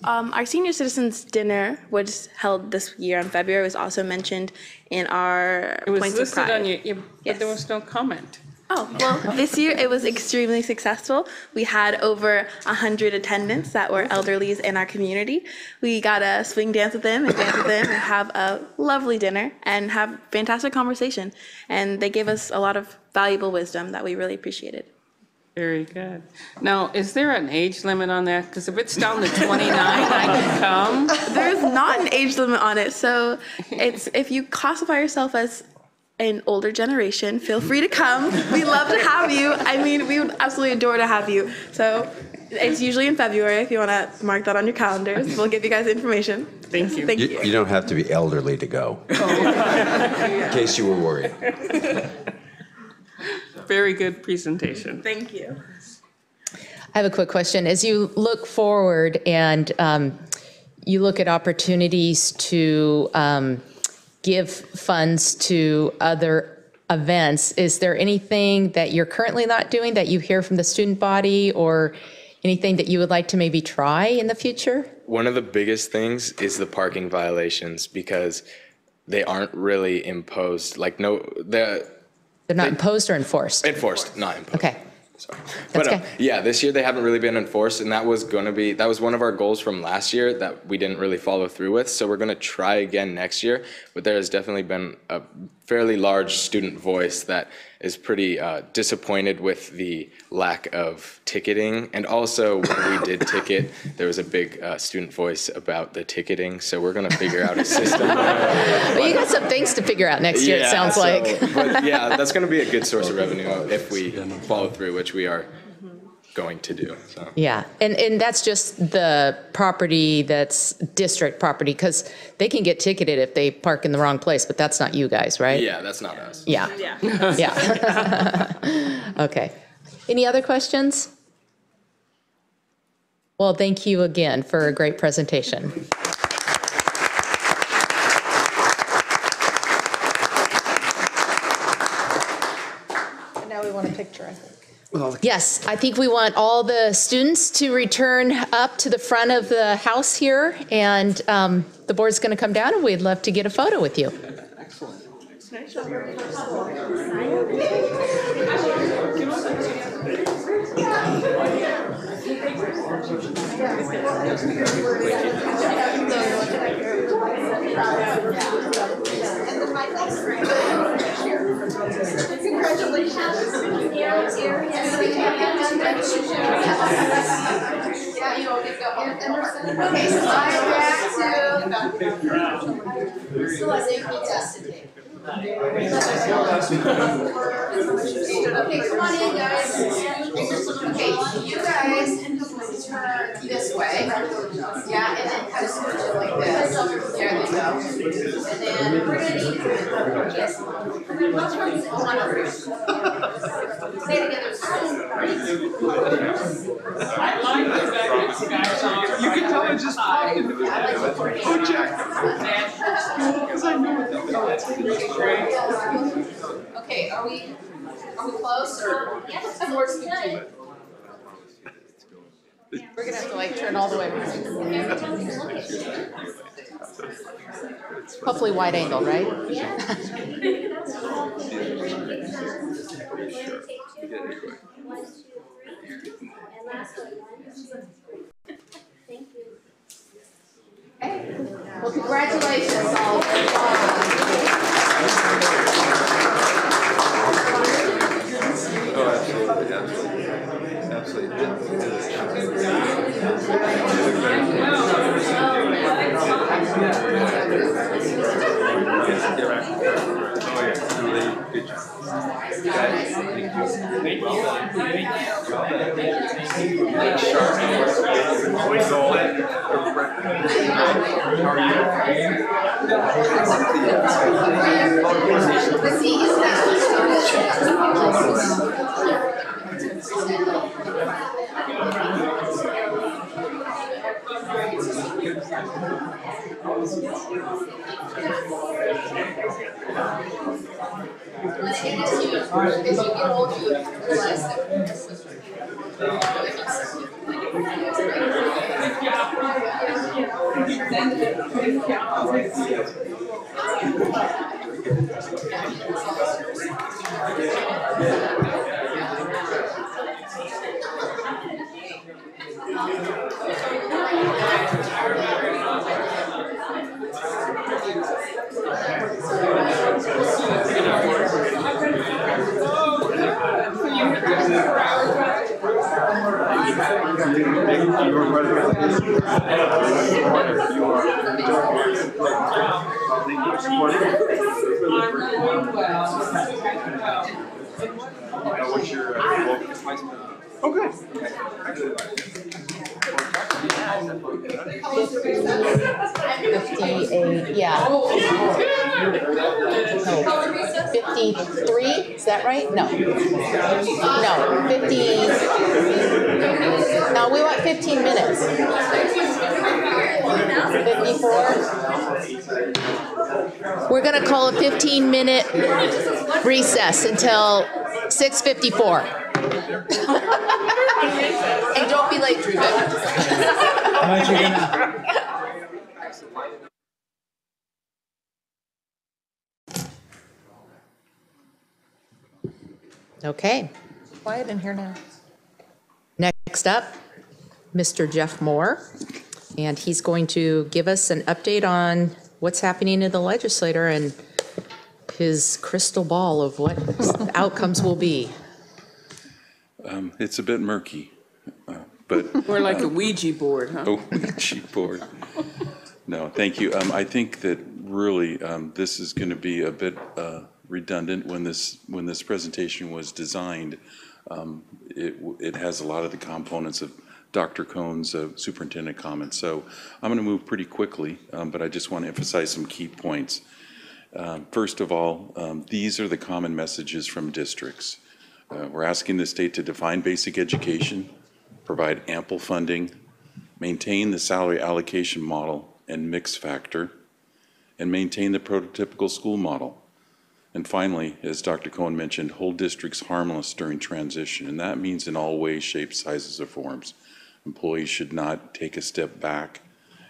Our senior citizens dinner, which is held this year in February, was also mentioned in our It was points of listed pride. on your, but there was no comment. Oh, well, this year it was extremely successful. We had over 100 attendants that were elderlies in our community. We got to swing dance with them and dance with them and have a lovely dinner and have fantastic conversation. And they gave us a lot of valuable wisdom that we really appreciated. Very good. Now, is there an age limit on that? Because if it's down to 29, I can come. There's not an age limit on it. So it's if you classify yourself as an older generation, feel free to come. We love to have you. I mean, we would absolutely adore to have you. So it's usually in February if you want to mark that on your calendars. We'll give you guys information. Thank you. Thank you. You don't have to be elderly to go, in case you were worried. Very good presentation. Thank you. I have a quick question. As you look forward and you look at opportunities to give funds to other events, is there anything that you're currently not doing that you hear from the student body or anything that you would like to maybe try in the future? One of the biggest things is the parking violations because they aren't really imposed. Like They're not imposed or enforced? Enforced, not imposed. Okay. Sorry. That's But okay. yeah, this year they haven't really been enforced, and that was one of our goals from last year that we didn't really follow through with. So we're going to try again next year. But there has definitely been a fairly large student voice that is pretty disappointed with the lack of ticketing. And also, when we did ticket, there was a big student voice about the ticketing. So we're going to figure out a system. Well, you got some things to figure out next year, it sounds like. But yeah, that's going to be a good source of revenue if we follow through, which we are going to do. So. Yeah, and that's just the property that's district property, because they can get ticketed if they park in the wrong place, but that's not you guys, right? Yeah, that's not us. Yeah. Yeah. Okay. Any other questions? Well, thank you again for a great presentation. And now we want a picture, I think. Yes, I think we want all the students to return up to the front of the house here, and the board's going to come down, and we'd love to get a photo with you. Congratulations. you all get going. Okay, slide back to. Still has AP test to take. Okay, come on in, guys. Okay, you guys turn this way. Yeah, and then kind of switch it like this. There you go. And then we're gonna need yes. Stay together. I like the guys. You can tell they're just talking to me. Oh, Jack. Because I know what they're great. Okay, are we close or? Yes. More speaking. We're gonna have to like turn all the way around. Hopefully wide angle, right? Yeah. Okay. Well, congratulations all. Oh, absolutely, absolutely. Oh, good. 58, yeah. No, 53, is that right? No. No, 50. No, we want 15 minutes. 54. We're going to call a 15-minute recess until 6:54. And don't be late, Drew. Okay. Quiet in here now. Next up, Mr. Jeff Moore, and he's going to give us an update on what's happening in the legislature and his crystal ball of what outcomes will be. It's a bit murky, but. We're like a Ouija board, huh? Oh, Ouija board. No, thank you. I think that really this is going to be a bit redundant. When this presentation was designed, it has a lot of the components of Dr. Cohn's superintendent comments. So I'm going to move pretty quickly, but I just want to emphasize some key points. First of all, these are the common messages from districts. We're asking the state to define basic education, provide ample funding, maintain the salary allocation model and mix factor, and maintain the prototypical school model. And finally, as Dr. Cohen mentioned, hold districts harmless during transition, and that means in all ways, shapes, sizes, or forms. Employees should not take a step back,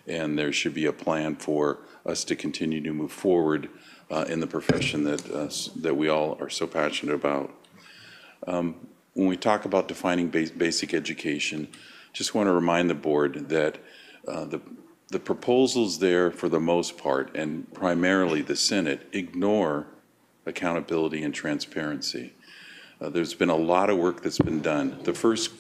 and there should be a plan for us to continue to move forward in the profession that we all are so passionate about. When we talk about defining basic education, just want to remind the board that the proposals there, for the most part, and primarily the Senate, ignore accountability and transparency. There's been a lot of work that's been done. The first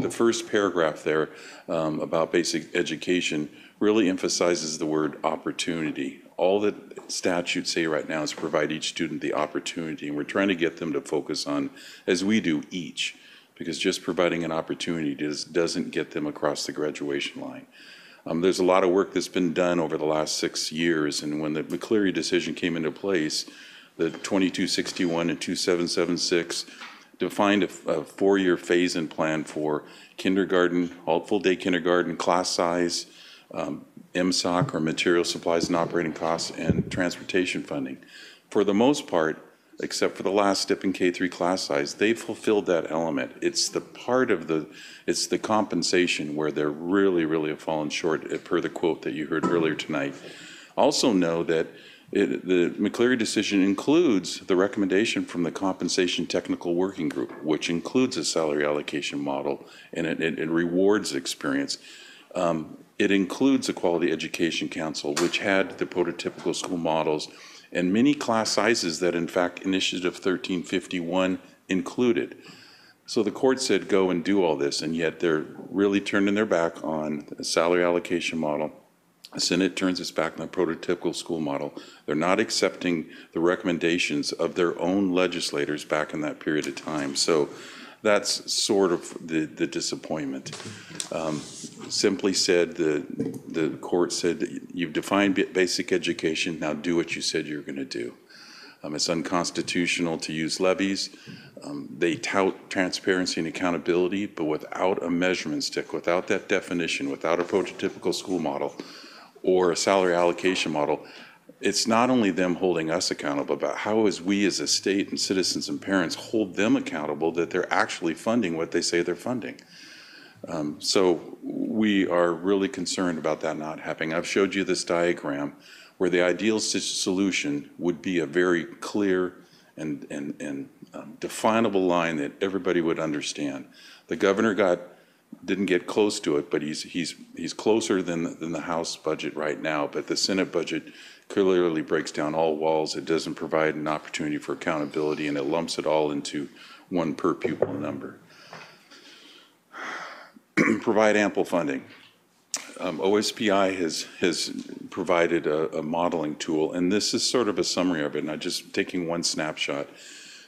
the first paragraph there about basic education really emphasizes the word opportunity. All that statutes say right now is provide each student the opportunity, and we're trying to get them to focus on, as we do, each, because just providing an opportunity doesn't get them across the graduation line. There's a lot of work that's been done over the last 6 years, and when the McCleary decision came into place, the 2261 and 2776 defined a 4-year phase-in plan for kindergarten, all full-day kindergarten, class size, MSOC, or material supplies and operating costs, and transportation funding. For the most part, except for the last step in K-3 class size, they fulfilled that element. It's the part of it's the compensation where they're really have fallen short, per the quote that you heard earlier tonight. Also know that the McCleary decision includes the recommendation from the Compensation Technical Working Group, which includes a salary allocation model, and it rewards experience. It includes the Quality Education Council, which had the prototypical school models and many class sizes that, in fact, Initiative 1351 included. So the court said, go and do all this, and yet they're really turning their back on the salary allocation model. The Senate turns its back on the prototypical school model. They're not accepting the recommendations of their own legislators back in that period of time. So that's sort of the disappointment. Simply said, the court said, you've defined basic education, now do what you said you're going to do. It's unconstitutional to use levies. They tout transparency and accountability, but without a measurement stick, without that definition, without a prototypical school model or a salary allocation model, it's not only them holding us accountable, but how as we as a state and citizens and parents hold them accountable that they're actually funding what they say they're funding. So we are really concerned about that not happening. I've showed you this diagram where the ideal solution would be a very clear and definable line that everybody would understand. The governor didn't get close to it, but he's closer than the House budget right now. But the Senate budget clearly breaks down all walls. It doesn't provide an opportunity for accountability, and it lumps it all into one per pupil number. Provide ample funding. OSPI has provided a modeling tool, and this is sort of a summary of it, and I'm just taking one snapshot,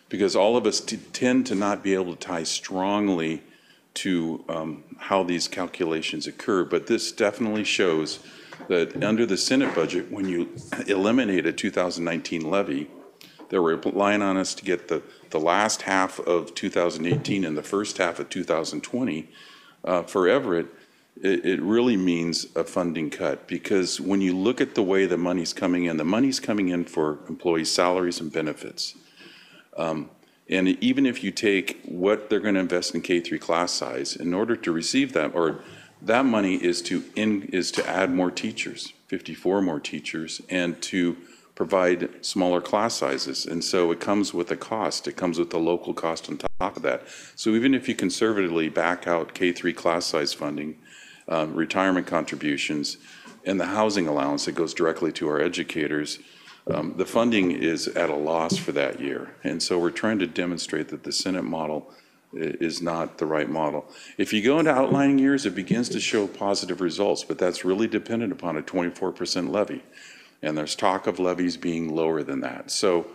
because all of us tend to not be able to tie strongly to how these calculations occur, but this definitely shows that under the Senate budget, when you eliminate a 2019 levy, they were relying on us to get the last half of 2018 and the first half of 2020 for Everett. It really means a funding cut, because when you look at the way the money's coming in, the money's coming in for employee salaries and benefits. And even if you take what they're going to invest in K-3 class size, in order to receive that, or that money is to add more teachers, 54 more teachers, and to provide smaller class sizes. And so it comes with a cost. It comes with the local cost on top of that. So even if you conservatively back out K-3 class size funding, retirement contributions, and the housing allowance that goes directly to our educators, the funding is at a loss for that year. And so we're trying to demonstrate that the Senate model is not the right model. If you go into outlining years, it begins to show positive results, but that's really dependent upon a 24% levy. And there's talk of levies being lower than that. So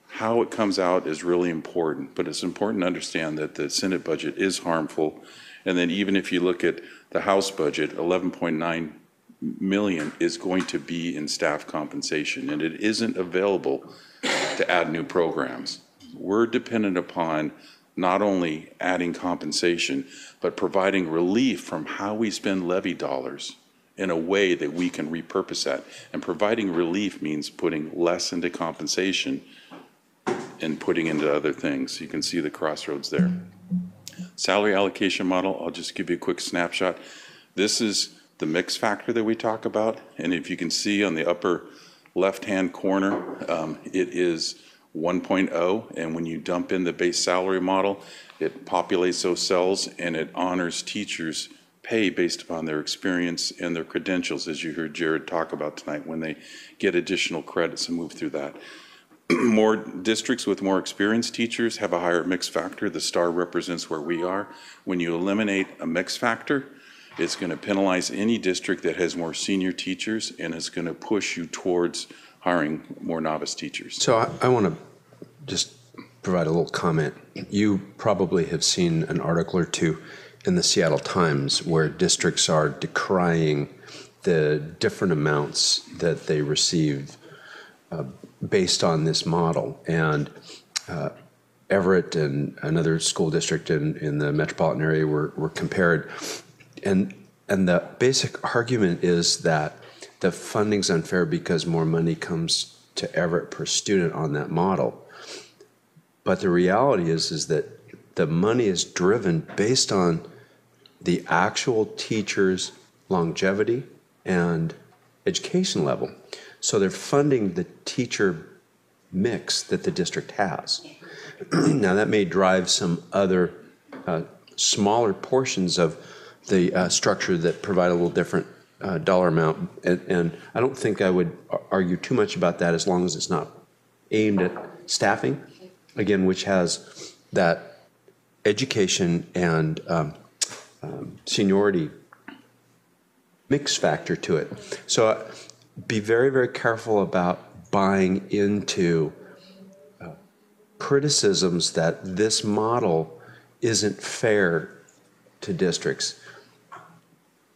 how it comes out is really important, but it's important to understand that the Senate budget is harmful. And then even if you look at the House budget, 11.9 million is going to be in staff compensation, and it isn't available to add new programs. We're dependent upon not only adding compensation, but providing relief from how we spend levy dollars in a way that we can repurpose that. And providing relief means putting less into compensation and putting into other things. You can see the crossroads there. Salary allocation model, I'll just give you a quick snapshot. This is the mix factor that we talk about, and if you can see on the upper left-hand corner, it is 1.0, and when you dump in the base salary model, it populates those cells and it honors teachers' pay based upon their experience and their credentials, as you heard Jared talk about tonight, when they get additional credits and move through that. More districts with more experienced teachers have a higher mix factor. The star represents where we are. When you eliminate a mix factor, it's going to penalize any district that has more senior teachers, and it's going to push you towards hiring more novice teachers. So I want to just provide a little comment. You probably have seen an article or two in the Seattle Times where districts are decrying the different amounts that they receive based on this model. And Everett and another school district in the metropolitan area were compared. And the basic argument is that the funding's unfair because more money comes to Everett per student on that model. But the reality is that the money is driven based on the actual teacher's longevity and education level. So they're funding the teacher mix that the district has. Now that may drive some other smaller portions of the structure that provide a little different dollar amount. And I don't think I would argue too much about that as long as it's not aimed at staffing, again, which has that education and seniority mix factor to it. So be very, very careful about buying into criticisms that this model isn't fair to districts.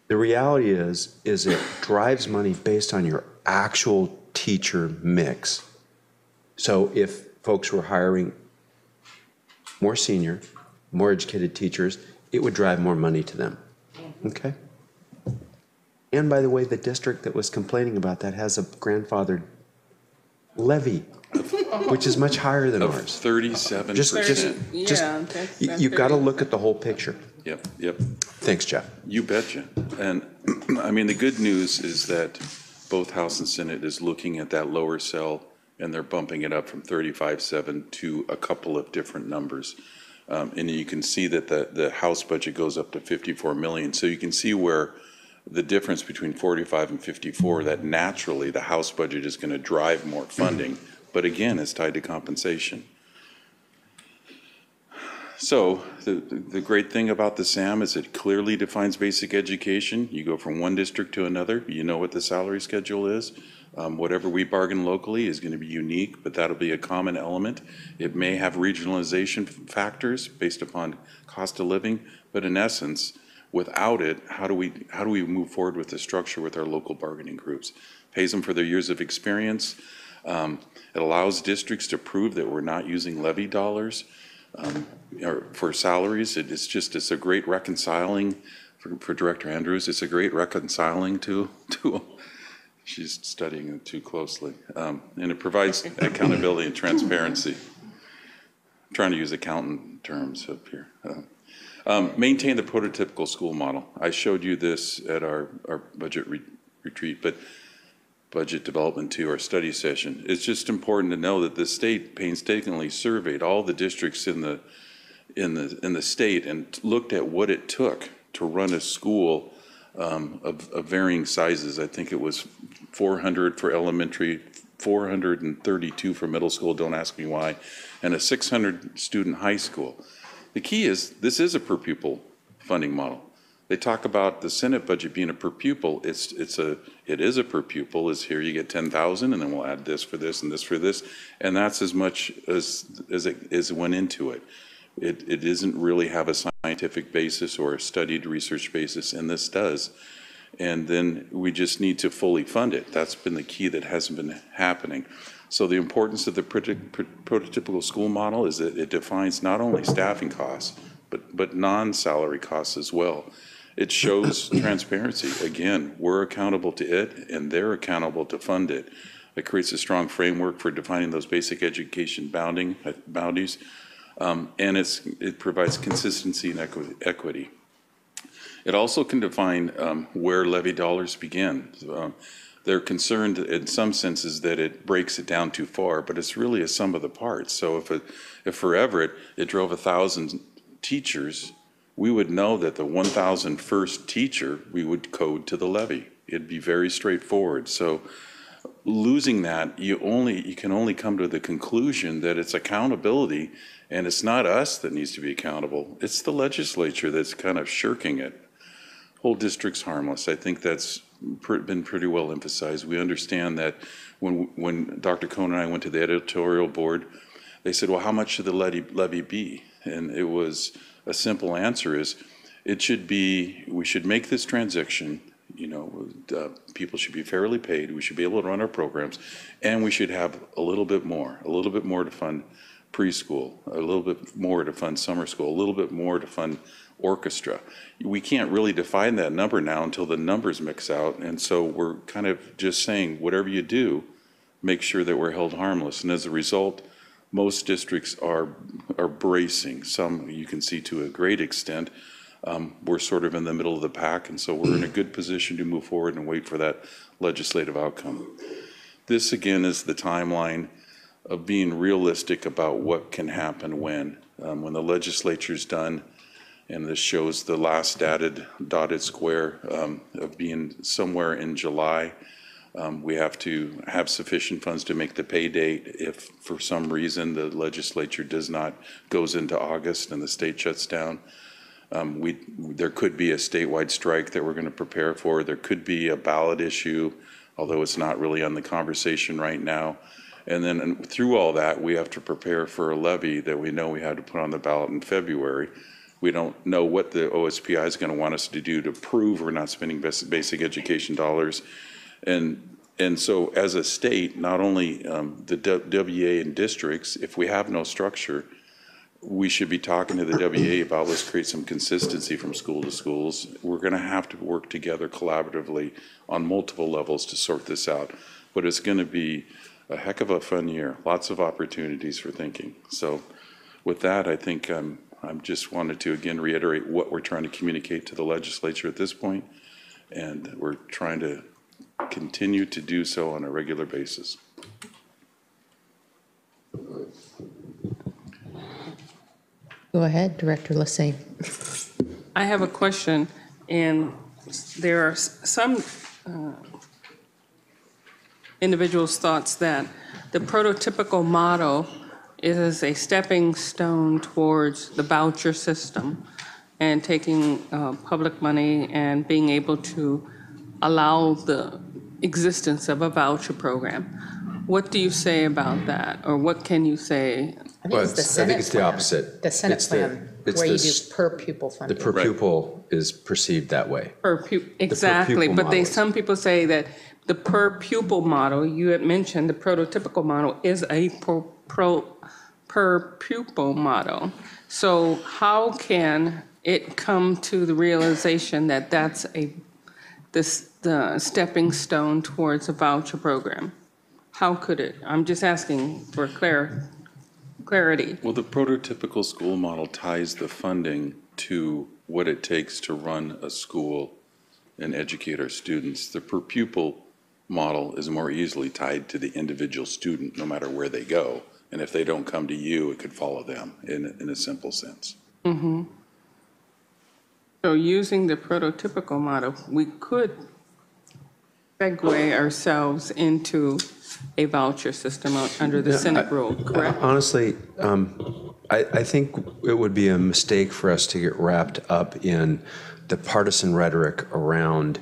The reality is it drives money based on your actual teacher mix. So if folks were hiring more senior, more educated teachers, it would drive more money to them. Okay? And by the way, the district that was complaining about that has a grandfathered levy, which is much higher than ours. 37%. You've got to look at the whole picture. Yep, yep. Thanks, Jeff. You betcha. And I mean, the good news is that both House and Senate is looking at that lower cell, and they're bumping it up from 35.7 to a couple of different numbers. And you can see that the House budget goes up to 54 million. So you can see where the difference between 45 and 54, that naturally the House budget is going to drive more funding. But again, it's tied to compensation. So the great thing about the SAM is it clearly defines basic education. You go from one district to another, you know what the salary schedule is. Whatever we bargain locally is going to be unique, but that'll be a common element. It may have regionalization factors based upon cost of living, but in essence, without it, how do we move forward with the structure with our local bargaining groups? Pays them for their years of experience. It allows districts to prove that we're not using levy dollars or for salaries. It's a great reconciling for Director Andrews. It's a great reconciling tool. She's studying it too closely. And it provides accountability and transparency. I'm trying to use accountant terms up here. Maintain the prototypical school model. I showed you this at our budget retreat, but budget development 2, our study session. It's just important to know that the state painstakingly surveyed all the districts in the state and looked at what it took to run a school of varying sizes. I think it was 400 for elementary, 432 for middle school, don't ask me why, and a 600 student high school. The key is this is a per pupil funding model. They talk about the Senate budget being a per pupil. It is a per pupil. Is here you get 10,000, and then we'll add this for this and this for this, and that's as much as it went into it. It doesn't really have a scientific basis or a studied research basis, and this does. And then we just need to fully fund it. That's been the key that hasn't been happening. So the importance of the prototypical school model is that it defines not only staffing costs, but non-salary costs as well. It shows transparency. Again, we're accountable to it, and they're accountable to fund it. It creates a strong framework for defining those basic education boundaries, and it provides consistency and equity. It also can define where levy dollars begin. They're concerned in some senses that it breaks it down too far, but it's really a sum of the parts. So if for Everett it drove 1,000 teachers, we would know that the 1,000 first teacher we would code to the levy. It'd be very straightforward. So losing that, you can only come to the conclusion that it's accountability, and it's not us that needs to be accountable. It's the legislature that's kind of shirking it. Whole district's harmless. I think that's been pretty well emphasized. We understand that when Dr. Cohn and I went to the editorial board, they said, well, how much should the levy be? And it was a simple answer is, it should be, we should make this transition, you know, people should be fairly paid, we should be able to run our programs, and we should have a little bit more to fund preschool, a little bit more to fund summer school, a little bit more to fund orchestra. We can't really define that number now until the numbers mix out, and so we're kind of just saying, whatever you do, make sure that we're held harmless. And as a result, most districts are bracing. Some you can see to a great extent. We're sort of in the middle of the pack, and so we're in a good position to move forward and wait for that legislative outcome. This, again, is the timeline of being realistic about what can happen when the legislature's done, and this shows the last dotted square of being somewhere in July. We have to have sufficient funds to make the pay date if for some reason the legislature goes into August and the state shuts down. There could be a statewide strike that we're going to prepare for. There could be a ballot issue, although it's not really on the conversation right now. And then through all that, we have to prepare for a levy that we know we had to put on the ballot in February. We don't know what the OSPI is going to want us to do to prove we're not spending basic education dollars. And so as a state, not only the WA and districts, if we have no structure, we should be talking to the WA about let's create some consistency from school to schools. We're going to have to work together collaboratively on multiple levels to sort this out. But it's going to be a heck of a fun year, lots of opportunities for thinking. So with that, I think I just wanted to again reiterate what we're trying to communicate to the legislature at this point, and we're trying to continue to do so on a regular basis. Go ahead, Director Lassay. I have a question, and there are some individuals' thoughts that the prototypical model is a stepping stone towards the voucher system and taking public money and being able to allow the existence of a voucher program. What do you say about that, or what can you say? I think it's the opposite. The Senate plan, where you do per pupil funding. The per pupil is perceived that way. Exactly, pupil but model some people say that the per pupil model, you had mentioned the prototypical model is a per pupil model. So how can it come to the realization that that's the stepping stone towards a voucher program? How could it? I'm just asking for clarity. Well, the prototypical school model ties the funding to what it takes to run a school and educate our students. The per pupil model is more easily tied to the individual student, no matter where they go. And if they don't come to you, it could follow them in a simple sense. Mm-hmm. So using the prototypical model, we could segue ourselves into a voucher system under the Senate rule, correct? Honestly, I think it would be a mistake for us to get wrapped up in the partisan rhetoric around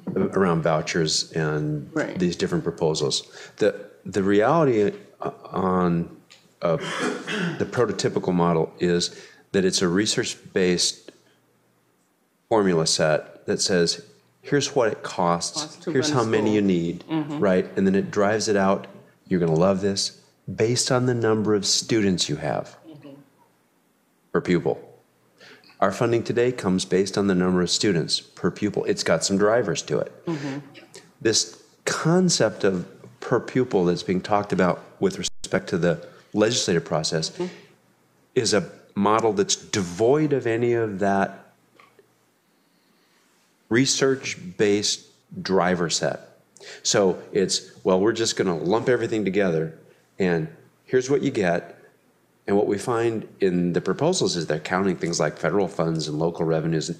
vouchers and these different proposals. The reality on the prototypical model is that it's a research-based formula set that says, here's what it costs, here's how many you need, right? And then it drives it out. You're going to love this based on the number of students you have per pupil. Our funding today comes based on the number of students per pupil. It's got some drivers to it. This concept of per pupil that's being talked about with respect to the legislative process is a model that's devoid of any of that research-based driver set. So it's, well, we're just going to lump everything together, and here's what you get. And what we find in the proposals is they're counting things like federal funds and local revenues.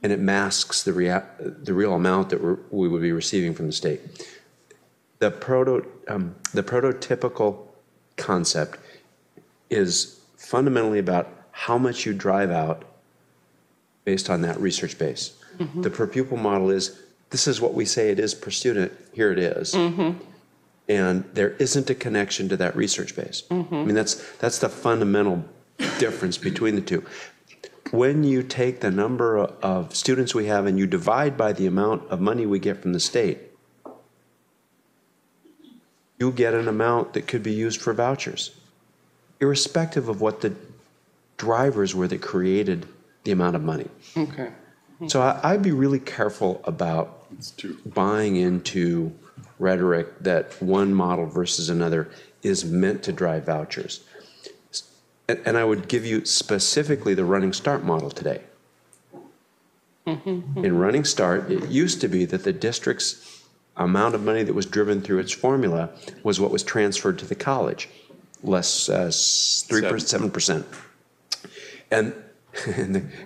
and it masks the real amount that we would be receiving from the state. The prototypical concept is fundamentally about how much you drive out based on that research base. Mm-hmm. The per pupil model is, this is what we say it is per student, here it is. Mm-hmm. And there isn't a connection to that research base. Mm-hmm. I mean, that's the fundamental difference between the two. When you take the number of students we have and you divide by the amount of money we get from the state, you get an amount that could be used for vouchers, irrespective of what the drivers were that created the amount of money. Okay. So I'd be really careful about buying into rhetoric that one model versus another is meant to drive vouchers. And I would give you specifically the Running Start model today. In Running Start, it used to be that the district's amount of money that was driven through its formula was what was transferred to the college, less 7%. And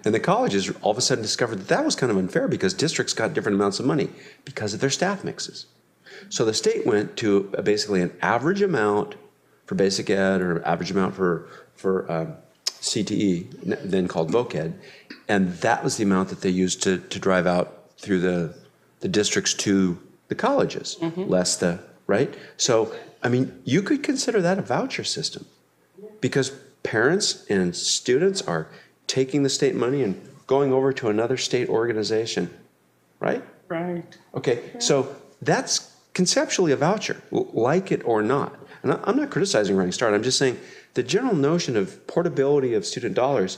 the colleges all of a sudden discovered that that was kind of unfair because districts got different amounts of money because of their staff mixes. So the state went to basically an average amount for basic ed or average amount for CTE, then called voc ed, and that was the amount that they used to drive out through the districts to the colleges, less the, right? So, I mean, you could consider that a voucher system because parents and students are taking the state money and going over to another state organization, right? Right. Okay, so that's conceptually a voucher, like it or not. And I'm not criticizing Running Start, I'm just saying the general notion of portability of student dollars,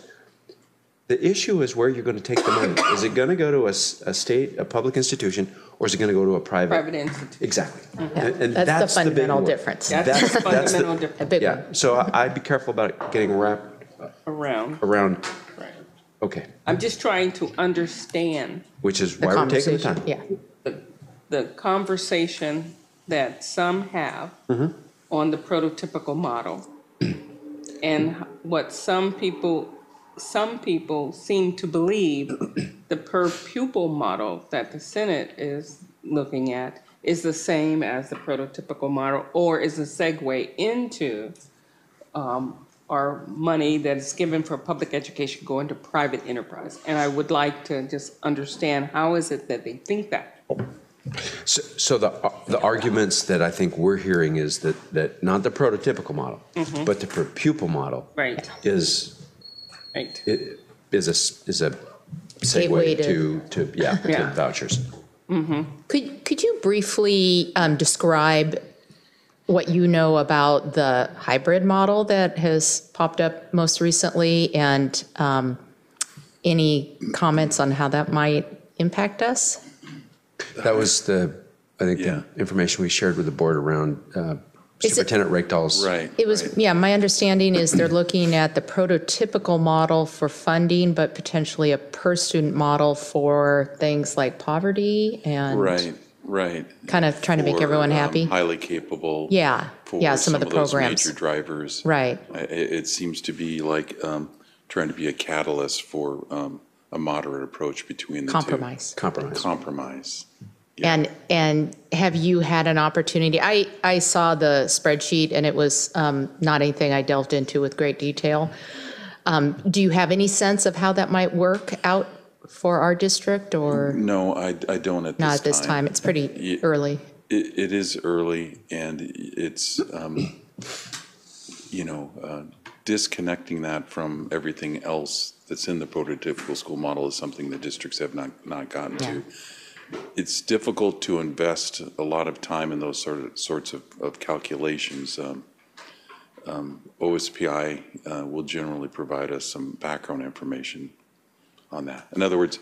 the issue is where you're going to take the money. Is it going to go to a state, a public institution, or is it going to go to a private institution? Exactly. Yeah, And that's the the big fundamental one. difference. That's the fundamental difference. A big Yeah, one. so I'd be careful about getting wrapped Around. around, Right. okay, I'm just trying to understand which is why we're taking the time. Yeah. the conversation that some have on the prototypical model and what some people seem to believe the per pupil model that the Senate is looking at is the same as the prototypical model or is a segue into our money that is given for public education going to private enterprise. And I would like to just understand how is it that they think that? So the arguments that I think we're hearing is that not the prototypical model, but the per pupil model Right. is Right. a Gateway segue to Yeah. vouchers. Could you briefly describe what you know about the hybrid model that has popped up most recently and any comments on how that might impact us? That was the information we shared with the board around Superintendent Rakedahl's. Right. It was, yeah, my understanding is they're looking at the prototypical model for funding, but potentially a per-student model for things like poverty and Right. kind of trying to make For, everyone happy. Highly capable. Yeah, For yeah, some of the those programs. major drivers. Right. It seems to be like trying to be a catalyst for a moderate approach between the Compromise. two. Compromise. And have you had an opportunity? I saw the spreadsheet and it was not anything I delved into with great detail. Do you have any sense of how that might work out for our district or? No, I don't at this time. Not at this time. It's pretty early. It is early and it's, disconnecting that from everything else that's in the prototypical school model is something that districts have not gotten to. It's difficult to invest a lot of time in those sorts of calculations. OSPI will generally provide us some background information on that. In other words,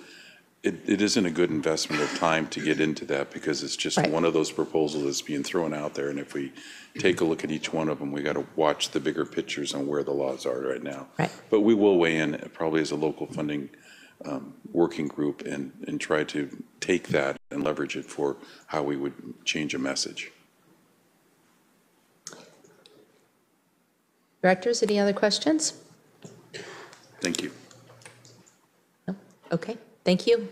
it isn't a good investment of time to get into that because it's just one of those proposals that's being thrown out there. And if we take a look at each one of them, we got to watch the bigger pictures on where the laws are right now. Right. But we will weigh in probably as a local funding working group and try to take that and leverage it for how we would change a message. Directors, any other questions? Thank you. Okay, Thank you.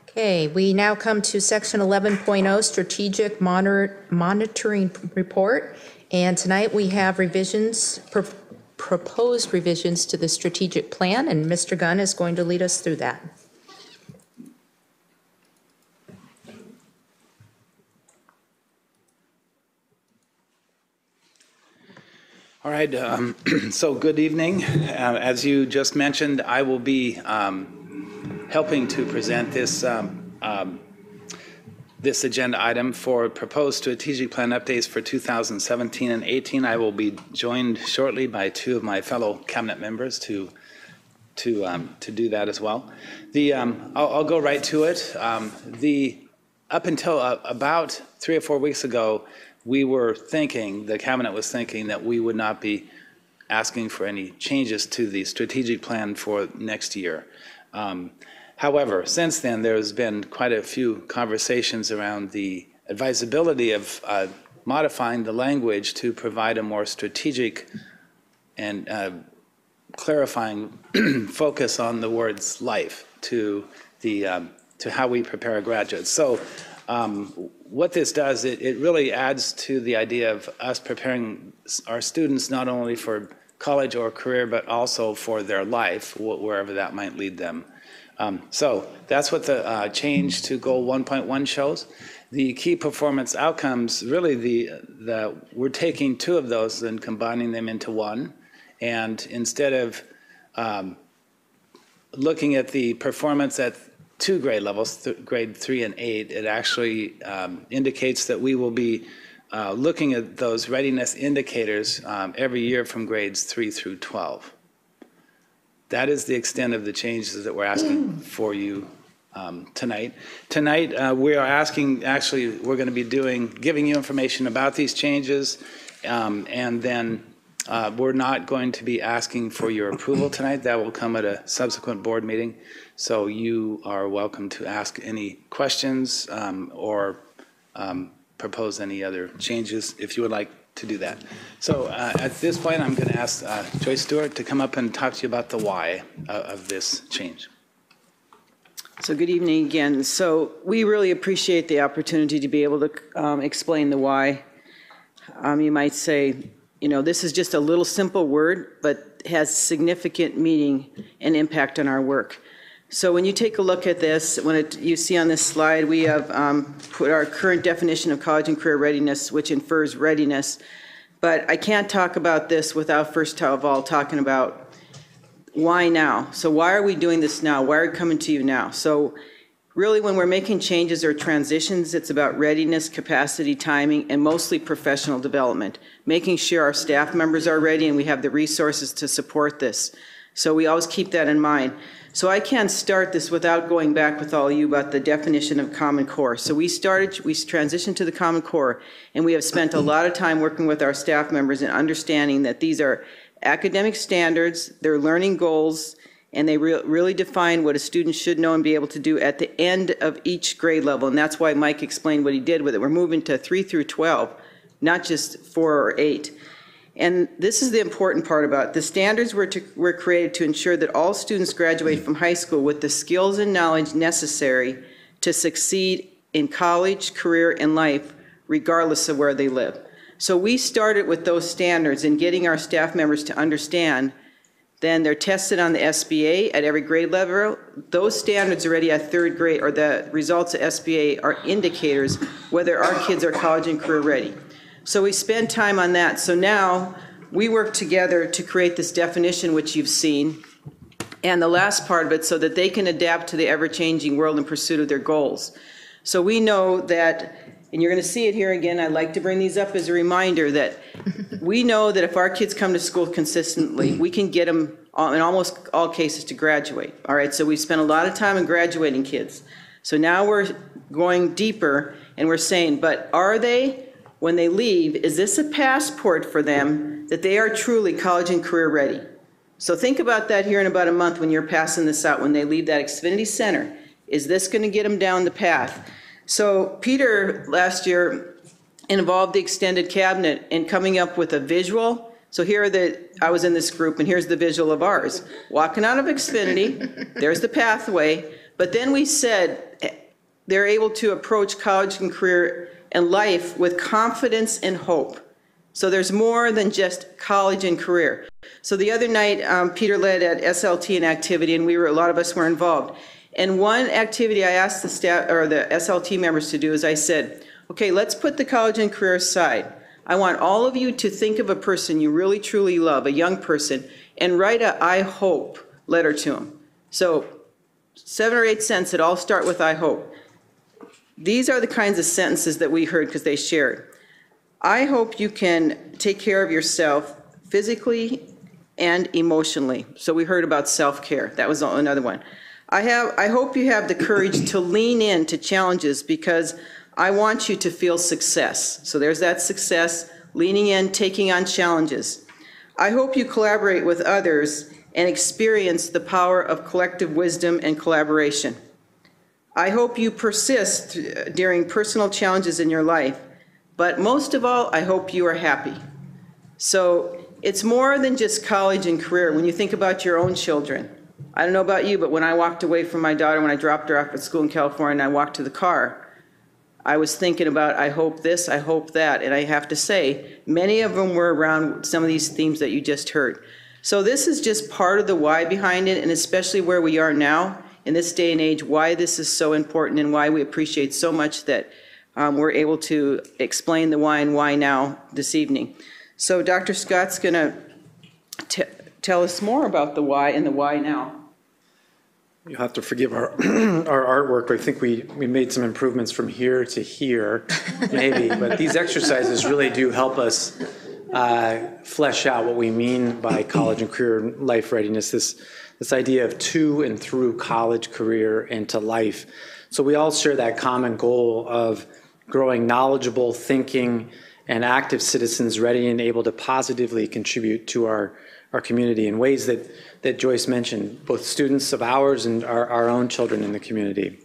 Okay, we now come to section 11.0, strategic monitoring report. And tonight we have revisions, proposed revisions to the strategic plan, and Mr. Gunn is going to lead us through that. All right, so good evening. As you just mentioned, I will be helping to present this this agenda item for proposed strategic plan updates for 2017 and 18. I will be joined shortly by two of my fellow cabinet members to do that as well. I'll go right to it. Up until about 3 or 4 weeks ago, we were thinking, the cabinet was thinking, that we would not be asking for any changes to the strategic plan for next year. However, since then, there's been quite a few conversations around the advisability of modifying the language to provide a more strategic and clarifying focus on the words life to how we prepare our graduates. So what this does, it really adds to the idea of us preparing our students not only for college or career, but also for their life, wherever that might lead them. So that's what the change to Goal 1.1 shows. The key performance outcomes, really we're taking two of those and combining them into one. And instead of looking at the performance at 2 grade levels, grade 3 and 8, it actually indicates that we will be looking at those readiness indicators every year from grades 3 through 12. That is the extent of the changes that we're asking for you tonight. Tonight, we are asking, actually, we're going to be giving you information about these changes, and then we're not going to be asking for your approval tonight. That will come at a subsequent board meeting. So you are welcome to ask any questions or propose any other changes if you would like to do that. So at this point, I'm going to ask Joyce Stewart to come up and talk to you about the why of this change. So good evening again. So we really appreciate the opportunity to be able to explain the why. You might say, you know, this is just a little simple word, but has significant meaning and impact on our work. So when you take a look at this, you see on this slide, we have put our current definition of college and career readiness, which infers readiness. But I can't talk about this without first of all talking about why now. So why are we doing this now? Why are we coming to you now? So really, when we're making changes or transitions, it's about readiness, capacity, timing, and mostly professional development, making sure our staff members are ready and we have the resources to support this. So we always keep that in mind. So I can't start this without going back with all of you about the definition of Common Core. So we transitioned to the Common Core, and we have spent a lot of time working with our staff members and understanding that these are academic standards, they're learning goals, and they really define what a student should know and be able to do at the end of each grade level. And that's why Mike explained what he did with it. We're moving to 3 through 12, not just 4 or 8. And this is the important part about it. The standards were created to ensure that all students graduate from high school with the skills and knowledge necessary to succeed in college, career, and life, regardless of where they live. So we started with those standards and getting our staff members to understand. Then they're tested on the SBA at every grade level. Those standards already at 3rd grade, or the results of SBA, are indicators whether our kids are college and career ready. So we spend time on that. So now we work together to create this definition, which you've seen, and the last part of it, so that they can adapt to the ever-changing world in pursuit of their goals. So we know that, and you're going to see it here again, I like to bring these up as a reminder that we know that if our kids come to school consistently, we can get them, in almost all cases, to graduate. All right, so we spend a lot of time in graduating kids. So now we're going deeper, and we're saying, but are they, when they leave, is this a passport for them that they are truly college and career ready? So think about that here in about a month when you're passing this out, when they leave that Xfinity Center. Is this going to get them down the path? So Peter last year involved the extended cabinet in coming up with a visual So I was in this group, and here's the visual of ours. Walking out of Xfinity, there's the pathway, but then we said they're able to approach college and career and life with confidence and hope. So there's more than just college and career. So the other night, Peter led at SLT an activity, and a lot of us were involved. And one activity I asked the staff or the SLT members to do is I said, okay, let's put the college and career aside. I want all of you to think of a person you really truly love, a young person, and write a I hope letter to them. So 7 or 8 sentences that all start with I hope. These are the kinds of sentences that we heard because they shared. I hope you can take care of yourself physically and emotionally. So we heard about self-care. That was another one. I hope you have the courage to lean into challenges because I want you to feel success. So there's that success, leaning in, taking on challenges. I hope you collaborate with others and experience the power of collective wisdom and collaboration. I hope you persist during personal challenges in your life, but most of all, I hope you are happy. So it's more than just college and career. When you think about your own children, I don't know about you, but when I walked away from my daughter, when I dropped her off at school in California and I walked to the car, I was thinking about, I hope this, I hope that. And I have to say, many of them were around some of these themes that you just heard. So this is just part of the why behind it, and especially where we are now in this day and age, why this is so important and why we appreciate so much that we're able to explain the why and why now this evening. So Dr. Scott's going to tell us more about the why and the why now. You'll have to forgive our our artwork, but I think we made some improvements from here to here, maybe. But these exercises really do help us flesh out what we mean by college and career life readiness, this idea of to and through college, career, into life. So we all share that common goal of growing knowledgeable, thinking, and active citizens ready and able to positively contribute to our community in ways that Joyce mentioned, both students of ours and our own children in the community.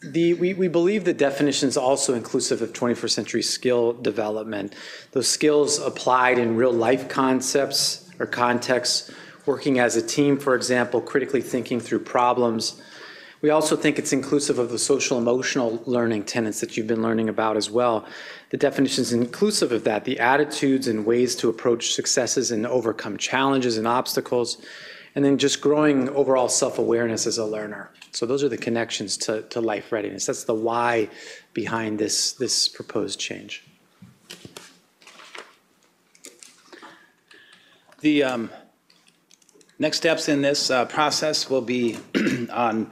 We believe the definition is also inclusive of 21st century skill development. Those skills applied in real life concepts or contexts, working as a team, for example, critically thinking through problems. We also think it's inclusive of the social emotional learning tenets that you've been learning about as well. The definition is inclusive of that, the attitudes and ways to approach successes and overcome challenges and obstacles, and then just growing overall self-awareness as a learner. So those are the connections to life readiness. That's the why behind this proposed change. The next steps in this process will be on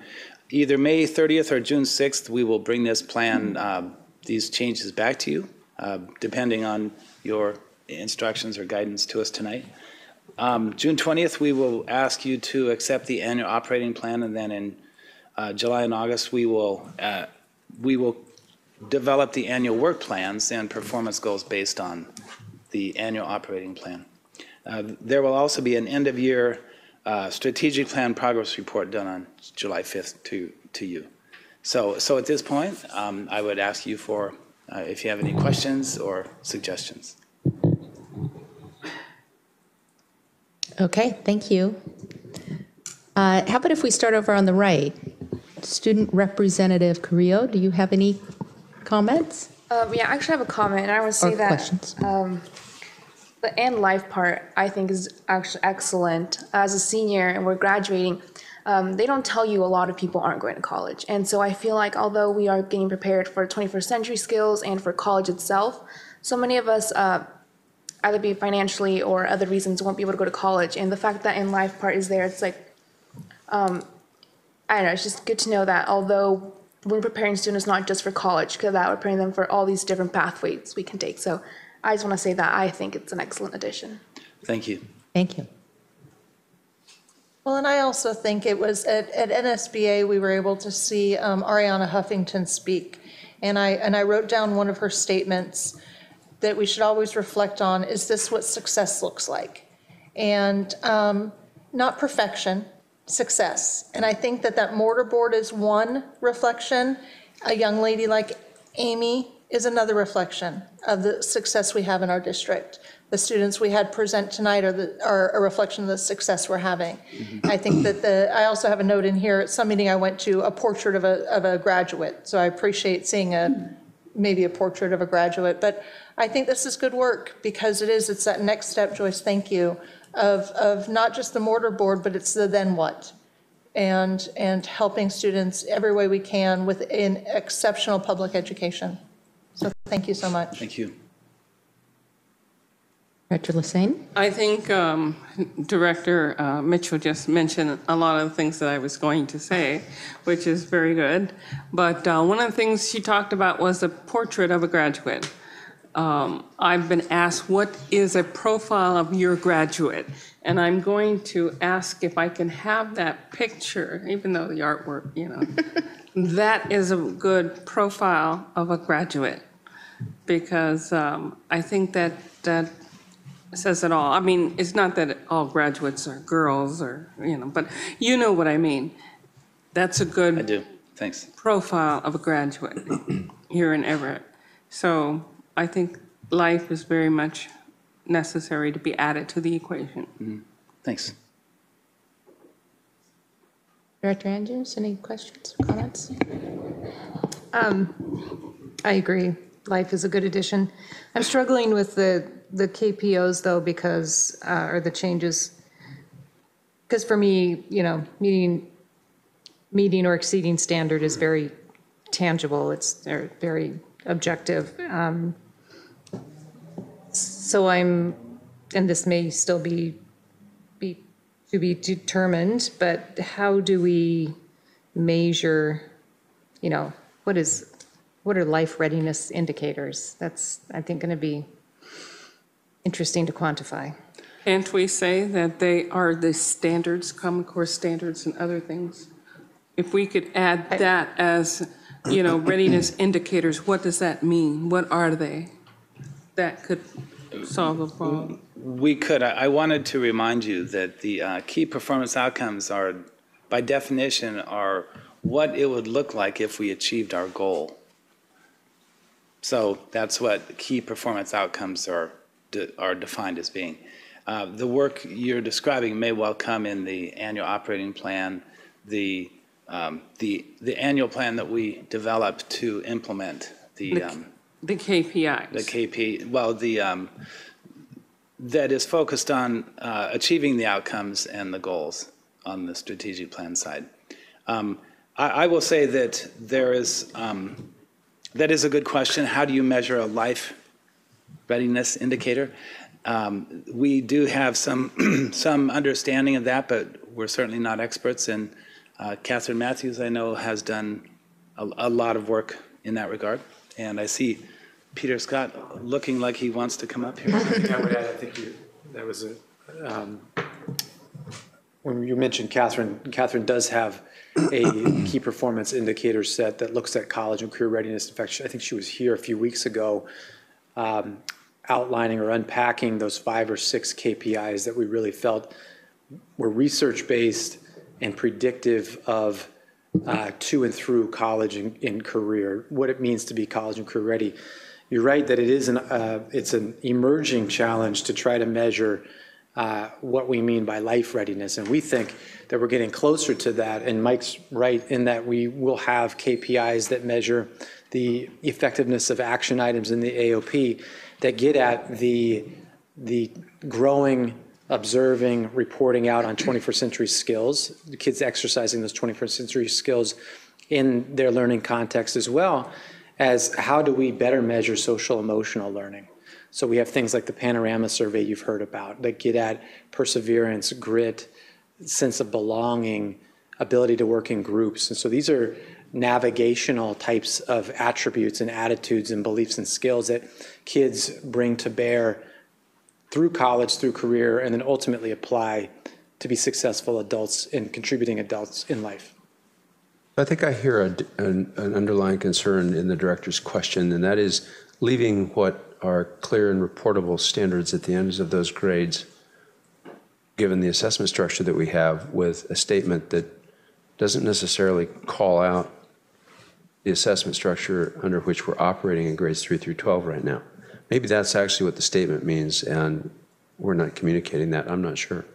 either May 30th or June 6th. We will bring this plan, these changes back to you, depending on your instructions or guidance to us tonight. June 20th, we will ask you to accept the annual operating plan, and then in July and August, we will develop the annual work plans and performance goals based on the annual operating plan. There will also be an end-of-year strategic plan progress report done on July 5th to you. So at this point, I would ask you for if you have any questions or suggestions. Okay, thank you. How about if we start over on the right? Student Representative Carrillo, do you have any comments? Yeah, I actually have a comment, and I want to say that questions. The and life part, I think, is actually excellent. As a senior and we're graduating, they don't tell you a lot of people aren't going to college. And so I feel like although we are getting prepared for 21st century skills and for college itself, so many of us, either be financially or other reasons, won't be able to go to college. And the fact that in life part is there, it's like, I don't know, it's just good to know that although we're preparing students not just for college, because that we're preparing them for all these different pathways we can take. So I just want to say that I think it's an excellent addition. Thank you. Thank you. Well, and I also think it was at NSBA, we were able to see Ariana Huffington speak. And I wrote down one of her statements that we should always reflect on, is this what success looks like? And not perfection, success. And I think that mortarboard is one reflection. A young lady like Amy is another reflection of the success we have in our district. the students we had present tonight are a reflection of the success we're having. I think that I also have a note in here, at some meeting I went to, a portrait of a graduate. So I appreciate seeing maybe a portrait of a graduate. But I think this is good work, because it's that next step, Joyce, thank you, of not just the mortarboard, but it's the then what. And helping students every way we can with an exceptional public education. So thank you so much. Thank you. Director Lassane? I think Director Mitchell just mentioned a lot of the things that I was going to say, which is very good. But one of the things she talked about was a portrait of a graduate. I've been asked, what is a profile of your graduate? And I'm going to ask if I can have that picture, even though the artwork, that is a good profile of a graduate. Because I think that says it all. I mean, it's not that all graduates are girls or, but you know what I mean. That's a good I do. Thanks. Profile of a graduate here in Everett. So I think life is very much necessary to be added to the equation. Mm-hmm. Thanks. Director Andrews, any questions or comments? I agree. Life is a good addition. I'm struggling with the KPOs though, because, or the changes, because for me, meeting or exceeding standard is very tangible. It's very objective. So and this may still be to be determined, but how do we measure, what are life readiness indicators? That's, I think, going to be interesting to quantify. Can't we say that they are the standards, Common Core standards and other things? If we could add that as, readiness indicators, what does that mean? What are they? That could solve the problem. We could. I wanted to remind you that the key performance outcomes are, by definition, are what it would look like if we achieved our goal. So that's what key performance outcomes are defined as being. The work you're describing may well come in the annual operating plan, the annual plan that we develop to implement the KPIs. The KP, well, that is focused on achieving the outcomes and the goals on the strategic plan side. I will say that that is a good question. How do you measure a life readiness indicator? We do have some understanding of that, but we're certainly not experts. And Catherine Matthews, I know, has done a lot of work in that regard. And I see Peter Scott looking like he wants to come up here. I would add, I think that was when you mentioned Catherine does have a key performance indicator set that looks at college and career readiness. In fact, I think she was here a few weeks ago outlining or unpacking those 5 or 6 KPIs that we really felt were research-based and predictive of to and through college and career, what it means to be college and career ready. You're right that it's an emerging challenge to try to measure what we mean by life readiness. And we think that we're getting closer to that. And Mike's right in that we will have KPIs that measure the effectiveness of action items in the AOP that get at the growing, observing, reporting out on 21st century skills, the kids exercising those 21st century skills in their learning context, as well as how do we better measure social emotional learning. So we have things like the Panorama survey you've heard about that get at perseverance, grit, sense of belonging, ability to work in groups. And so these are navigational types of attributes and attitudes and beliefs and skills that kids bring to bear through college, through career, and then ultimately apply to be successful adults and contributing adults in life. I think I hear an underlying concern in the director's question, and that is leaving what are clear and reportable standards at the ends of those grades, given the assessment structure that we have, with a statement that doesn't necessarily call out the assessment structure under which we're operating in grades 3 through 12 right now. Maybe that's actually what the statement means, and we're not communicating that. I'm not sure.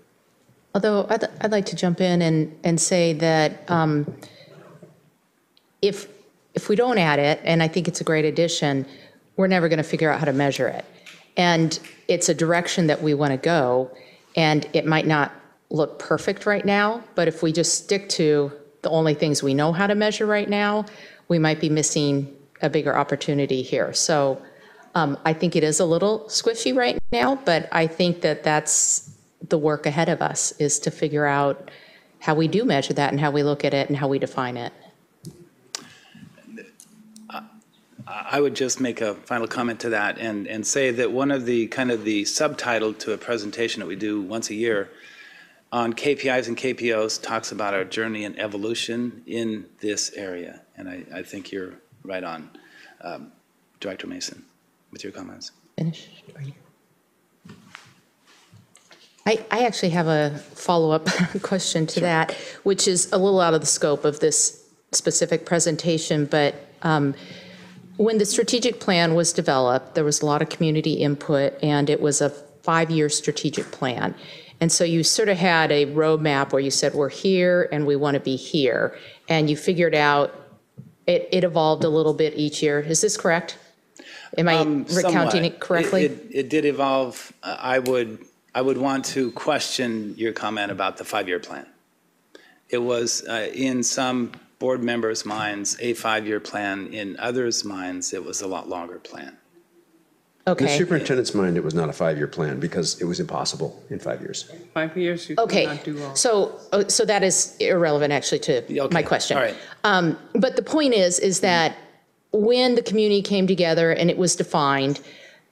Although I'd like to jump in and say that if we don't add it, and I think it's a great addition, we're never going to figure out how to measure it. And it's a direction that we want to go, and it might not look perfect right now, but if we just stick to the only things we know how to measure right now, we might be missing a bigger opportunity here. So I think it is a little squishy right now, but I think that that's the work ahead of us, is to figure out how we do measure that and how we look at it and how we define it. I would just make a final comment to that and say that one of the kind of the subtitle to a presentation that we do once a year on KPIs and KPOs talks about our journey and evolution in this area. And I think you're right on, Director Mason, with your comments. Finished? I actually have a follow-up question to that, which is a little out of the scope of this specific presentation, but when the strategic plan was developed, there was a lot of community input, and it was a 5-year strategic plan. And so you sort of had a roadmap where you said, we're here and we want to be here. And you figured out it evolved a little bit each year. Is this correct? Am I recounting it correctly? It did evolve. I would want to question your comment about the 5-year plan. It was in some board members' minds a 5-year plan. In others' minds, it was a lot longer plan. Okay. In the superintendent's mind, it was not a 5-year plan because it was impossible in 5 years. 5 years, you Okay, cannot do all. so that is irrelevant actually to my question. All right. But the point is that when the community came together and it was defined,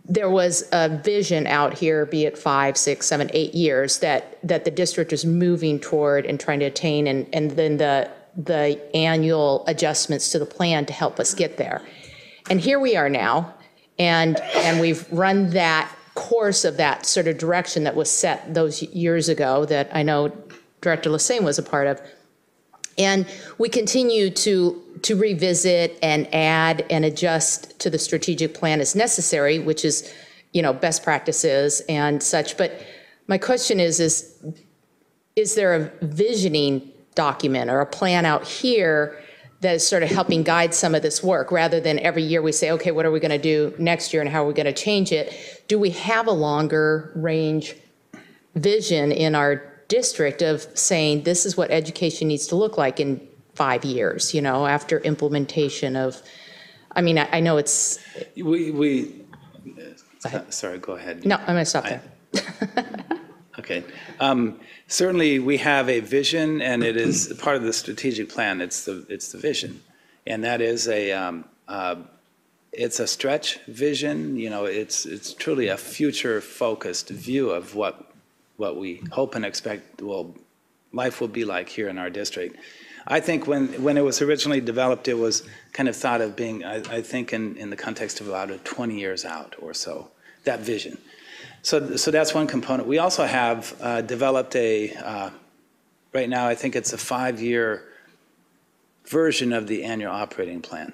there was a vision out here, be it 5, 6, 7, 8 years, that the district is moving toward and trying to attain, and then the annual adjustments to the plan to help us get there. And here we are now, and we've run that course of that sort of direction that was set those years ago that I know Director Lassane was a part of. And we continue to revisit and add and adjust to the strategic plan as necessary, which is, best practices and such. But my question is there a visioning document or a plan out here that is sort of helping guide some of this work, rather than every year we say, okay, what are we going to do next year and how are we going to change it? Do we have a longer range vision in our district of saying this is what education needs to look like in 5 years, after implementation of, I know it's. Sorry, go ahead. No, I'm going to stop there. Okay. Certainly, we have a vision, and it is part of the strategic plan. It's the vision, and that is it's a stretch vision. It's truly a future-focused view of what we hope and expect life will be like here in our district. I think when it was originally developed, it was kind of thought of being, I think, in the context of about 20 years out or so, that vision. So that's one component. We also have developed right now, I think it's a 5-year version of the annual operating plan.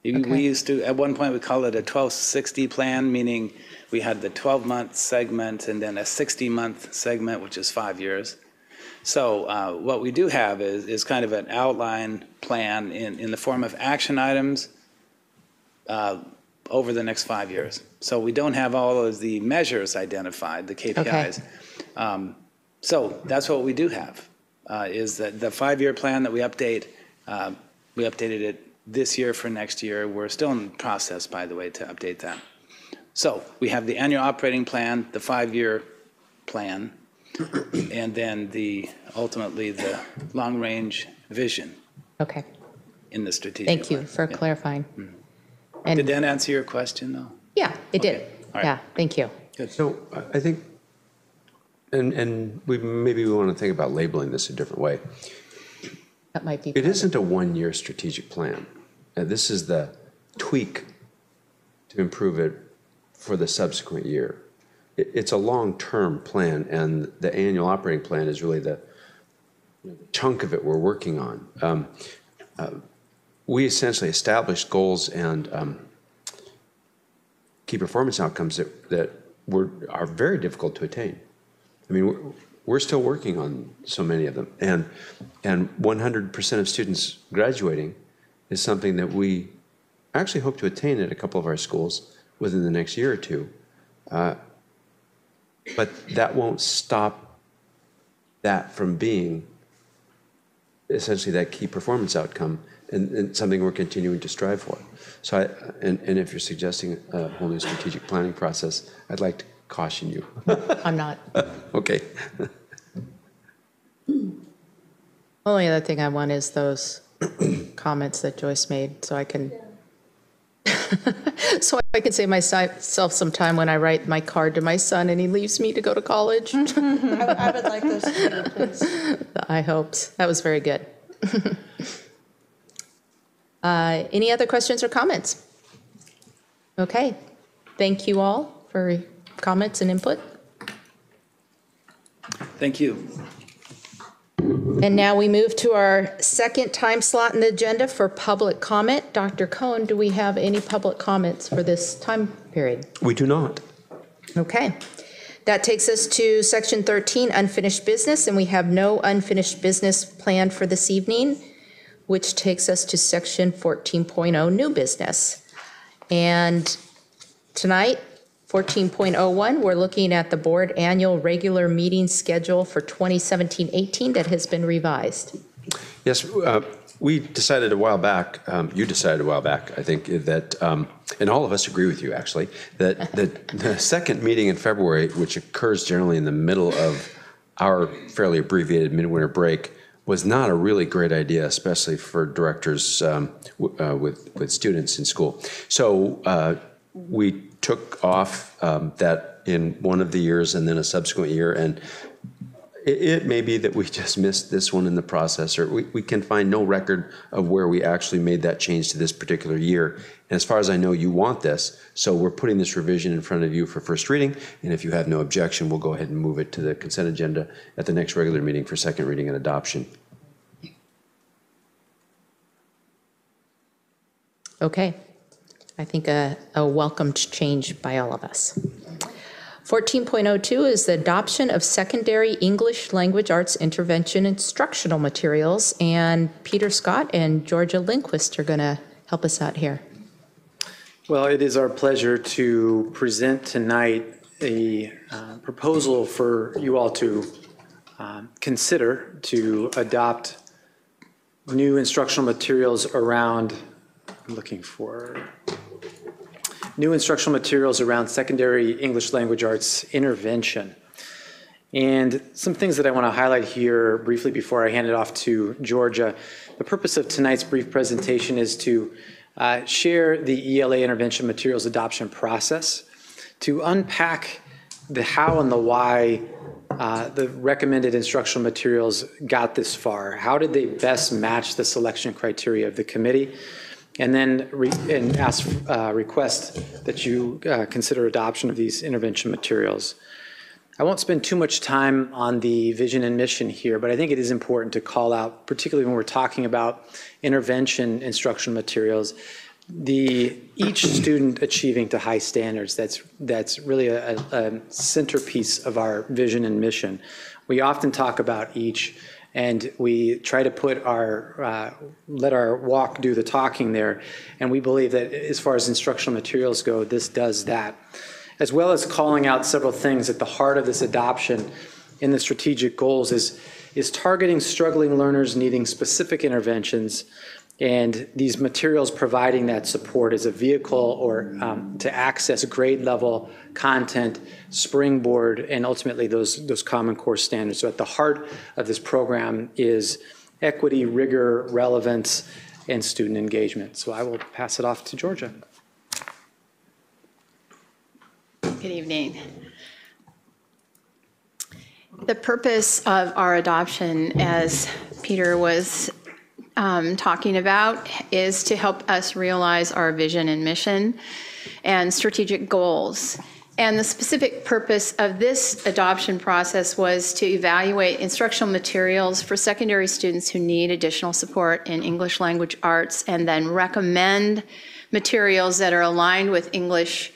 We used to, at one point, we called it a 1260 plan, meaning we had the 12-month segment and then a 60-month segment, which is 5 years. So what we do have is kind of an outline plan in the form of action items over the next 5 years. So we don't have all of the measures identified, the KPIs. Okay. So that's what we do have, is that the 5-year plan that we update, we updated it this year for next year. We're still in the process, by the way, to update that. So we have the annual operating plan, the 5-year plan, and then ultimately the long-range vision. Okay. In the strategic Thank you plan. for clarifying. Mm-hmm. And did that answer your question, though? Yeah, it did. All right. Yeah, thank you. Good. So I think, and maybe we want to think about labeling this a different way. That might be. It isn't a 1-year strategic plan. This is the tweak to improve it for the subsequent year. It's a long-term plan, and the annual operating plan is really the chunk of it we're working on. We essentially established goals and key performance outcomes that are very difficult to attain. I mean, we're still working on so many of them, and 100% of students graduating is something that we actually hope to attain at a couple of our schools within the next year or two. But that won't stop that from being essentially that key performance outcome and something we're continuing to strive for. So, and if you're suggesting a whole new strategic planning process, I'd like to caution you. I'm not. Okay. Only other thing I want is those comments that Joyce made, so I can save myself some time when I write my card to my son and he leaves me to go to college. I would like those too, please. I hoped. That was very good. Any other questions or comments? Okay. Thank you all for comments and input. Thank you. And now we move to our second time slot in the agenda for public comment. Dr. Cohn, do we have any public comments for this time period? We do not. Okay. That takes us to section 13, unfinished business, and we have no unfinished business planned for this evening, which takes us to section 14.0, new business. And tonight, 14.01, we're looking at the board annual regular meeting schedule for 2017-18 that has been revised. Yes, we decided a while back, you decided a while back, I think, that, and all of us agree with you, actually, that the second meeting in February, which occurs generally in the middle of our fairly abbreviated midwinter break, was not a really great idea, especially for directors with students in school. So we took off that in one of the years and then a subsequent year, and it may be that we just missed this one in the process, or we can find no record of where we actually made that change to this particular year. And as far as I know, you want this, so we're putting this revision in front of you for first reading, and if you have no objection, we'll go ahead and move it to the consent agenda at the next regular meeting for second reading and adoption. Okay. I think a welcomed change by all of us. 14.02 is the adoption of secondary English language arts intervention instructional materials, and Peter Scott and Georgia Lindquist are going to help us out here. Well, it is our pleasure to present tonight a proposal for you all to consider to adopt new instructional materials around, I'm looking for new instructional materials around secondary English language arts intervention. And some things that I want to highlight here briefly before I hand it off to Georgia. The purpose of tonight's brief presentation is to share the ELA intervention materials adoption process, to unpack the how and the why the recommended instructional materials got this far. How did they best match the selection criteria of the committee? And then request that you consider adoption of these intervention materials. I won't spend too much time on the vision and mission here, but I think it is important to call out, particularly when we're talking about intervention instructional materials, each student achieving to high standards. That's really a centerpiece of our vision and mission. We often talk about each, and we try to put let our walk do the talking there. And we believe that as far as instructional materials go, this does that. As well as calling out several things at the heart of this adoption in the strategic goals is targeting struggling learners needing specific interventions, and these materials providing that support as a vehicle or to access grade level content, springboard, and ultimately those Common Core standards. So at the heart of this program is equity, rigor, relevance, and student engagement. So I will pass it off to Georgia. Good evening. The purpose of our adoption, as Peter was talking about, is to help us realize our vision and mission and strategic goals. And the specific purpose of this adoption process was to evaluate instructional materials for secondary students who need additional support in English language arts, and then recommend materials that are aligned with English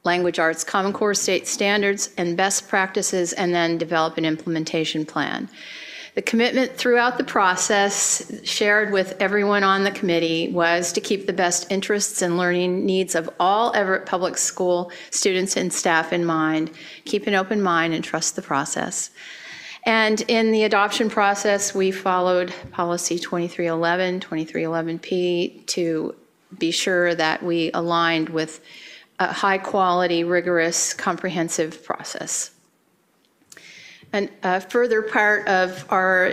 language arts, Common Core state standards and best practices, and then develop an implementation plan. The commitment throughout the process shared with everyone on the committee was to keep the best interests and learning needs of all Everett Public School students and staff in mind, keep an open mind and trust the process. And in the adoption process, we followed policy 2311, 2311P to be sure that we aligned with a high quality, rigorous, comprehensive process. And a further part of our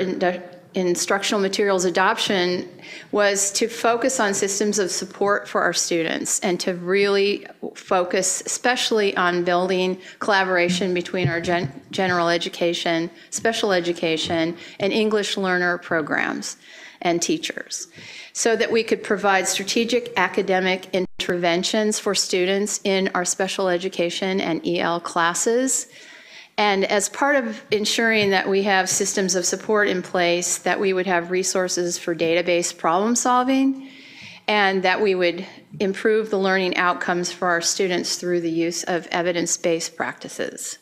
instructional materials adoption was to focus on systems of support for our students and to really focus especially on building collaboration between our general education, special education, and English learner programs and teachers, so that we could provide strategic academic interventions for students in our special education and EL classes. And as part of ensuring that we have systems of support in place, that we would have resources for database problem solving, and that we would improve the learning outcomes for our students through the use of evidence-based practices.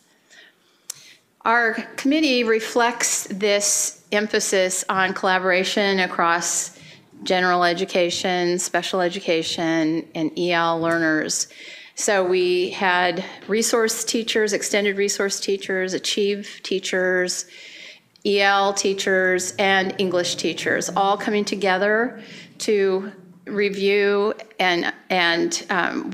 Our committee reflects this emphasis on collaboration across general education, special education, and EL learners. So we had resource teachers, extended resource teachers, Achieve teachers, EL teachers, and English teachers all coming together to review and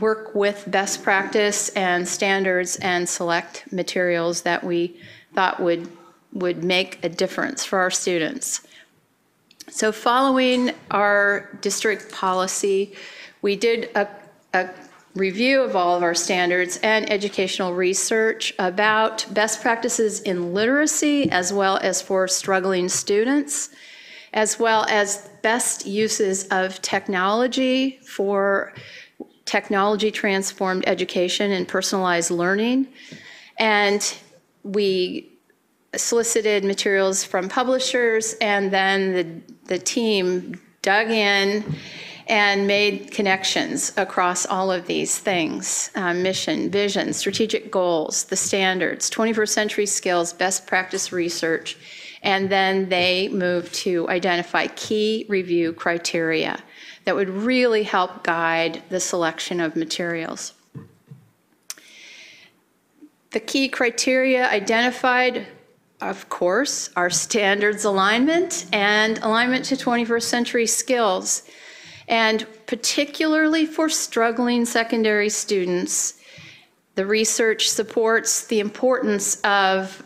work with best practice and standards and select materials that we thought would make a difference for our students. So following our district policy, we did a review of all of our standards and educational research about best practices in literacy, as well as for struggling students, as well as best uses of technology for technology transformed education and personalized learning. And we solicited materials from publishers, and then the team dug in and made connections across all of these things: mission, vision, strategic goals, the standards, 21st century skills, best practice research, and then they moved to identify key review criteria that would really help guide the selection of materials. The key criteria identified, of course, are standards alignment and alignment to 21st century skills. And particularly for struggling secondary students, the research supports the importance of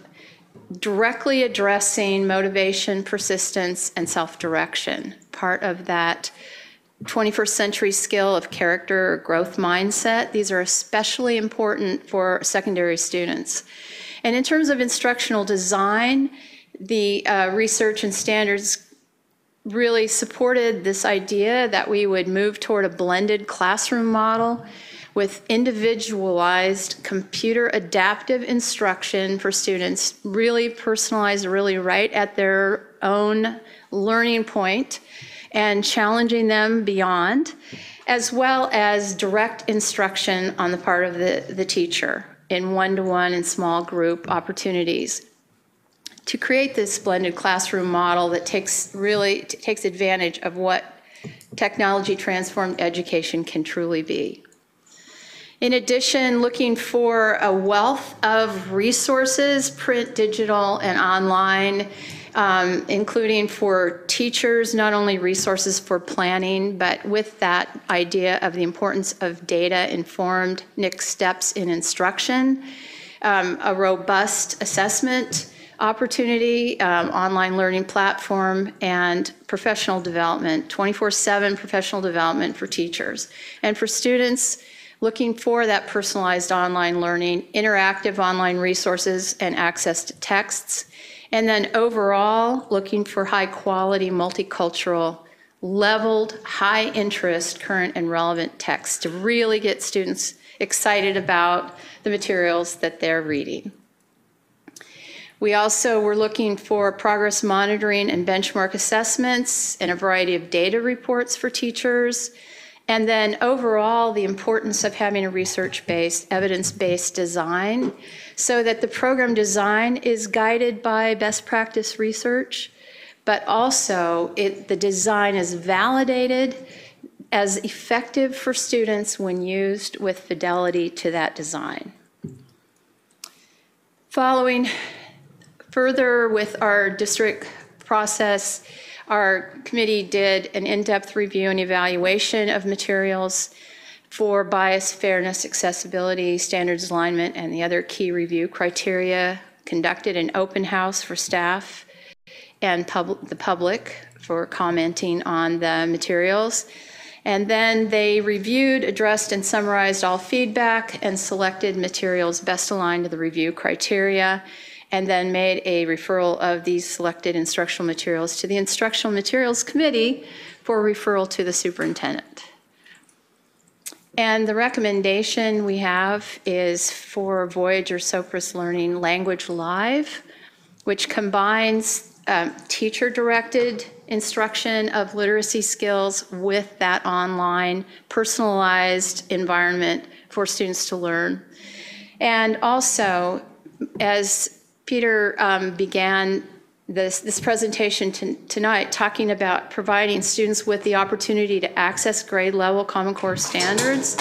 directly addressing motivation, persistence, and self-direction, part of that 21st century skill of character or growth mindset. These are especially important for secondary students. And in terms of instructional design, the research and standards really supported this idea that we would move toward a blended classroom model with individualized computer adaptive instruction for students, really personalized, really right at their own learning point, and challenging them beyond, as well as direct instruction on the part of the teacher in one-to-one and small group opportunities, to create this blended classroom model that takes advantage of what technology transformed education can truly be. In addition, looking for a wealth of resources, print, digital, and online, including for teachers, not only resources for planning, but with that idea of the importance of data-informed next steps in instruction, a robust assessment opportunity, online learning platform, and professional development, 24/7 professional development for teachers. And for students, looking for that personalized online learning, interactive online resources, and access to texts. And then overall, looking for high quality, multicultural, leveled, high interest, current and relevant texts to really get students excited about the materials that they're reading. We also were looking for progress monitoring and benchmark assessments and a variety of data reports for teachers, And then overall, the importance of having a research-based, evidence-based design so that the program design is guided by best practice research, but also the design is validated as effective for students when used with fidelity to that design. Following further with our district process, our committee did an in-depth review and evaluation of materials for bias, fairness, accessibility, standards alignment, and the other key review criteria, conducted an open house for staff and the public for commenting on the materials. And then they reviewed, addressed, and summarized all feedback and selected materials best aligned to the review criteria, and then made a referral of these selected instructional materials to the Instructional Materials Committee for referral to the superintendent. And the recommendation we have is for Voyager Sopris Learning Language Live, which combines teacher-directed instruction of literacy skills with that online personalized environment for students to learn. And also, as Peter began this presentation tonight talking about providing students with the opportunity to access grade level Common Core standards,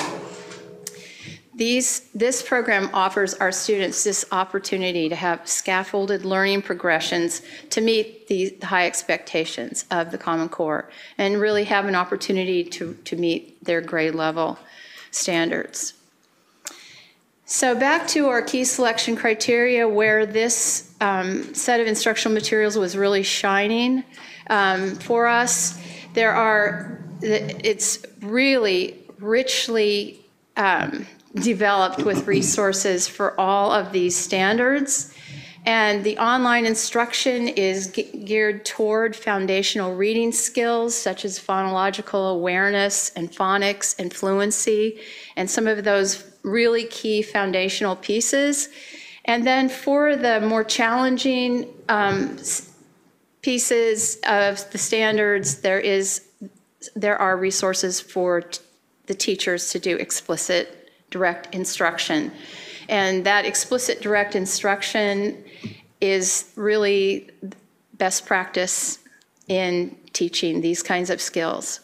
this program offers our students this opportunity to have scaffolded learning progressions to meet the high expectations of the Common Core and really have an opportunity to meet their grade level standards. So back to our key selection criteria where this set of instructional materials was really shining for us. It's really richly developed with resources for all of these standards. And the online instruction is geared toward foundational reading skills such as phonological awareness and phonics and fluency and some of those really key foundational pieces. And then for the more challenging pieces of the standards, there are resources for the teachers to do explicit direct instruction. And that explicit direct instruction is really best practice in teaching these kinds of skills.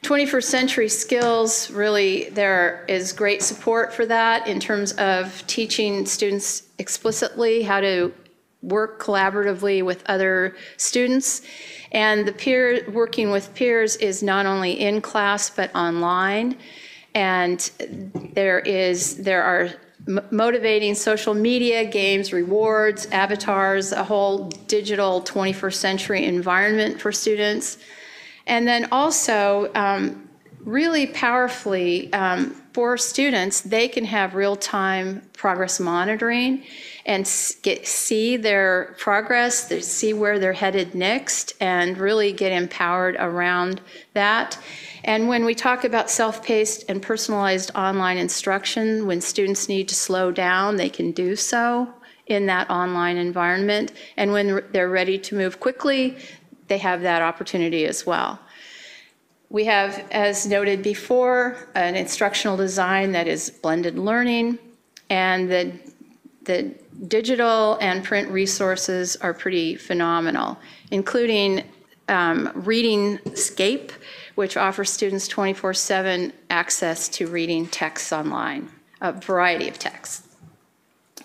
21st century skills, really, there is great support for that in terms of teaching students explicitly how to work collaboratively with other students. And the working with peers is not only in class, but online. And there are motivating social media, games, rewards, avatars, a whole digital 21st century environment for students. And then also, really powerfully, for students, they can have real-time progress monitoring and see their progress, see where they're headed next, and really get empowered around that. And when we talk about self-paced and personalized online instruction, when students need to slow down, they can do so in that online environment. And when they're ready to move quickly, they have that opportunity as well. We have, as noted before, an instructional design that is blended learning, and the digital and print resources are pretty phenomenal, including Readingscape, which offers students 24/7 access to reading texts online, a variety of texts.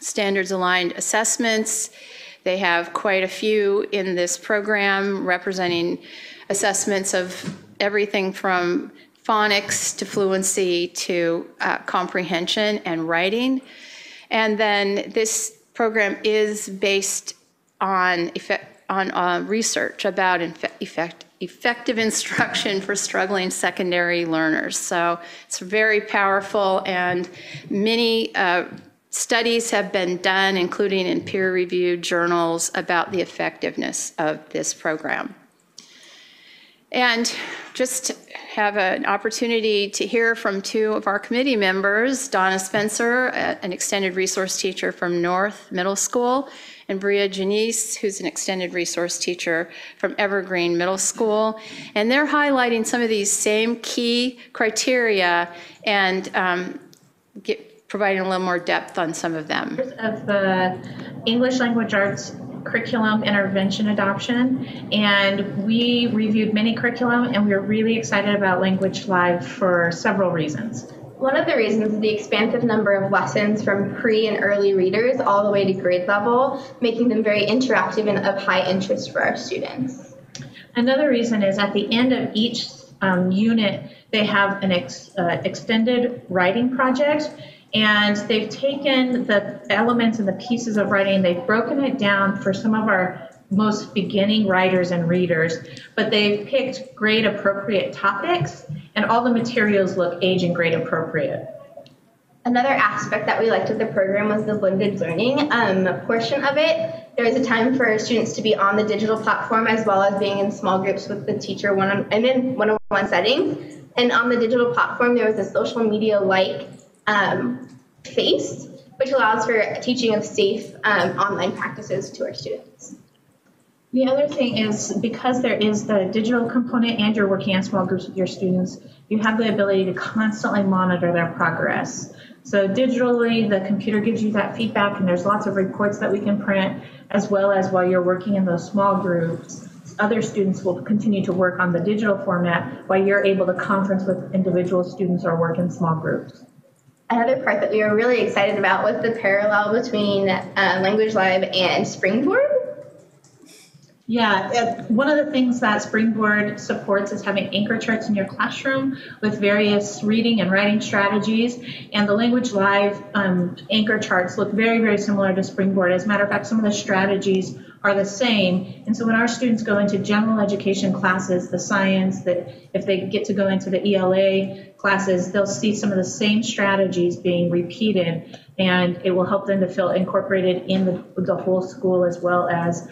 Standards-aligned assessments, they have quite a few in this program representing assessments of everything from phonics to fluency to comprehension and writing. And then this program is based on research about effective instruction for struggling secondary learners. So it's very powerful, and many studies have been done, including in peer-reviewed journals, about the effectiveness of this program. And just have an opportunity to hear from two of our committee members, Donna Spencer, an extended resource teacher from North Middle School, and Bria Janice, who's an extended resource teacher from Evergreen Middle School. And they're highlighting some of these same key criteria and providing a little more depth on some of them. Of the English language arts curriculum intervention adoption, and we reviewed many curriculum, and we were really excited about Language Live for several reasons. One of the reasons is the expansive number of lessons from pre and early readers all the way to grade level, making them very interactive and of high interest for our students. Another reason is at the end of each unit, they have an extended writing project, and they've taken the elements and the pieces of writing, they've broken it down for some of our most beginning writers and readers, but they've picked grade appropriate topics, and all the materials look age and grade appropriate. Another aspect that we liked of the program was the blended learning portion of it. There was a time for students to be on the digital platform as well as being in small groups with the teacher and in one-on-one settings. And on the digital platform, there was a social media-like face, which allows for teaching of safe online practices to our students. The other thing is, because there is the digital component and you're working in small groups with your students, you have the ability to constantly monitor their progress. So digitally, the computer gives you that feedback, and there's lots of reports that we can print, as well as while you're working in those small groups, other students will continue to work on the digital format while you're able to conference with individual students or work in small groups. Another part that we were really excited about was the parallel between Language Live and Springboard. Yeah, one of the things that Springboard supports is having anchor charts in your classroom with various reading and writing strategies. And the Language Live anchor charts look very, very similar to Springboard. As a matter of fact, some of the strategies are the same. And so when our students go into general education classes, the science, that if they get to go into the ELA classes, they'll see some of the same strategies being repeated, and it will help them to feel incorporated in the whole school, as well as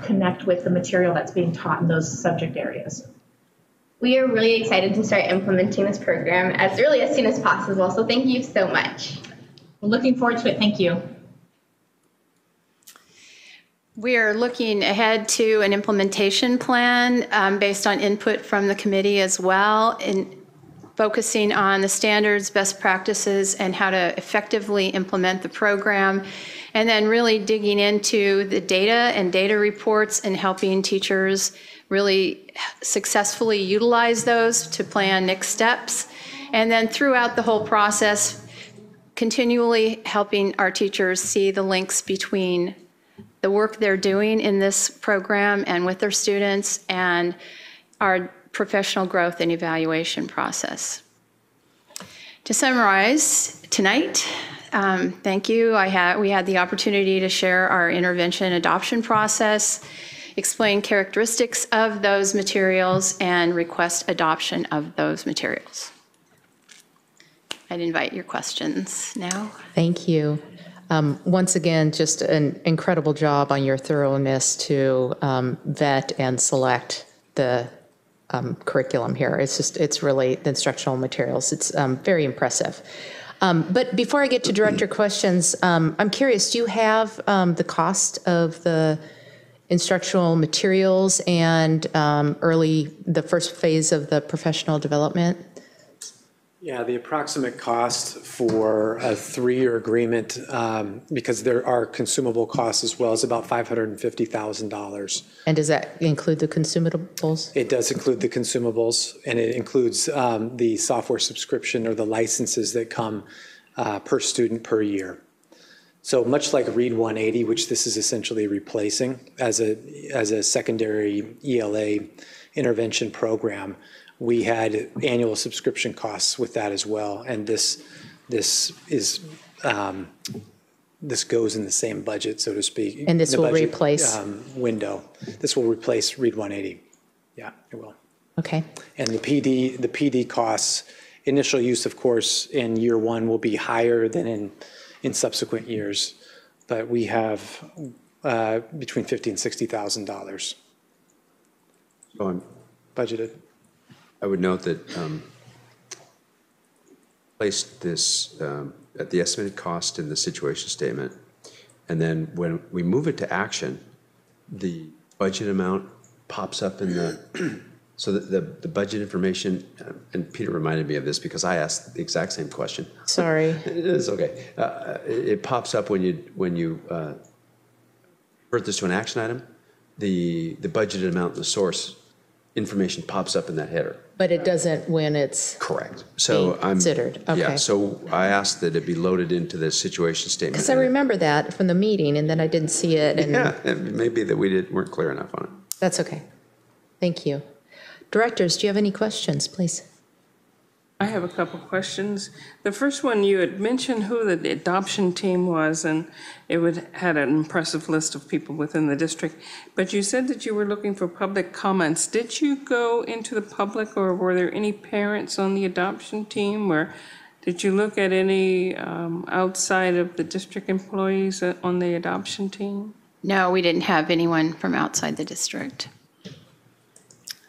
connect with the material that's being taught in those subject areas. We are really excited to start implementing this program as early as soon as possible, so thank you so much. We're looking forward to it. Thank you. We are looking ahead to an implementation plan based on input from the committee as well, in focusing on the standards, best practices, and how to effectively implement the program, and then really digging into the data and data reports and helping teachers really successfully utilize those to plan next steps. And then throughout the whole process, continually helping our teachers see the links between the work they're doing in this program and with their students and our professional growth and evaluation process. To summarize tonight, thank you. We had the opportunity to share our intervention adoption process, explain characteristics of those materials, and request adoption of those materials. I'd invite your questions now. Thank you. Once again, just an incredible job on your thoroughness to vet and select the curriculum here. It's really the instructional materials. It's very impressive. But before I get to director questions, I'm curious, do you have the cost of the instructional materials and the first phase of the professional development? Yeah, the approximate cost for a 3-year agreement, because there are consumable costs as well, is about $550,000. And does that include the consumables? It does include the consumables, and it includes the software subscription or the licenses that come per student per year. So much like Read 180, which this is essentially replacing as a secondary ELA intervention program, we had annual subscription costs with that as well, and this goes in the same budget, so to speak. And this will replace window. This will replace Read 180. Yeah, it will. Okay. And the PD costs, initial use, of course, in year 1 will be higher than in subsequent years, but we have between $50,000 and $60,000 budgeted. I would note that placed this at the estimated cost in the situation statement, And then when we move it to action, the budget amount pops up in the, so that the budget information, and Peter reminded me of this because I asked the exact same question. Sorry. It's okay. It pops up when you convert this to an action item, the budgeted amount and the source information pops up in that header. But it doesn't when it's correct. So being considered. Okay. Yeah, so I asked that it be loaded into the situation statement. Because I remember that from the meeting, and then I didn't see it. And yeah, it may be that we weren't clear enough on it. That's okay. Thank you. Directors, do you have any questions, please? I have a couple questions. The first one, you had mentioned who the adoption team was, and had an impressive list of people within the district. But you said that you were looking for public comments. Did you go into the public, or were there any parents on the adoption team, or did you look at any outside of the district employees on the adoption team? No, we didn't have anyone from outside the district.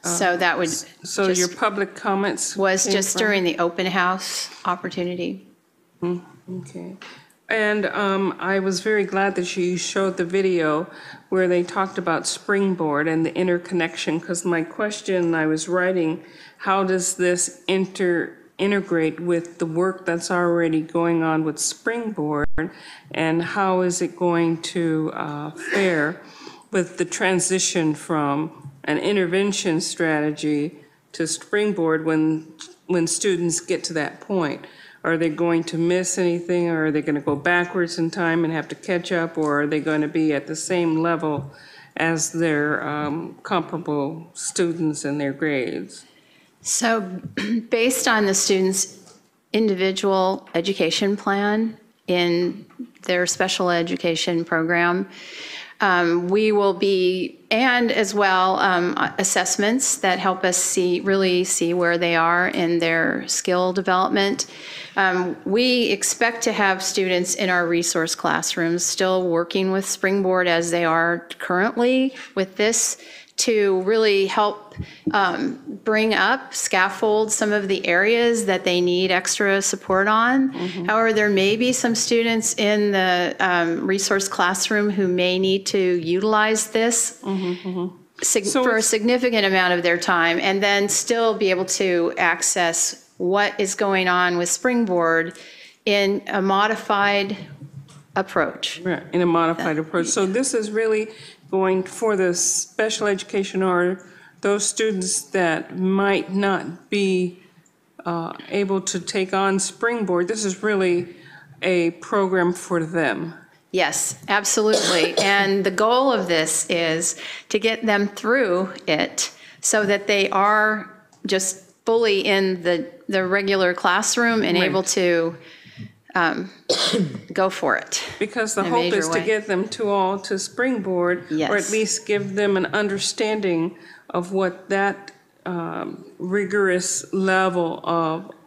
So that would. So your public comments was just during the open house opportunity. Okay. And I was very glad that you showed the video where they talked about Springboard and the interconnection, because my question I was writing, how does this integrate with the work that's already going on with Springboard, and how is it going to fare with the transition from an intervention strategy to Springboard when students get to that point? Are they going to miss anything, or are they going to go backwards in time and have to catch up, or are they going to be at the same level as their comparable students in their grades? So based on the student's individual education plan in their special education program, we will be, and as well assessments that help us really see where they are in their skill development. We expect to have students in our resource classrooms still working with Springboard as they are currently with this, to really help bring up, scaffold some of the areas that they need extra support on. However, there may be some students in the resource classroom who may need to utilize this for a significant amount of their time, and then still be able to access what is going on with Springboard in a modified approach. Right, in a modified approach. So this is really going for the special education, or those students that might not be able to take on Springboard. This is really a program for them. Yes, absolutely. And the goal of this is to get them through it so that they are just fully in the regular classroom and able to go for it. Because the hope is to get them to Springboard, or at least give them an understanding of what that rigorous level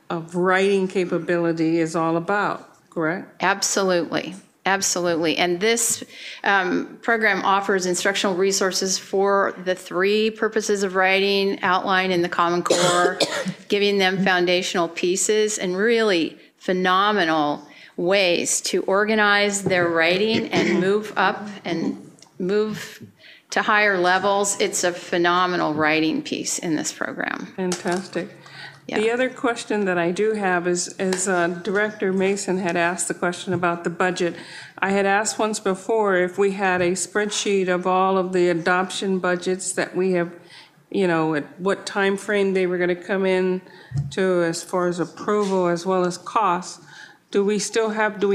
of writing capability is all about, correct? Absolutely. Absolutely. And this program offers instructional resources for the 3 purposes of writing outlined in the Common Core, giving them foundational pieces and really phenomenal ways to organize their writing and move up and move to higher levels. It's a phenomenal writing piece in this program. Fantastic. Yeah. The other question that I do have is Director Mason had asked the question about the budget. I had asked once before if we had a spreadsheet of all of the adoption budgets that we have, at what time frame they were going to come in to as far as approval as well as costs. Do we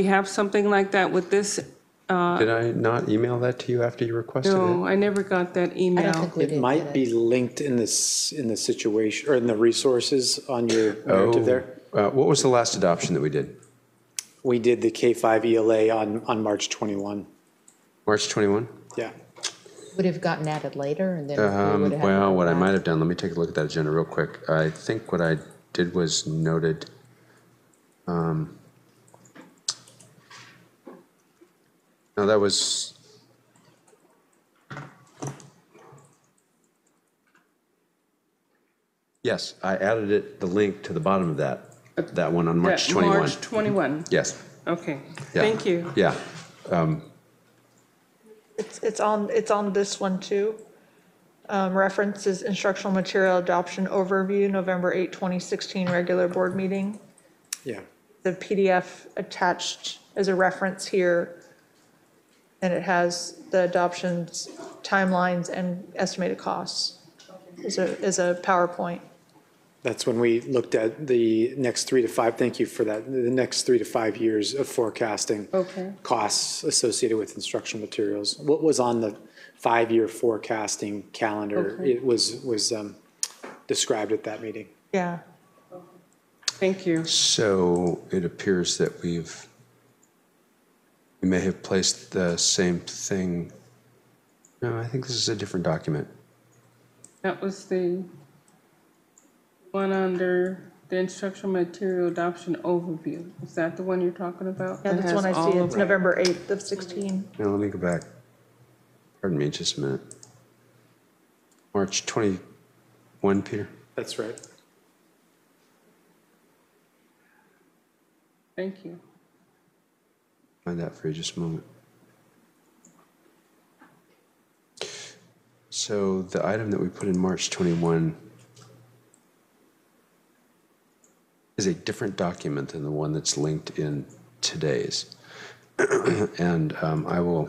have something like that with this? Did I not email that to you after you requested it? No, I never got that email. It might be linked in the situation or in the resources on your narrative there. What was the last adoption that we did? We did the K-5 ELA on March 21. March 21? Yeah. Would have gotten added later, and then well, what I might have done, let me take a look at that agenda real quick. I think what I did was noted. No, that was. Yes, I added the link to the bottom of that one on March 21. March 21. Yes. Okay. Yeah. Thank you. Yeah. It's on this one too. References instructional material adoption overview, November 8, 2016, regular board meeting. Yeah. The PDF attached as a reference here, and it has the adoptions timelines and estimated costs as a PowerPoint. That's when we looked at the next 3 to 5, thank you for that, the next 3 to 5 years of forecasting costs associated with instructional materials. What was on the 5-year forecasting calendar, it was described at that meeting. Yeah. Thank you. So it appears that we may have placed the same thing. No, I think this is a different document. That was the one under the instructional material adoption overview. Is that the one you're talking about? Yeah, that's one I see. It's November 8th of 16. Now, let me go back. Pardon me, just a minute. March 21, Peter? That's right. Thank you. Find that for you just a moment. So the item that we put in March 21 is a different document than the one that's linked in today's. And I will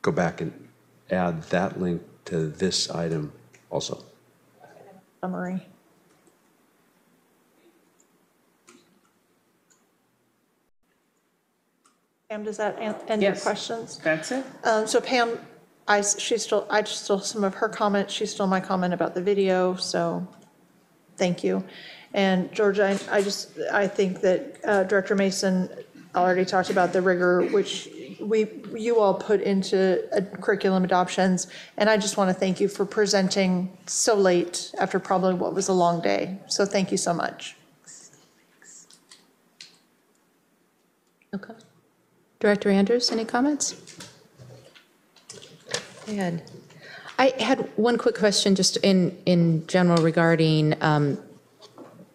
go back and add that link to this item also. Summary. Pam, does that end your questions? That's it. So Pam, I still some of her comments. She stole my comment about the video. So thank you. And Georgia, I think that Director Mason already talked about the rigor which you all put into curriculum adoptions. And I just want to thank you for presenting so late after probably what was a long day. So thank you so much. Okay. Director Andrews, any comments? I had one quick question just in general regarding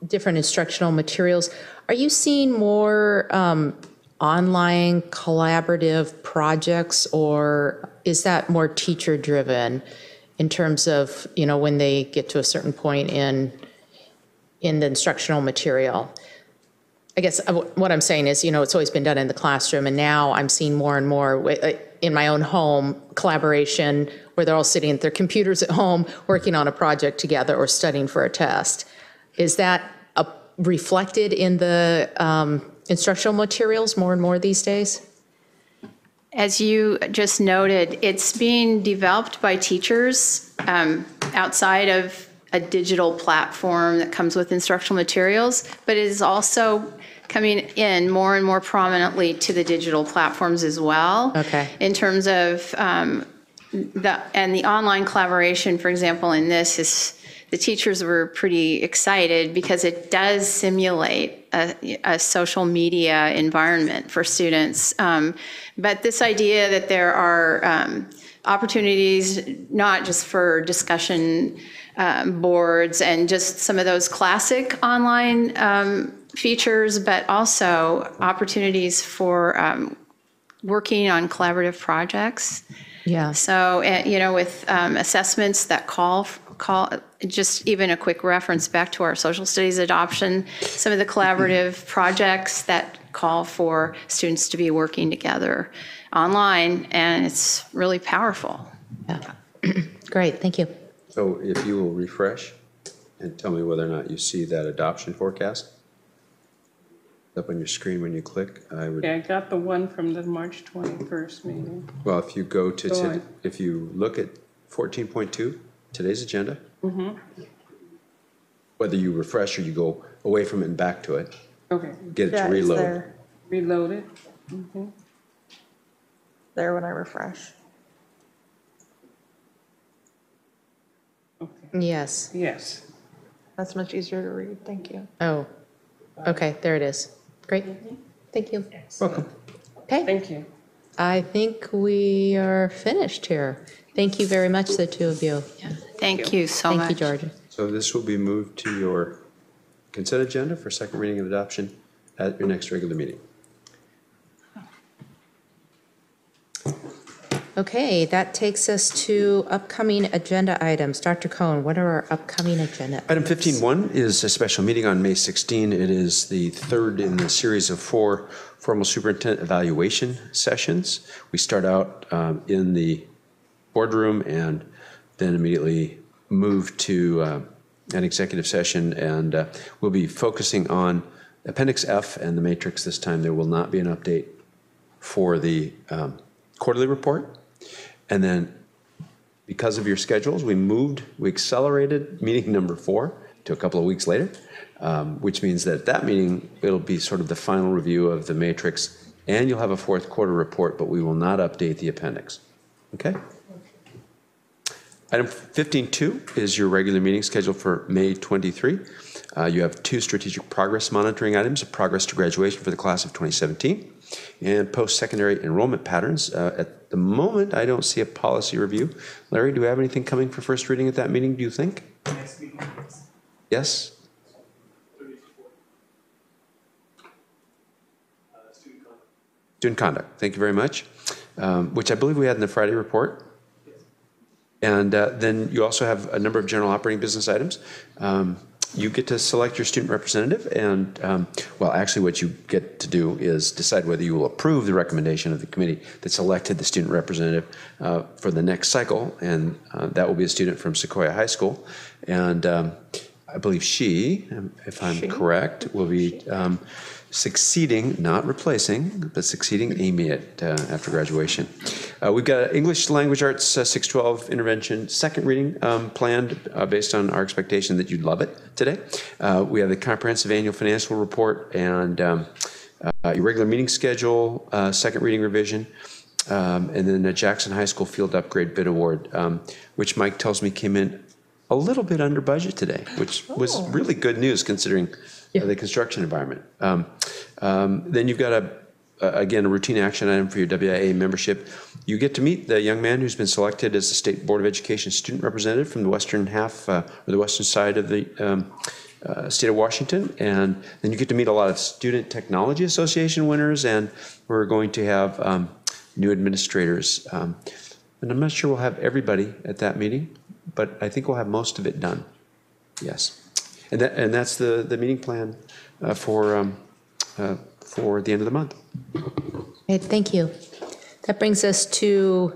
different instructional materials. Are you seeing more online collaborative projects, or is that more teacher driven in terms of, when they get to a certain point in the instructional material? I guess what I'm saying is, it's always been done in the classroom, and now I'm seeing more and more in my own home collaboration where they're all sitting at their computers at home working on a project together or studying for a test. Is that reflected in the instructional materials more and more these days? As you just noted, it's being developed by teachers outside of a digital platform that comes with instructional materials, but it is also coming in more and more prominently to the digital platforms as well. Okay. In terms of the online collaboration, for example, in this is the teachers were pretty excited because it does simulate a social media environment for students. But this idea that there are opportunities not just for discussion boards and just some of those classic online features, but also opportunities for working on collaborative projects. Yeah. So, with assessments that call, just even a quick reference back to our social studies adoption, some of the collaborative projects that call for students to be working together online, and it's really powerful. Yeah. Great, thank you. So if you will refresh and tell me whether or not you see that adoption forecast up on your screen when you click, I would. Yeah, I got the one from the March 21st meeting. Well, if you go to, if you look at 14.2, today's agenda, whether you refresh or you go away from it and back to it, okay, get it to reload. Reload it. There when I refresh. Yes. Yes. That's much easier to read. Thank you. Oh, okay, there it is. Great. Thank you. Welcome. Okay. Thank you. I think we are finished here. Thank you very much, the two of you. Thank you so much. Thank you, Georgia. So this will be moved to your consent agenda for second reading and adoption at your next regular meeting. Okay, that takes us to upcoming agenda items. Dr. Cohn, what are our upcoming agenda? Item 15.1 is a special meeting on May 16. It is the third in the series of 4 formal superintendent evaluation sessions. We start out in the boardroom and then immediately move to an executive session, and we'll be focusing on Appendix F and the matrix this time. There will not be an update for the quarterly report. And then because of your schedules, we accelerated meeting number 4 to a couple of weeks later, which means that at that meeting, it'll be sort of the final review of the matrix, and you'll have a fourth quarter report, but we will not update the appendix. Okay? Item 15.2 is your regular meeting scheduled for May 23. You have 2 strategic progress monitoring items, a progress to graduation for the class of 2017 and post-secondary enrollment patterns. At the moment, I don't see a policy review. Larry, do we have anything coming for first reading at that meeting, do you think? Next meeting. Yes? Student conduct, thank you very much, which I believe we had in the Friday report. And then you also have a number of general operating business items. You get to select your student representative, and well, actually what you get to do is decide whether you will approve the recommendation of the committee that selected the student representative for the next cycle, and that will be a student from Sequoia High School. And I believe she, if I'm correct, will be succeeding, not replacing, but succeeding Amy at after graduation. We've got English Language Arts 612 intervention second reading planned based on our expectation that you'd love it today. We have the comprehensive annual financial report and your regular meeting schedule, second reading revision, and then the Jackson High School Field Upgrade Bid Award, which Mike tells me came in a little bit under budget today, which was really good news considering the construction environment. Then you've got again, a routine action item for your WIA membership. You get to meet the young man who's been selected as the State Board of Education student representative from the western half, or the western side of the state of Washington. And then you get to meet a lot of Student Technology Association winners, and we're going to have new administrators. And I'm not sure we'll have everybody at that meeting, but I think we'll have most of it done. Yes. And that's the meeting plan for the end of the month. Okay, thank you. That brings us to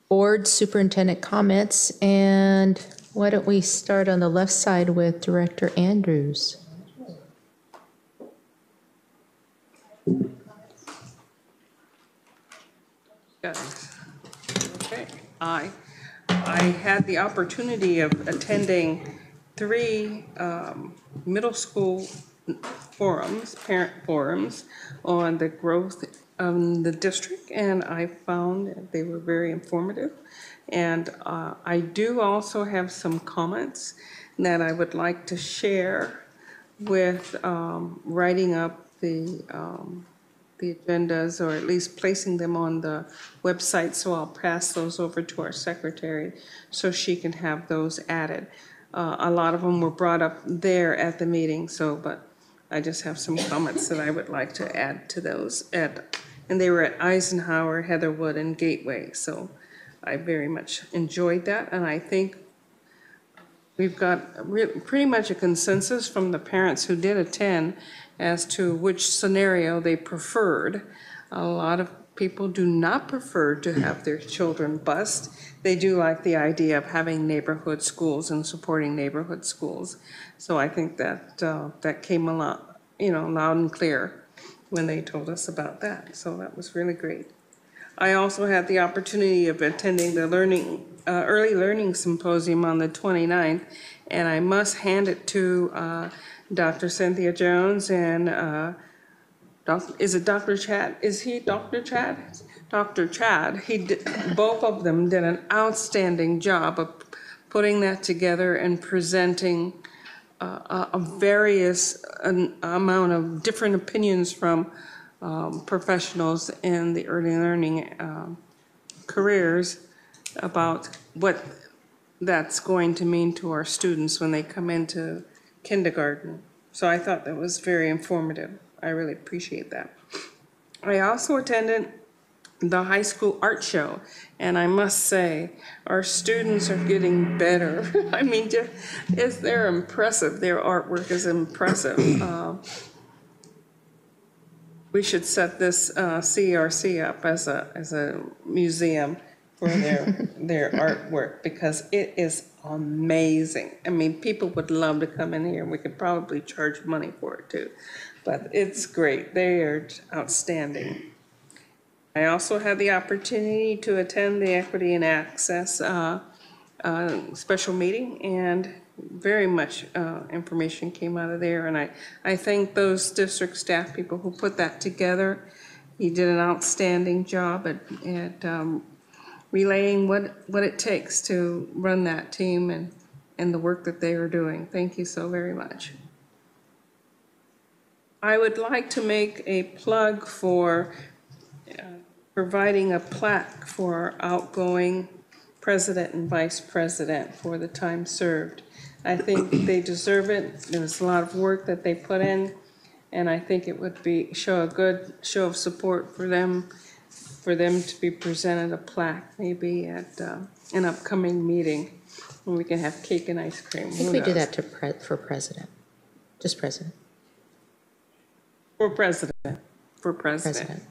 board superintendent comments, and why don't we start on the left side with Director Andrews? Okay, I had the opportunity of attending 3 middle school forums, parent forums, on the growth of the district, and I found that they were very informative. And I do also have some comments that I would like to share with writing up the agendas, or at least placing them on the website. So I'll pass those over to our secretary so she can have those added. A lot of them were brought up there at the meeting, but I just have some comments that I would like to add to those. And they were at Eisenhower, Heatherwood, and Gateway. So I very much enjoyed that. And I think we've got pretty much a consensus from the parents who did attend as to which scenario they preferred. A lot of people do not prefer to have their children bused. They do like the idea of having neighborhood schools and supporting neighborhood schools. So I think that that came a lot, loud and clear when they told us about that. So that was really great. I also had the opportunity of attending the early learning symposium on the 29th, and I must hand it to Dr. Cynthia Jones and is it Dr. Chad? Is he Dr. Chad? Dr. Chad. Both of them did an outstanding job of putting that together and presenting a various amount of different opinions from professionals in the early learning careers about what that's going to mean to our students when they come into kindergarten. So I thought that was very informative. I really appreciate that. I also attended the high school art show. And I must say, our students are getting better. I mean, they're impressive. Their artwork is impressive. We should set this CRC up as a museum for their artwork, because it is amazing. I mean, people would love to come in here. We could probably charge money for it too, but it's great. They are outstanding. I also had the opportunity to attend the Equity and Access special meeting, and very much information came out of there. And I thank those district staff people who put that together. He did an outstanding job at relaying what it takes to run that team and the work that they are doing. Thank you so very much. I would like to make a plug for providing a plaque for our outgoing president and vice president for the time served. I think they deserve it. There was a lot of work that they put in, and I think it would show a good show of support for them to be presented a plaque maybe at an upcoming meeting when we can have cake and ice cream. I think we do that for president, just president. For president. For president.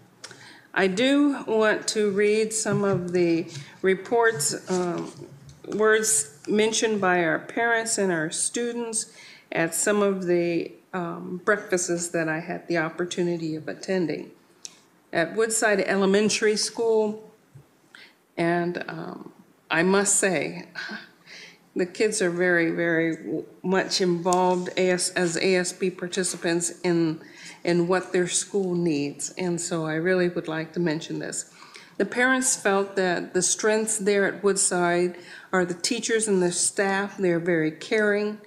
I do want to read some of the reports, words mentioned by our parents and our students at some of the breakfasts that I had the opportunity of attending. At Woodside Elementary School, and I must say, the kids are very, very much involved as ASB participants in what their school needs. And so I really would like to mention this. The parents felt that the strengths there at Woodside are the teachers and the staff. They're very caring.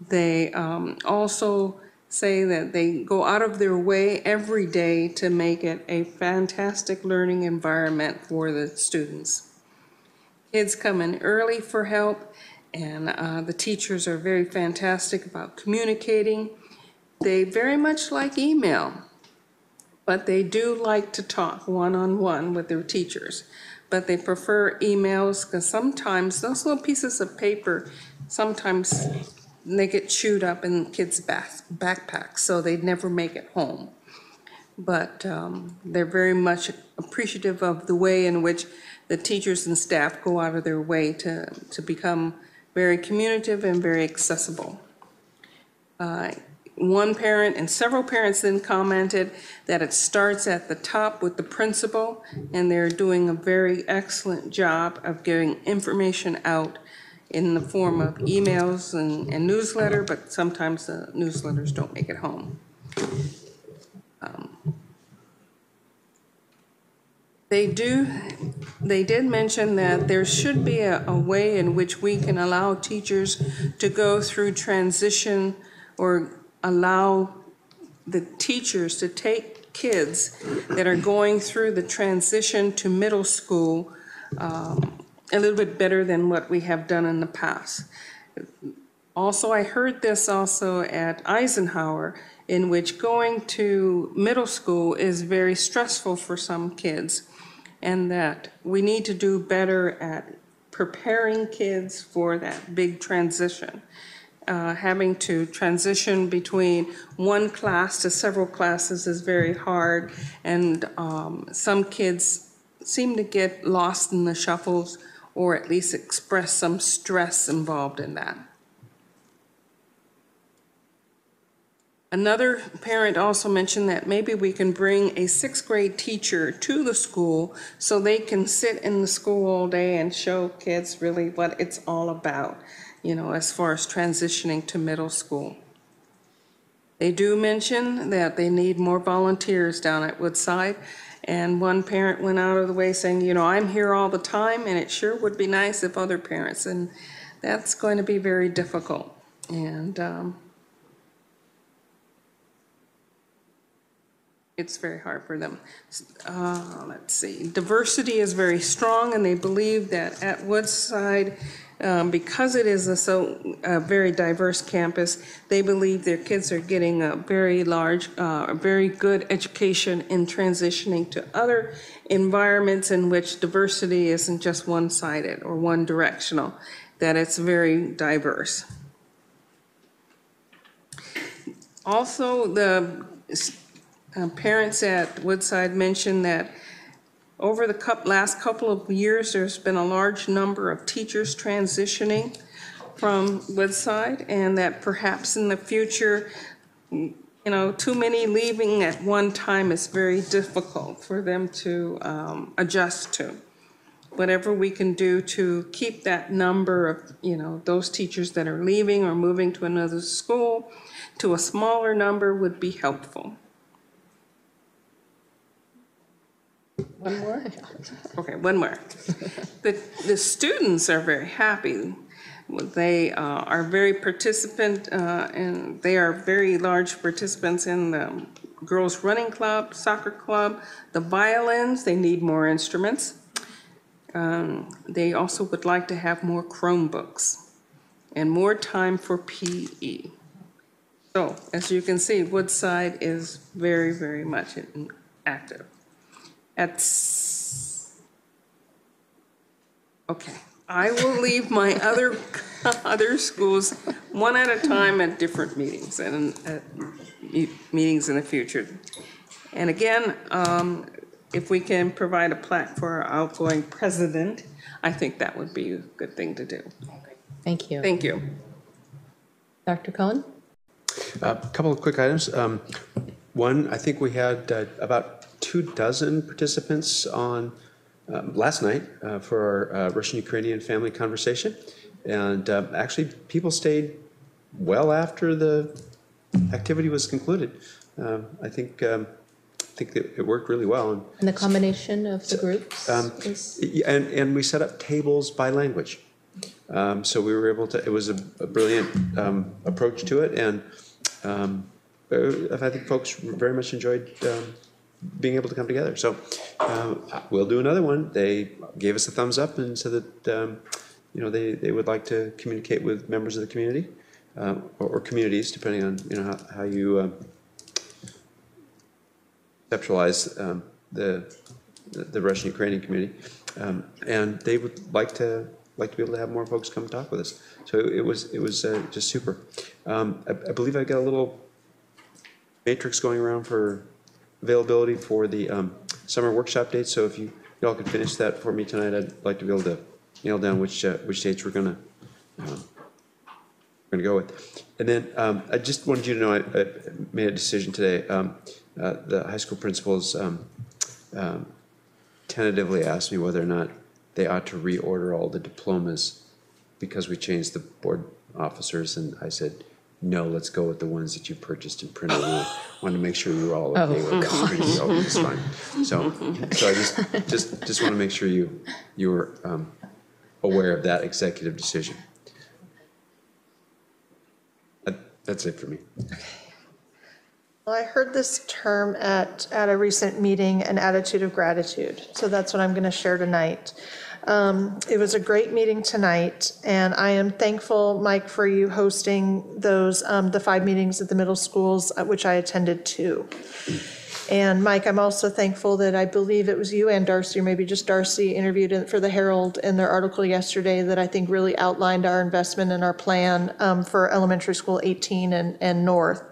They also say that they go out of their way every day to make it a fantastic learning environment for the students. Kids come in early for help, and the teachers are very fantastic about communicating. They very much like email, but they do like to talk one-on-one with their teachers. But they prefer emails because sometimes those little pieces of paper, sometimes they get chewed up in kids' backpacks, so they never make it home. But they're very much appreciative of the way in which the teachers and staff go out of their way to become very communicative and very accessible. One parent and several parents then commented that it starts at the top with the principal, and they're doing a very excellent job of getting information out in the form of emails and newsletter, but sometimes the newsletters don't make it home. They did mention that there should be a way in which we can allow teachers to go through transition, or allow the teachers to take kids that are going through the transition to middle school a little bit better than what we have done in the past. Also, I heard this also at Eisenhower, in which going to middle school is very stressful for some kids, and that we need to do better at preparing kids for that big transition. Having to transition between one class to several classes is very hard, and some kids seem to get lost in the shuffles, or at least express some stress involved in that. Another parent also mentioned that maybe we can bring a 6th grade teacher to the school so they can sit in the school all day and show kids really what it's all about, you know, as far as transitioning to middle school. They do mention that they need more volunteers down at Woodside, and one parent went out of the way saying, you know, I'm here all the time, and it sure would be nice if other parents, and that's going to be very difficult. And it's very hard for them. Let's see, diversity is very strong, and they believe that at Woodside, because it is a very diverse campus, they believe their kids are getting a very large, very good education in transitioning to other environments in which diversity isn't just one-sided or one-directional, that it's very diverse. Also, the parents at Woodside mentioned that over the last couple of years, there's been a large number of teachers transitioning from Woodside, and that perhaps in the future, too many leaving at one time is very difficult for them to adjust to. Whatever we can do to keep that number of, those teachers that are leaving or moving to another school to a smaller number would be helpful. One more? Okay, one more. The students are very happy. They are very participant, and they are very large participants in the girls' running club, soccer club, the violins. They need more instruments. They also would like to have more Chromebooks and more time for PE. So, as you can see, Woodside is very, very much active. Okay, I will leave my other schools one at a time at different meetings and at meetings in the future. And again, if we can provide a plaque for our outgoing president, I think that would be a good thing to do. Thank you. Thank you. Dr. Cohen? A couple of quick items. One, I think we had about 24 participants on last night for our Russian-Ukrainian family conversation. And actually, people stayed well after the activity was concluded. I think that it worked really well. And the combination of the groups? And we set up tables by language. So we were able to, it was a brilliant approach to it. And I think folks very much enjoyed being able to come together. So we'll do another one. They gave us a thumbs up and said that they would like to communicate with members of the community or communities, depending on how you conceptualize the Russian-Ukrainian community, and they would like to be able to have more folks come talk with us. So it was just super. I believe I got a little matrix going around for availability for the summer workshop dates. So if y'all could finish that for me tonight, I'd like to be able to nail down which dates we're gonna go with. And then I just wanted you to know I made a decision today. The high school principals tentatively asked me whether or not they ought to reorder all the diplomas because we changed the board officers, and I said, no, let's go with the ones that you purchased and printed. We wanted to make sure you were all okay with it. So it's fine. So I just want to make sure you were aware of that executive decision. That's it for me. Well, I heard this term at a recent meeting, an attitude of gratitude. So that's what I'm going to share tonight. It was a great meeting tonight, and I am thankful, Mike, for you hosting those the 5 meetings at the middle schools, which I attended too. And Mike, I'm also thankful that I believe it was you and Darcy, or maybe just Darcy, interviewed for the Herald in their article yesterday that I think really outlined our investment and our plan for elementary school 18 and North.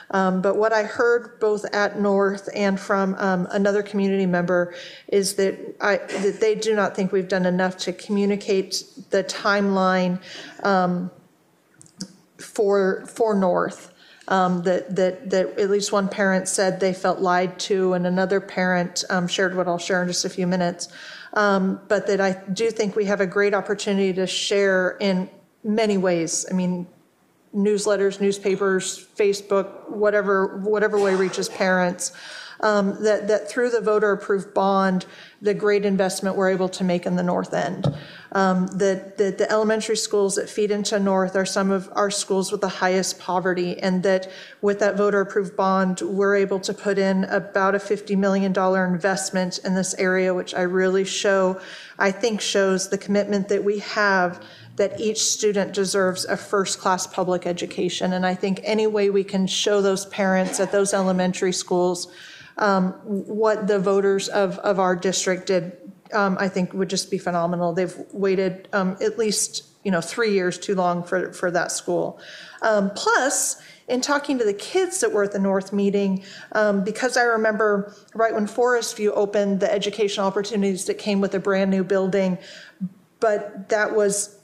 But what I heard both at North and from another community member is that they do not think we've done enough to communicate the timeline for North. That at least one parent said they felt lied to, and another parent shared what I'll share in just a few minutes. But that I do think we have a great opportunity to share in many ways. I mean, newsletters, newspapers, Facebook, whatever way reaches parents, that through the voter approved bond, the great investment we're able to make in the North End. that the elementary schools that feed into North are some of our schools with the highest poverty, and that with that voter-approved bond, we're able to put in about a $50 million investment in this area, which I think shows the commitment that we have that each student deserves a first-class public education. And I think any way we can show those parents at those elementary schools what the voters of our district did, I think would just be phenomenal. They've waited at least 3 years too long for that school. Plus, in talking to the kids that were at the North meeting, because I remember right when Forest View opened, the educational opportunities that came with a brand new building, but that was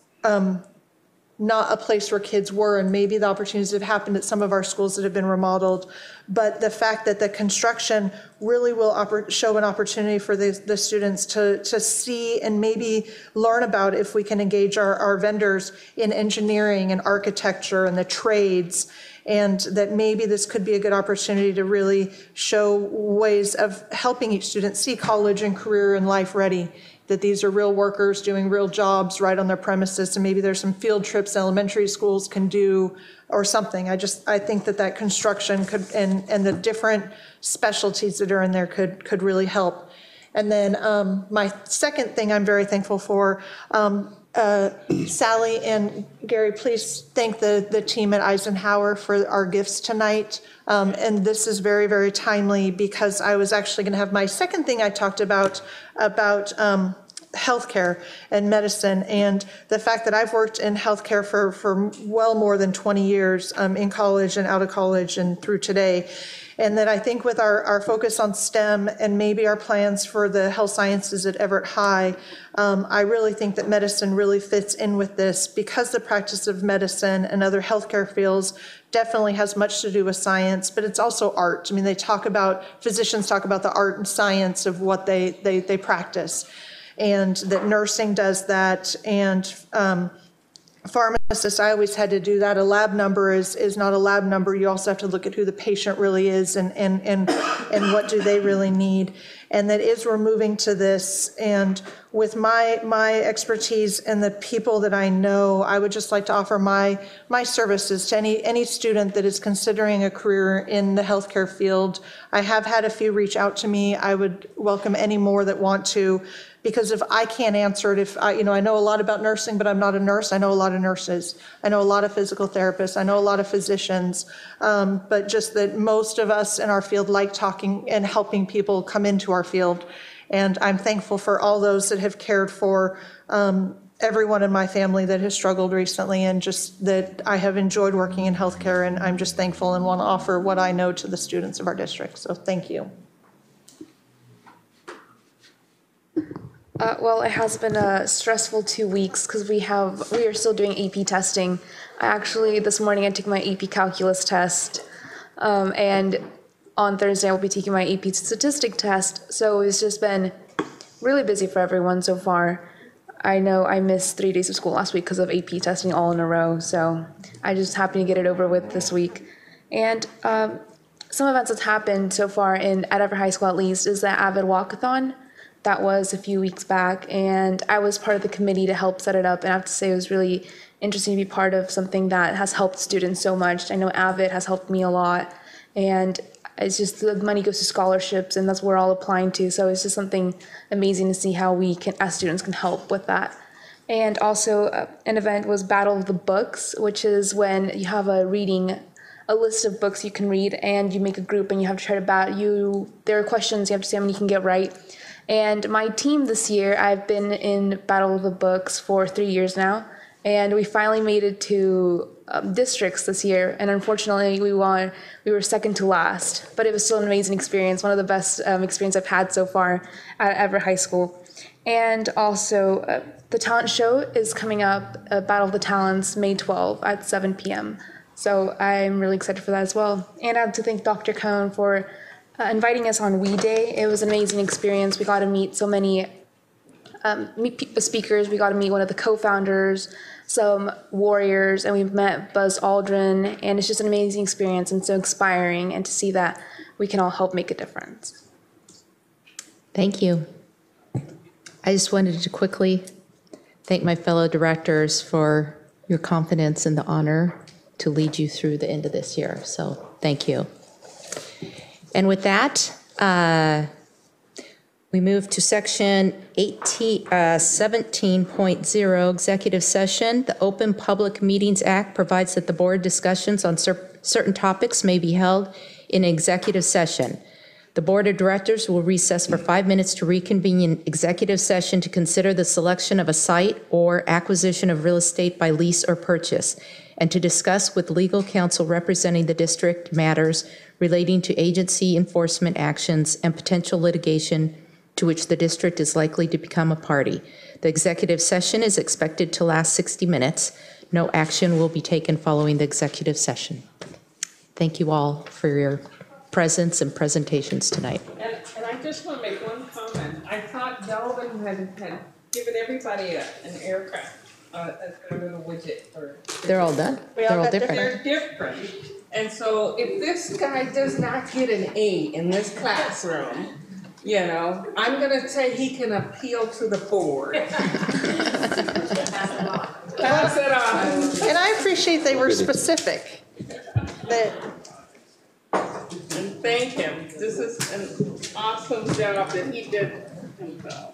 not a place where kids were, and maybe the opportunities have happened at some of our schools that have been remodeled. But the fact that the construction really will show an opportunity for the students to see and maybe learn about if we can engage our vendors in engineering and architecture and the trades, and that maybe this could be a good opportunity to really show ways of helping each student see college and career and life ready, that these are real workers doing real jobs right on their premises, and maybe there's some field trips elementary schools can do or something. I think that construction could, and the different specialties that are in there could really help. And then my second thing I'm very thankful for, Sally and Gary, please thank the team at Eisenhower for our gifts tonight. And this is very, very timely, because I was actually going to have my second thing I talked about healthcare and medicine, and the fact that I've worked in healthcare for well more than 20 years in college and out of college and through today. And that I think with our focus on STEM and maybe our plans for the health sciences at Everett High, I really think that medicine really fits in with this, because the practice of medicine and other healthcare fields definitely has much to do with science, but it's also art. I mean, physicians talk about the art and science of what they practice, and that nursing does that, and pharmacists, I always had to do that. A lab number is not a lab number. You also have to look at who the patient really is and what do they really need. And that is we're moving to this. And with my expertise and the people that I know, I would just like to offer my services to any student that is considering a career in the healthcare field. I have had a few reach out to me. I would welcome any more that want to, because if I can't answer it, I know a lot about nursing, but I'm not a nurse. I know a lot of nurses. I know a lot of physical therapists. I know a lot of physicians, but just that most of us in our field like talking and helping people come into our field. And I'm thankful for all those that have cared for everyone in my family that has struggled recently, and just that I have enjoyed working in healthcare, and I'm just thankful and want to offer what I know to the students of our district. So thank you. Well, it has been a stressful 2 weeks because we are still doing AP testing. This morning I took my AP calculus test, and on Thursday I will be taking my AP statistic test. So it's just been really busy for everyone so far. I know I missed 3 days of school last week because of AP testing all in a row, so I just happened to get it over with this week. And some events that's happened so far at Everett High School at least is the Avid Walkathon. That was a few weeks back, and I was part of the committee to help set it up, and I have to say it was really interesting to be part of something that has helped students so much. I know Avid has helped me a lot, and it's just the money goes to scholarships, and that's what we're all applying to, so it's just something amazing to see how we can, as students, can help with that. And also an event was Battle of the Books, which is when you have a list of books you can read, and you make a group and you have to try to there are questions you have to see how many you can get right. And my team this year, I've been in Battle of the Books for 3 years now, and we finally made it to districts this year, and unfortunately we were second to last, but it was still an amazing experience, one of the best experiences I've had so far at Everett High School. And also the talent show is coming up, Battle of the Talents, May 12 at 7 p.m. So I'm really excited for that as well. And I have to thank Dr. Cohn for inviting us on We Day. It was an amazing experience. We got to meet so many speakers. We got to meet one of the co-founders, some warriors, and we met Buzz Aldrin, and it's just an amazing experience and so inspiring, and to see that we can all help make a difference. Thank you. I just wanted to quickly thank my fellow directors for your confidence and the honor to lead you through the end of this year. So thank you. And with that, we move to section 17.0, executive session. The Open Public Meetings Act provides that the board discussions on certain topics may be held in executive session. The board of directors will recess for 5 minutes to reconvene in executive session to consider the selection of a site or acquisition of real estate by lease or purchase, and to discuss with legal counsel representing the district matters relating to agency enforcement actions and potential litigation to which the district is likely to become a party. The executive session is expected to last 60 minutes. No action will be taken following the executive session. Thank you all for your presence and presentations tonight. And I just want to make one comment. I thought Delvin had given everybody an aircraft, a little widget. They're all done. They're all different. They're different. And so if this guy does not get an A in this classroom, you know, I'm going to say he can appeal to the board. Pass it on. And I appreciate they were specific. And thank him. This is an awesome job that he did himself.